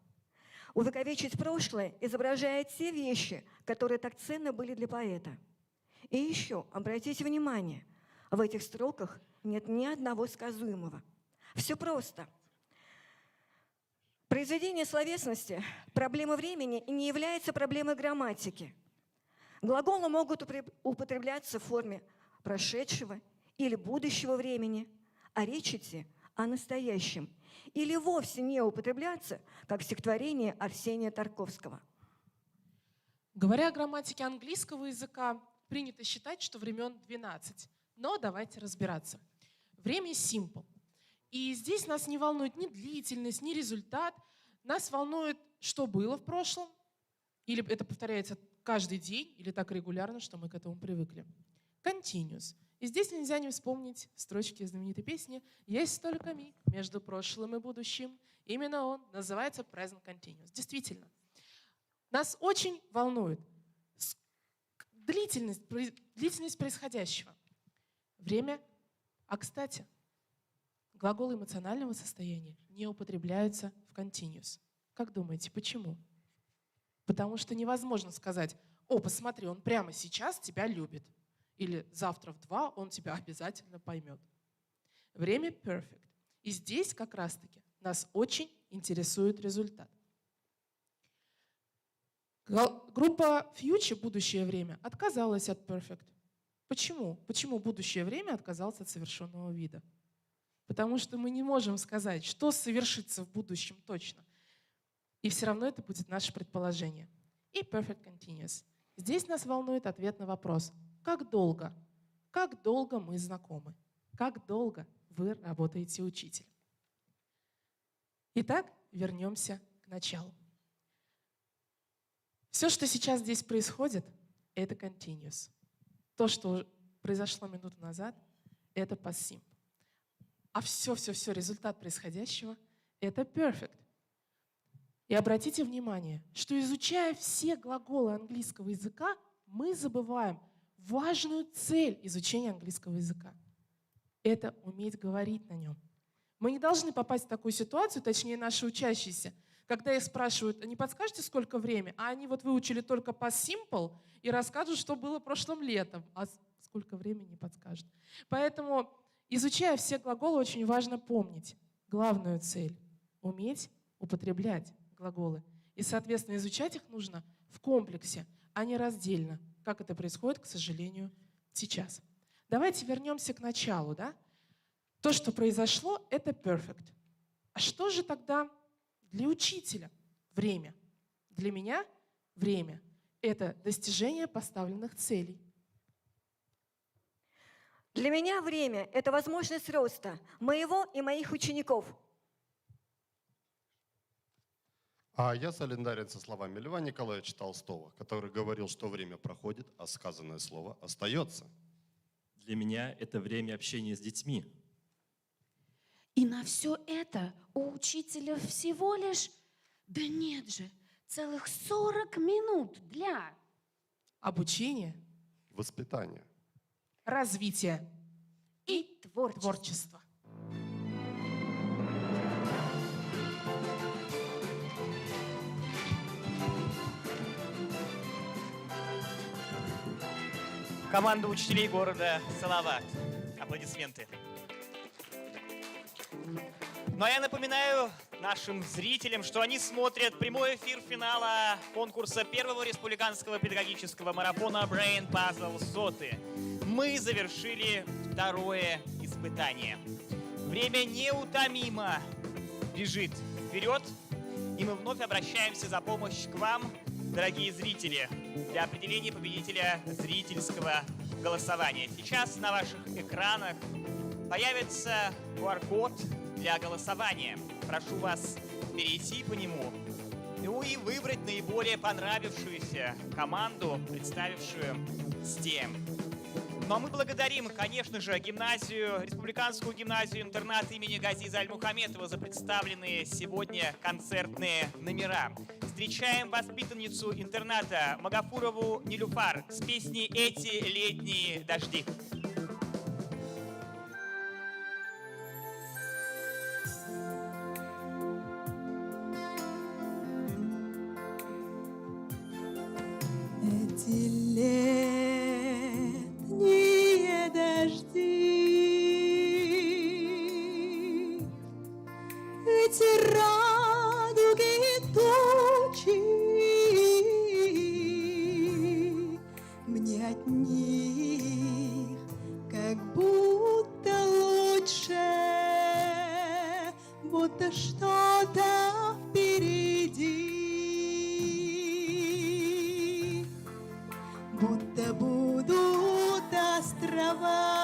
S11: Увековечить прошлое, изображая те вещи, которые так ценны были для поэта. И еще, обратите внимание, в этих строках нет ни одного сказуемого. Все просто. Произведение словесности, проблема времени не является проблемой грамматики. Глаголы могут употребляться в форме прошедшего или будущего времени, а речь идти о настоящем, или вовсе не употребляться, как в стихотворении Арсения Тарковского.
S7: Говоря о грамматике английского языка, принято считать, что времен 12. Но давайте разбираться. Время simple. И здесь нас не волнует ни длительность, ни результат. Нас волнует, что было в прошлом, или это повторяется каждый день, или так регулярно, что мы к этому привыкли. Continuous. И здесь нельзя не вспомнить строчки знаменитой песни «Есть столько миг между прошлым и будущим». Именно он называется present continuous. Действительно. Нас очень волнует длительность происходящего. Время. А кстати, глаголы эмоционального состояния не употребляются в continuous. Как думаете, почему? Потому что невозможно сказать: «О, посмотри, он прямо сейчас тебя любит». Или «завтра в 2 он тебя обязательно поймет». Время perfect. И здесь как раз-таки нас очень интересует результат. Группа Future, будущее время, отказалась от perfect. Почему? Почему будущее время отказалось от совершенного вида? Потому что мы не можем сказать, что совершится в будущем точно. И все равно это будет наше предположение. И perfect continuous. Здесь нас волнует ответ на вопрос: как долго? Как долго мы знакомы? Как долго вы работаете учителем? Итак, вернемся к началу. Все, что сейчас здесь происходит, это continuous. То, что произошло минуту назад, это past simple. А все результат происходящего — это perfect. И обратите внимание, что изучая все глаголы английского языка, мы забываем важную цель изучения английского языка. Это уметь говорить на нем. Мы не должны попасть в такую ситуацию, точнее наши учащиеся, когда их спрашивают: не подскажете, сколько времени? А они вот выучили только past simple и расскажут, что было прошлым летом, а сколько времени не подскажут. Поэтому, изучая все глаголы, очень важно помнить главную цель — уметь употреблять глаголы. И, соответственно, изучать их нужно в комплексе, а не раздельно, как это происходит, к сожалению, сейчас. Давайте вернемся к началу. Да? То, что произошло, это perfect. А что же тогда для учителя время? Для меня время — это достижение поставленных целей.
S11: Для меня время – это возможность роста моего и моих учеников.
S23: А я солидарен со словами Льва Николаевича Толстого, который говорил, что время проходит, а сказанное слово остается.
S22: Для меня это время общения с детьми.
S9: И на все это у учителя всего лишь, да нет же, целых 40 минут для
S7: Обучение,
S23: Воспитание.
S7: развитие
S9: и
S7: творчество.
S2: Команда учителей города Салават. Аплодисменты. Ну а я напоминаю нашим зрителям, что они смотрят прямой эфир финала конкурса первого республиканского педагогического марафона Brain Puzzle Соты. Мы завершили второе испытание. Время неутомимо бежит вперед, и мы вновь обращаемся за помощь к вам, дорогие зрители, для определения победителя зрительского голосования. Сейчас на ваших экранах появится QR-код для голосования. Прошу вас перейти по нему, ну и выбрать наиболее понравившуюся команду, представившую STEM. Ну а мы благодарим, конечно же, гимназию, республиканскую гимназию-интернат имени Газиза Аль-Мухаметова за представленные сегодня концертные номера. Встречаем воспитанницу интерната Магафурову Нилюфар с песней «Эти летние дожди».
S10: Эти летние дожди, эти радуги и тучи, мне от них как будто лучше, будто что-то впереди. Будто будут острова,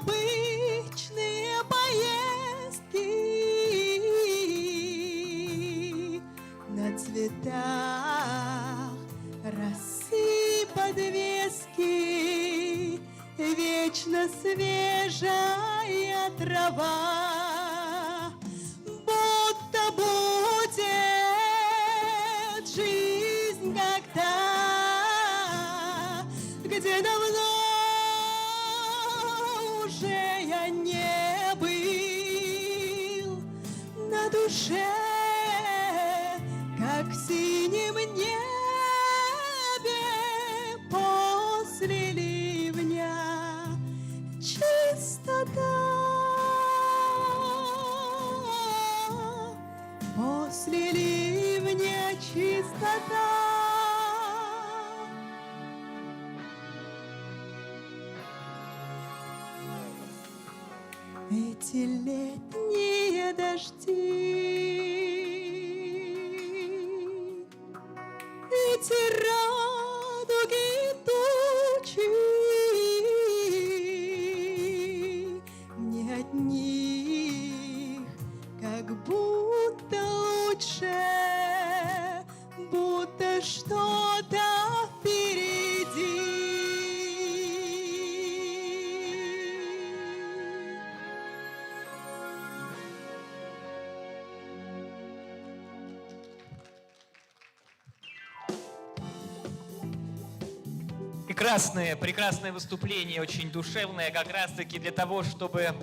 S10: необычные поездки на цветах росы подвески, вечно свежая трава, будто будет жизнь как та, где давно уже я не был, на душе, как в синем небе после ливня, чистота. После ливня чистота. Эти летние дожди, эти радуги и тучи, мне от них как будто лучше, будто что-то впереди.
S2: Прекрасное выступление, очень душевное, как раз-таки для того, чтобы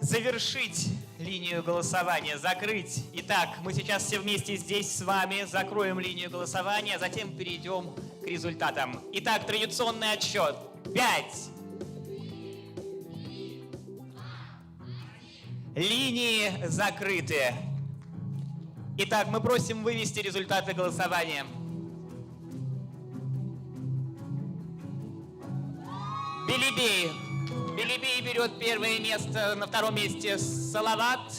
S2: завершить линию голосования, закрыть. Итак, мы сейчас все вместе здесь с вами закроем линию голосования, а затем перейдем к к результатам. Итак, традиционный отсчет. 5. Линии закрыты. Итак, мы просим вывести результаты голосования. Белебей. Белебей берет первое место, на втором месте Салават,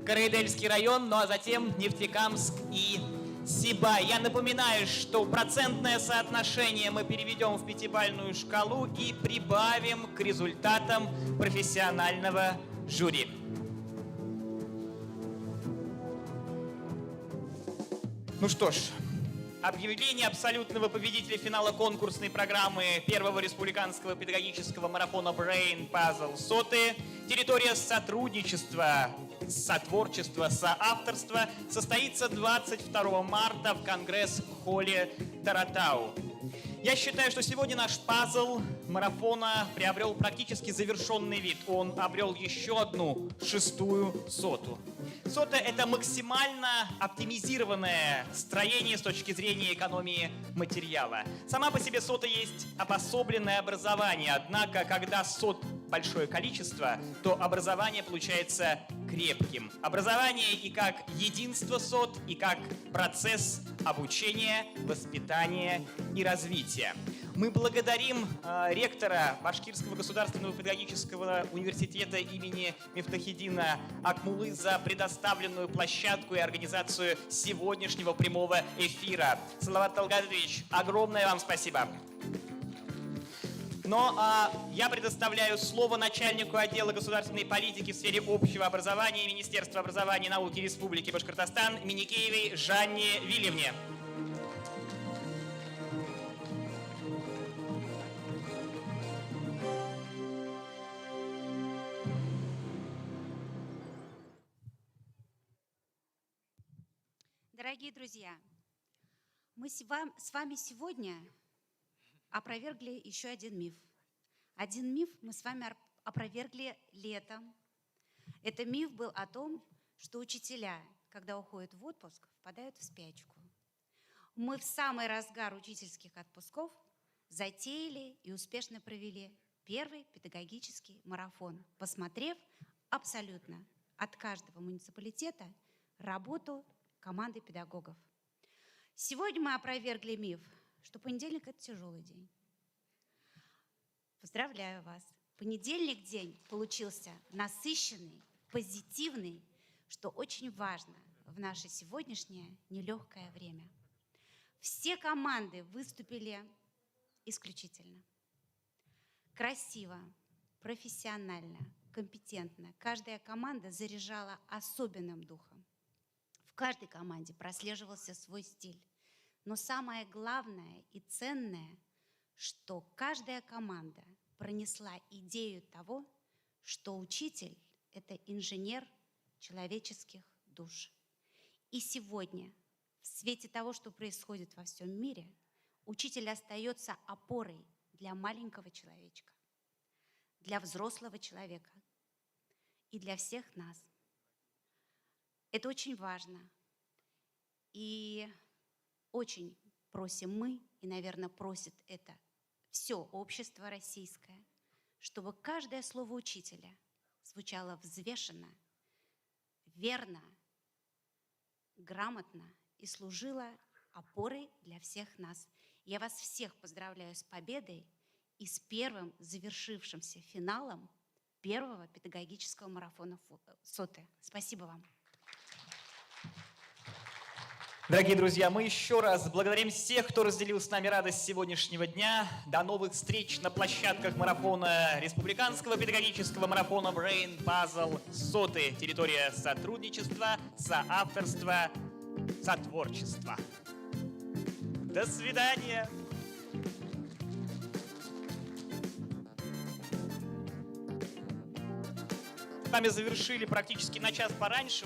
S2: Караидельский район, ну а затем Нефтекамск и Сибай. Я напоминаю, что процентное соотношение мы переведем в пятибалльную шкалу и прибавим к результатам профессионального жюри. Ну что ж, объявление абсолютного победителя финала конкурсной программы первого республиканского педагогического марафона Brain Puzzle Соты. Территория сотрудничества, сотворчества, соавторства состоится 22 марта в Конгресс-холле Таратау. Я считаю, что сегодня наш пазл марафона приобрел практически завершенный вид. Он обрел еще одну 6-ю соту. Сота — это максимально оптимизированное строение с точки зрения экономии материала. Сама по себе сота есть обособленное образование, однако, когда сот большое количество, то образование получается крепким. Образование и как единство сот, и как процесс обучения, воспитания и развития. Мы благодарим ректора Башкирского государственного педагогического университета имени Мифтахиддина Акмулы за предоставленную площадку и организацию сегодняшнего прямого эфира. Салават Талгатович, огромное вам спасибо. Но я предоставляю слово начальнику отдела государственной политики в сфере общего образования Министерства образования и науки Республики Башкортостан Миникеевой Жанне Вильевне.
S13: Дорогие друзья, мы с вами сегодня опровергли еще один миф. Один миф мы с вами опровергли летом. Это миф был о том, что учителя, когда уходят в отпуск, впадают в спячку. Мы в самый разгар учительских отпусков затеяли и успешно провели первый педагогический марафон, посмотрев абсолютно от каждого муниципалитета работу команды педагогов. Сегодня мы опровергли миф, что понедельник – это тяжелый день. Поздравляю вас. Понедельник день получился насыщенный, позитивный, что очень важно в наше сегодняшнее нелегкое время. Все команды выступили исключительно. Красиво, профессионально, компетентно. Каждая команда заряжала особенным духом. В каждой команде прослеживался свой стиль. Но самое главное и ценное, что каждая команда пронесла идею того, что учитель – это инженер человеческих душ. И сегодня, в свете того, что происходит во всем мире, учитель остается опорой для маленького человечка, для взрослого человека и для всех нас. Это очень важно. И очень просим мы, и, наверное, просит это все общество российское, чтобы каждое слово учителя звучало взвешенно, верно, грамотно и служило опорой для всех нас. Я вас всех поздравляю с победой и с первым завершившимся финалом первого педагогического марафона Соты. Спасибо вам.
S2: Дорогие друзья, мы еще раз благодарим всех, кто разделил с нами радость сегодняшнего дня. До новых встреч на площадках марафона Республиканского педагогического марафона Brain Puzzle Соты. Территория сотрудничества, соавторства, сотворчества. До свидания! С вами завершили практически на час пораньше.